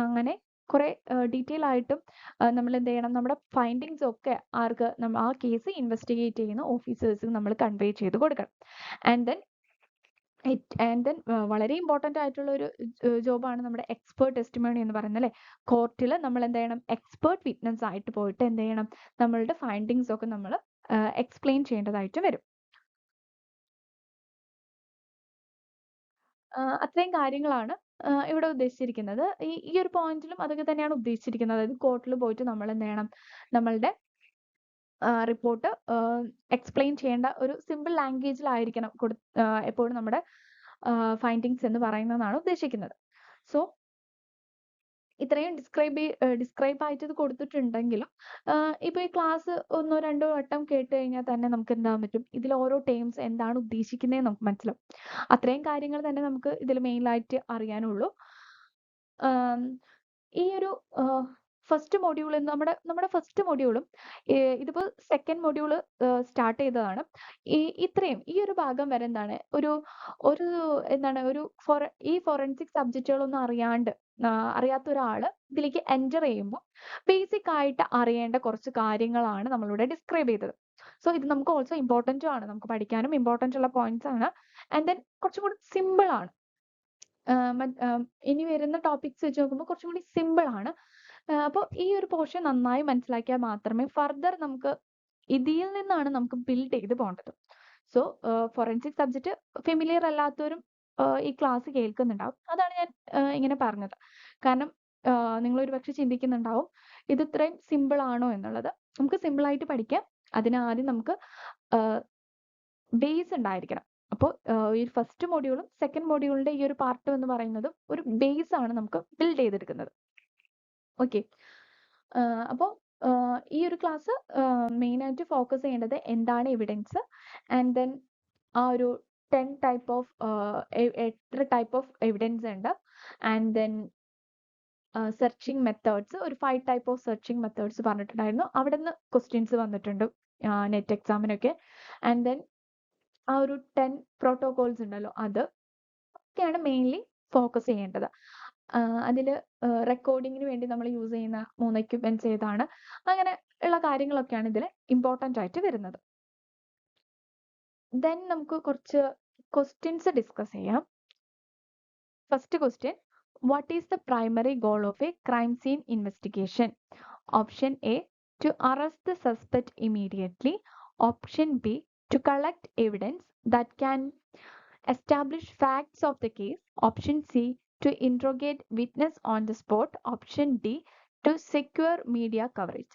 അങ്ങനെ കുറെ ഡീറ്റെയിൽ ആയിട്ടും നമ്മൾ എന്ത് ചെയ്യണം, നമ്മുടെ ഫൈൻഡിങ്സ് ഒക്കെ ആ കേസ് ഇൻവെസ്റ്റിഗേറ്റ് ചെയ്യുന്ന ഓഫീസേഴ്സിന് നമ്മൾ കൺവേ ചെയ്ത് കൊടുക്കണം. ആൻഡ് ദെൻ വളരെ ഇമ്പോർട്ടന്റ് ആയിട്ടുള്ള ഒരു ജോബാണ് നമ്മുടെ എക്സ്പേർട്ട് ടെസ്റ്റിമോണി എന്ന് പറയുന്നത് അല്ലേ? കോർട്ടിൽ നമ്മൾ എന്ത് ചെയ്യണം, എക്സ്പേർട്ട് വിറ്റ്നസ് ആയിട്ട് പോയിട്ട് എന്ത് ചെയ്യണം, നമ്മളുടെ ഫൈൻഡിങ്സ് ഒക്കെ നമ്മൾ എക്സ്പ്ലെയിൻ ചെയ്യേണ്ടതായിട്ട് വരും. അത്രയും കാര്യങ്ങളാണ് ഇവിടെ ഉദ്ദേശിച്ചിരിക്കുന്നത്. ഈ ഒരു പോയിന്റിലും അതൊക്കെ തന്നെയാണ് ഉദ്ദേശിച്ചിരിക്കുന്നത്. അതായത് കോർട്ടിൽ പോയിട്ട് നമ്മൾ എന്ത് ചെയ്യണം, നമ്മളുടെ റിപ്പോർട്ട് എക്സ്പ്ലെയിൻ ചെയ്യേണ്ട ഒരു സിമ്പിൾ ലാംഗ്വേജിലായിരിക്കണം എപ്പോഴും നമ്മുടെ ഫൈൻഡിങ്സ് എന്ന് പറയുന്നതാണ് ഉദ്ദേശിക്കുന്നത്. സോ ഇത്രയും ഡിസ്ക്രൈബ് ആയിട്ട് ഇത് കൊടുത്തിട്ടുണ്ടെങ്കിലും ഇപ്പൊ ഈ ക്ലാസ് 1-2 വട്ടം കേട്ട് കഴിഞ്ഞാൽ തന്നെ നമുക്ക് എന്താൻ പറ്റും, ഇതിൽ ഓരോ ടേംസ് എന്താണ് ഉദ്ദേശിക്കുന്നത് നമുക്ക് മനസ്സിലാവും. അത്രയും കാര്യങ്ങൾ തന്നെ നമുക്ക് ഇതിൽ മെയിനായിട്ട് അറിയാനുള്ളൂ. ഈ ഒരു ഫസ്റ്റ് മൊഡ്യൂൾ നമ്മുടെ ഫസ്റ്റ് മൊഡ്യൂളും ഇതിപ്പോ സെക്കൻഡ് മൊഡ്യൂൾ സ്റ്റാർട്ട് ചെയ്തതാണ്. ഈ ഒരു ഭാഗം വരെ എന്താണ് ഒരു എന്താണ് ഈ ഫോറൻസിക് സബ്ജക്റ്റുകളൊന്നും അറിയാത്ത ഒരാള് ഇതിലേക്ക് എൻറ്റർ ചെയ്യുമ്പോൾ ബേസിക് ആയിട്ട് അറിയേണ്ട കുറച്ച് കാര്യങ്ങളാണ് നമ്മളിവിടെ ഡിസ്ക്രൈബ് ചെയ്തത്. സോ ഇത് നമുക്ക് ഓൾസോ ഇമ്പോർട്ടൻറ്റും ആണ്, നമുക്ക് പഠിക്കാനും ഇമ്പോർട്ടൻ്റ് ഉള്ള പോയിന്റ്സ് ആണ്. ആൻഡ് ദെൻ കുറച്ചും കൂടി സിമ്പിൾ ആണ്. ഇനി വരുന്ന ടോപ്പിക്സ് വെച്ച് നോക്കുമ്പോൾ കുറച്ചും കൂടി സിമ്പിൾ ആണ്. അപ്പോൾ ഈ ഒരു പോർഷൻ നന്നായി മനസ്സിലാക്കിയാൽ മാത്രമേ ഫർദർ നമുക്ക് ഇതിൽ നിന്നാണ് നമുക്ക് ബിൽഡ് ചെയ്ത് പോകേണ്ടത്. സോ ഫോറൻസിക് സബ്ജക്റ്റ് ഫെമിലിയർ അല്ലാത്തവരും ഈ ക്ലാസ് കേൾക്കുന്നുണ്ടാവും. അതാണ് ഞാൻ ഇങ്ങനെ പറഞ്ഞത്. കാരണം നിങ്ങൾ ഒരുപക്ഷെ ചിന്തിക്കുന്നുണ്ടാവും ഇത് ഇത്രയും സിമ്പിൾ ആണോ എന്നുള്ളത്. നമുക്ക് സിമ്പിൾ ആയിട്ട് പഠിക്കാം. ആദ്യം നമുക്ക് ബേസ് ഉണ്ടായിരിക്കണം. അപ്പോൾ ഈ ഫസ്റ്റ് മൊഡ്യൂളും സെക്കൻഡ് മൊഡ്യൂളിന്റെ ഈ ഒരു പാർട്ട് എന്ന് പറയുന്നത് ഒരു ബേസ് ആണ് നമുക്ക് ബിൽഡ് ചെയ്തെടുക്കുന്നത്. ഓക്കെ, അപ്പോൾ ഈ ഒരു ക്ലാസ് മെയിൻ ആയിട്ട് ഫോക്കസ് ചെയ്യേണ്ടത് എന്താണ് എവിഡൻസ്, ആൻഡ് ദെൻ ആ ഒരു 10 ടൈപ്പ് ഓഫ് എത്ര ടൈപ്പ് ഓഫ് എവിഡൻസ് ഉണ്ട്, ആൻഡ് ദെൻ സെർച്ചിങ് മെത്തേഡ്സ് ഒരു 5 ടൈപ്പ് ഓഫ് സെർച്ചിങ് മെത്തേഡ്സ് പറഞ്ഞിട്ടുണ്ടായിരുന്നു. അവിടെ നിന്ന് ക്വസ്റ്റ്യൻസ് വന്നിട്ടുണ്ട് നെറ്റ് എക്സാമിനൊക്കെ. ആൻഡ് ദെൻ ആ ഒരു 10 പ്രോട്ടോകോൾസ് ഉണ്ടല്ലോ, ഒക്കെയാണ് മെയിൻലി ഫോക്കസ് ചെയ്യേണ്ടത്. അതിൽ റെക്കോർഡിങ്ങിന് വേണ്ടി നമ്മൾ യൂസ് ചെയ്യുന്ന 3 എക്യുപ്മെന്റ്സ് ഏതാണ്, അങ്ങനെ ഉള്ള കാര്യങ്ങളൊക്കെയാണ് ഇതിൽ ഇമ്പോർട്ടൻ്റ് ആയിട്ട് വരുന്നത്. ദെൻ നമുക്ക് കുറച്ച് ക്വസ്റ്റ്യൻസ് ഡിസ്കസ് ചെയ്യാം. First question, what is the primary goal of a crime scene investigation? Option A, to arrest the suspect immediately. Option B, to collect evidence that can establish facts of the case. Option C, to interrogate witness on the spot. Option D, to secure media coverage.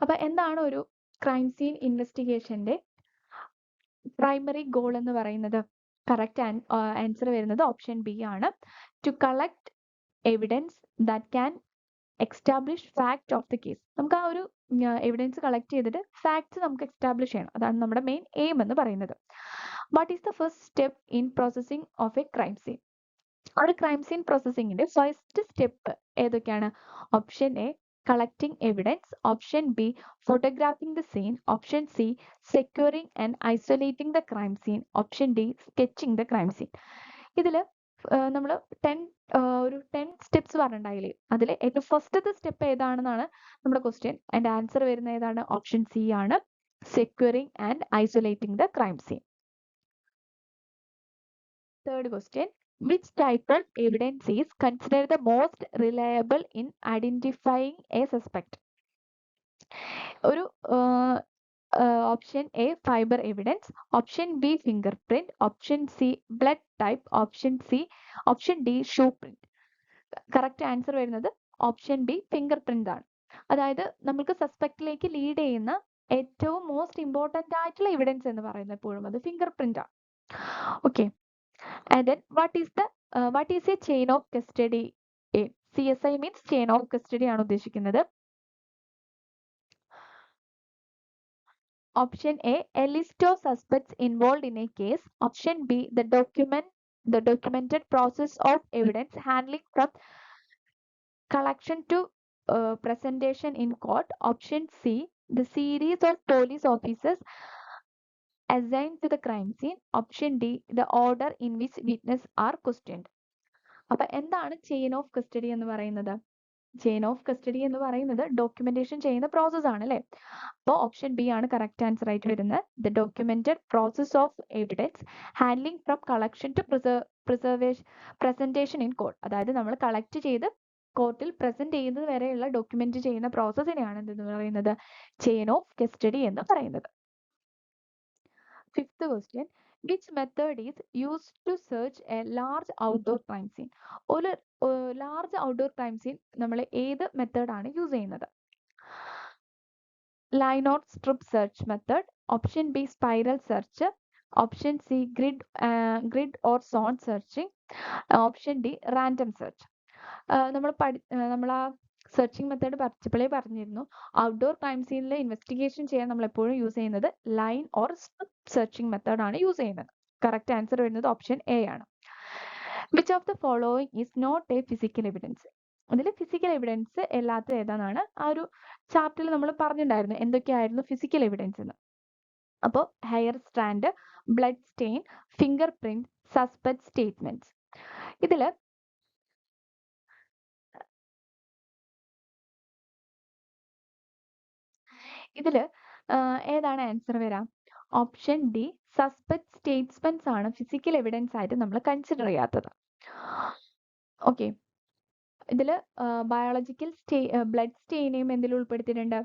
അപ്പൊ എന്താണ് ഒരു crime scene ഇൻവെസ്റ്റിഗേഷന്റെ primary goal എന്ന് പറയുന്നത്? Correct answer വരുന്നത് option B ആണ്. To collect evidence that can establish fact of the case. നമുക്ക് ആ ഒരു എവിഡൻസ് കളക്ട് ചെയ്തിട്ട് ഫാക്ട്സ് നമുക്ക് എക്സ്റ്റാബ്ലിഷ് ചെയ്യണം. അതാണ് നമ്മുടെ മെയിൻ എയിം എന്ന് പറയുന്നത്. What is the first step in processing of a crime scene? ഒരു ക്രൈം സീൻ പ്രോസസ്സിംഗിന്റെ ഫസ്റ്റ് സ്റ്റെപ്പ് ഏതൊക്കെയാണ്? Option A, collecting evidence. Option B, photographing the scene. Option C, securing and isolating the crime scene. Option D, sketching the crime scene. ഇതിൽ നമ്മൾ 10 steps പറഞ്ഞിട്ടുണ്ടായില്ലേ, അതിൽ ഏറ്റവും ഫസ്റ്റത്തെ step ഏതാണെന്നാണ് നമ്മുടെ question. അതിന്റെ ആൻസർ വരുന്ന ഏതാണ്? ഓപ്ഷൻ സി ആണ്, securing and isolating the crime scene. Third question. Which type of evidence is considered the most reliable in identifying a suspect? ഒരു option A fibre evidence, option B finger print, option C blood type, option D shoe print. Correct answer വരുന്നത് option B finger print ആണ്. അതായത് നമുക്ക് സസ്പെക്റ്റിലേക്ക് lead ചെയ്യുന്ന ഏറ്റവും most important ആയിട്ടുള്ള evidence എന്ന് പറയുന്നത് എപ്പോഴും അത് ഫിംഗർ പ്രിന്റ് ആണ്. Okay, and then what is A chain of custody? CSI means chain of custody ആണ് ഉദ്ദേശിക്കുന്നത്. Option A, a list of suspects involved in a case. Option B, the documented process of evidence handling from collection to presentation in court. Option C, the series of police officers assigned to the crime scene. Option D, the order in which witnesses are questioned. അപ്പൊ എന്താണ് chain of custody എന്ന് പറയുന്നത്? Chain of custody എന്ന് പറയുന്നത് documentation ചെയ്യുന്ന process ആണ് അല്ലെ. അപ്പോൾ ഓപ്ഷൻ ബി ആണ് കറക്റ്റ് ആൻസർ ആയിട്ട് വരുന്നത്. The documented process of evidence handling from collection to presentation in court. അതായത് നമ്മൾ കളക്ട് ചെയ്ത് കോർട്ടിൽ പ്രസന്റ് ചെയ്യുന്നത് വരെയുള്ള ഡോക്യുമെന്റ് ചെയ്യുന്ന പ്രോസസ്സിനെയാണ് എന്തെന്ന് പറയുന്നത്? ചെയിൻ ഓഫ് കസ്റ്റഡി എന്ന് പറയുന്നത്. Fifth question. Which method is used to search a large outdoor crime scene? ഒരു ലാർജ് ഔട്ട്ഡോർ ക്രൈം സീൻ നമ്മൾ ഏത് മെത്തേഡ് ആണ് യൂസ് ചെയ്യുന്നത്? Line or strip search method, option B spiral search, option C grid or zone searching, option D random search. നമ്മൾ ആ searching method പഠിച്ചപ്പോഴേ പറഞ്ഞിരുന്നു, outdoor crime സീനിൽ investigation ചെയ്യാൻ നമ്മൾ എപ്പോഴും യൂസ് ചെയ്യുന്നത് line or strip searching method ആണ് യൂസ് ചെയ്യുന്നത്. കറക്റ്റ് ആൻസർ വരുന്നത് ഓപ്ഷൻ എ ആണ്. Which of the following is not a physical evidence? അതിൽ ഫിസിക്കൽ എവിഡൻസ് എല്ലാത്തും ഏതാണെന്നാണ് ആ ഒരു ചാപ്റ്ററിൽ നമ്മൾ പറഞ്ഞിട്ടുണ്ടായിരുന്നു എന്തൊക്കെയായിരുന്നു ഫിസിക്കൽ എവിഡൻസ് എന്ന്. അപ്പോൾ hair strand, blood stain, fingerprint, suspect statements. ഇതില് ഏതാണ് ആൻസർ വരാം? ഓപ്ഷൻ ഡി സസ്പെക്ട് സ്റ്റേറ്റ്മെന്റ്സ് ആണ് ഫിസിക്കൽ എവിഡൻസ് ആയിട്ട് നമ്മൾ കൺസിഡർ ചെയ്യാത്തത്. ഓക്കെ, ഇതില് ബയോളജിക്കൽ ബ്ലഡ് സ്റ്റെയിനെയും എന്തിൽ ഉൾപ്പെടുത്തിയിട്ടുണ്ട്?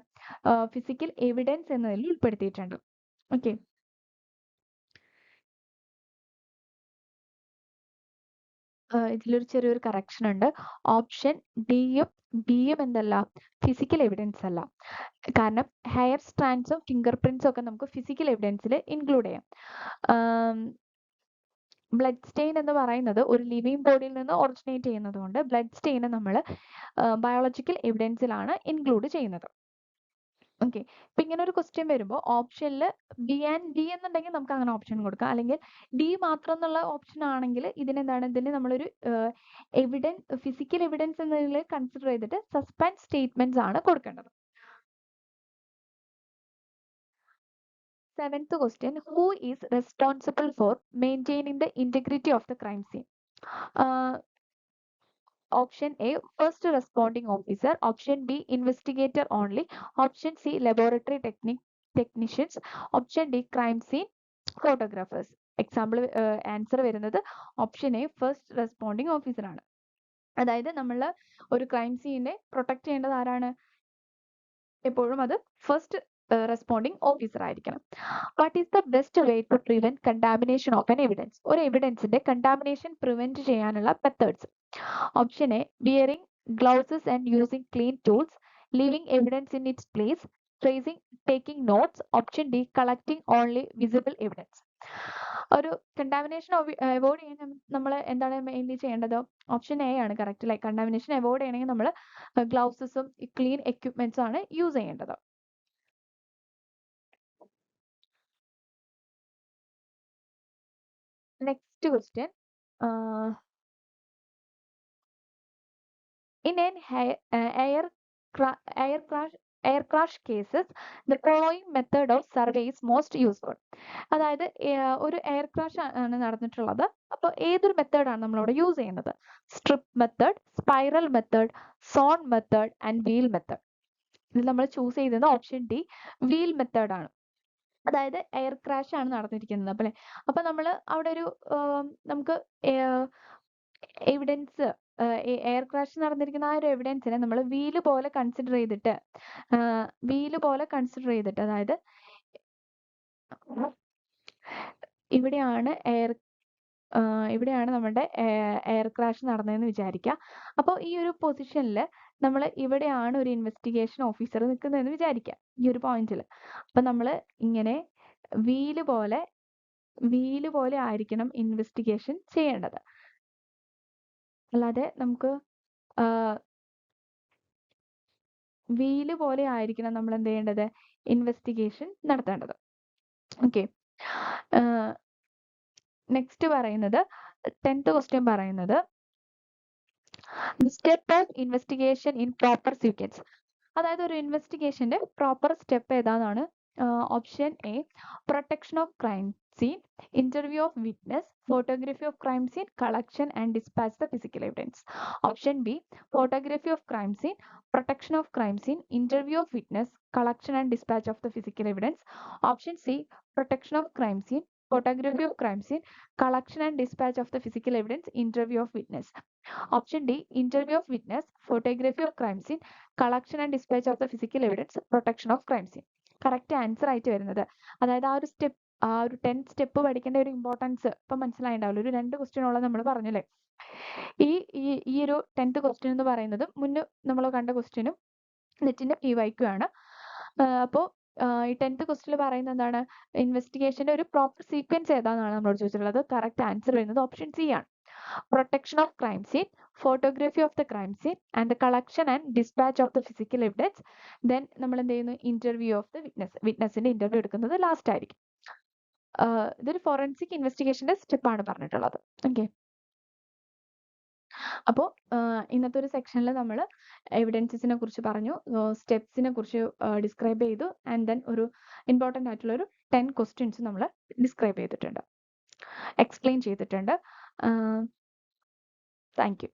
ഫിസിക്കൽ എവിഡൻസ് എന്നതിൽ ഉൾപ്പെടുത്തിയിട്ടുണ്ട്. ഓക്കെ, ഇതിലൊരു ചെറിയൊരു കറക്ഷൻ ഉണ്ട്. ഓപ്ഷൻ ഡിയും ബിയും എന്തല്ല? ഫിസിക്കൽ എവിഡൻസ് അല്ല. കാരണം ഹെയർ സ്ട്രാൻഡ്സും ഫിംഗർ പ്രിന്റ്സും ഒക്കെ നമുക്ക് ഫിസിക്കൽ എവിഡൻസിൽ ഇൻക്ലൂഡ് ചെയ്യാം. ബ്ലഡ് സ്റ്റെയിൻ എന്ന് പറയുന്നത് ഒരു ലിവിങ് ബോഡിയിൽ നിന്ന് ഒറിജിനേറ്റ് ചെയ്യുന്നത് കൊണ്ട് ബ്ലഡ് സ്റ്റെയിനെ നമ്മൾ ബയോളജിക്കൽ എവിഡൻസിലാണ് ഇൻക്ലൂഡ് ചെയ്യുന്നത്. ഓക്കെ, ഇപ്പൊ ഇങ്ങനെ ഒരു ക്വസ്റ്റ്യൻ വരുമ്പോൾ ഓപ്ഷനിൽ ബി ആൻഡ് ഡി എന്നുണ്ടെങ്കിൽ നമുക്ക് അങ്ങനെ ഓപ്ഷൻ കൊടുക്കാം, അല്ലെങ്കിൽ ഡി മാത്രം എന്നുള്ള ഓപ്ഷൻ ആണെങ്കിൽ ഇതിന് നമ്മളൊരു ഫിസിക്കൽ എവിഡൻസ് എന്നതിൽ കൺസിഡർ ചെയ്തിട്ട് സസ്പെൻഡ് സ്റ്റേറ്റ്മെന്റ്സ് ആണ് കൊടുക്കേണ്ടത്. Seventh question. Who is responsible for maintaining the integrity of the crime scene? Option A, first responding officer. Option B, investigator only. Option C, laboratory technicians. Option D, crime scene photographers. Example answer വരുന്നത് option A first responding officer ആണ്. അതായത് നമ്മൾ ഒരു crime സീനെ protect ചെയ്യേണ്ടത് ആരാണ്? എപ്പോഴും അത് first responding officer ആയിരിക്കണം. What is the best way to prevent contamination of an evidence? ഒരു എവിഡൻസിന്റെ കണ്ടാമിനേഷൻ പ്രിവെന്റ് ചെയ്യാനുള്ള methods. Option A, wearing gloves and using clean tools, leaving evidence in its place, tracing, taking notes. Option D, collecting only visible evidence. ഒരു contamination avoid ചെയ്യാൻ നമ്മൾ എന്താണ് mainly ചെയ്യേണ്ടത്? Option A ആണ് correct. Like contamination avoid ചെയ്യണമെങ്കിൽ നമ്മൾ ഗ്ലൗസസും clean എക്യുപ്മെന്റ്സും ആണ് use ചെയ്യേണ്ടത്. Next question. In an air crash cases, the following method of survey is most useful. അതായത് ഒരു എയർ ക്രാഷ് ആണ് നടന്നിട്ടുള്ളത്. അപ്പോൾ ഏതൊരു മെത്തേഡാണ് നമ്മളവിടെ യൂസ് ചെയ്യുന്നത്? Strip method, spiral method, zone method and wheel method. ഇതിൽ നമ്മൾ ചൂസ് ചെയ്തത് ഓപ്ഷൻ ഡി വീൽ മെത്തേഡ് ആണ്. അതായത് എയർ ക്രാഷ് ആണ് നടന്നിരിക്കുന്നത്. അപ്പൊ നമ്മൾ അവിടെ ഒരു നമുക്ക് എവിഡൻസ് എയർ ക്രാഷ് നടന്നിരിക്കുന്ന ആ ഒരു എവിഡൻസിനെ നമ്മൾ വീല് പോലെ കൺസിഡർ ചെയ്തിട്ട് അതായത് ഇവിടെയാണ് നമ്മുടെ എയർ ക്രാഷ് നടന്നതെന്ന് വിചാരിക്കുക. അപ്പോൾ ഈ ഒരു പൊസിഷനിൽ നമ്മൾ ഇവിടെയാണ് ഒരു ഇൻവെസ്റ്റിഗേഷൻ ഓഫീസർ നിൽക്കുന്നതെന്ന് വിചാരിക്കുക, ഈ ഒരു പോയിന്റിൽ. അപ്പൊ നമ്മൾ ഇങ്ങനെ വീല് പോലെ ആയിരിക്കണം ഇൻവെസ്റ്റിഗേഷൻ ചെയ്യേണ്ടത്. അല്ലാതെ നമുക്ക് വീല് പോലെ ആയിരിക്കണം നമ്മൾ എന്ത് ചെയ്യേണ്ടത്, ഇൻവെസ്റ്റിഗേഷൻ നടത്തേണ്ടത്. ഓക്കെ. നെക്സ്റ്റ് പറയുന്നത് 10th ക്വസ്റ്റ്യൻ പറയുന്നത് step of investigation in proper sequence. അതായത് ഒരു ഇൻവെസ്റ്റിഗേഷന്റെ പ്രോപ്പർ സ്റ്റെപ്പ് ഏതാണെന്നാണ്. Option A protection of crime scene, interview of witness, photography of crime scene, collection and dispatch the physical evidence. Option B photography of crime scene, protection of crime scene, interview of witness, collection and dispatch of the physical evidence. Option C protection of crime scene, photography of crime scene, collection and dispatch of the physical evidence, interview of witness. Option D interview of witness, photography of crime scene, collection and dispatch of the physical evidence, protection of crime scene. Correct answer ആയിട്ട് വരുന്നത്. അതായത് ആ ഒരു 10th step പഠിക്കേണ്ട ഒരു importance ഇപ്പൊ മനസ്സിലായിണ്ടാവില്ല. ഒരു 2 ക്വസ്റ്റ്യനോളം നമ്മൾ പറഞ്ഞല്ലേ. ഈ ഒരു 10th ക്വസ്റ്റ്യൻ എന്ന് പറയുന്നത് മുന്നേ നമ്മൾ കണ്ട ക്വസ്റ്റ്യനും നെറ്റിന്റെ PYQ ആണ്. അപ്പോൾ ഈ 10th ക്വസ്റ്റ്യനിൽ പറയുന്നത് എന്താണ്, ഇൻവെസ്റ്റിഗേഷന്റെ ഒരു പ്രോപ്പർ സീക്വൻസ് ഏതാണെന്നാണ് നമ്മളോട് ചോദിച്ചിട്ടുള്ളത്. കറക്റ്റ് ആൻസർ വരുന്നത് ഓപ്ഷൻ സി ആണ്. Protection of crime scene, photography of the crime scene and the collection and dispatch of the physical evidence. Then നമ്മൾ എന്ത് ചെയ്യുന്നു, ഇന്റർവ്യൂ ഓഫ് ദ വിറ്റ്നസിന്റെ ഇന്റർവ്യൂ എടുക്കുന്നത് ലാസ്റ്റ് ആയിരിക്കും. ഇതൊരു ഫോറൻസിക് ഇൻവെസ്റ്റിഗേഷന്റെ സ്റ്റെപ്പാണ് പറഞ്ഞിട്ടുള്ളത്. ഓക്കെ. അപ്പോൾ ഇന്നത്തെ ഒരു സെക്ഷനിൽ നമ്മൾ എവിഡൻസസിനെ കുറിച്ച് പറഞ്ഞു, സ്റ്റെപ്സിനെ കുറിച്ച് ഡിസ്ക്രൈബ് ചെയ്തു, ആൻഡ് ദെൻ ഒരു ഇമ്പോർട്ടൻ്റ് ആയിട്ടുള്ള ഒരു 10 ക്വസ്റ്റ്യൻസ് നമ്മൾ ഡിസ്ക്രൈബ് ചെയ്തിട്ടുണ്ട്, എക്സ്പ്ലെയിൻ ചെയ്തിട്ടുണ്ട്. Thank you.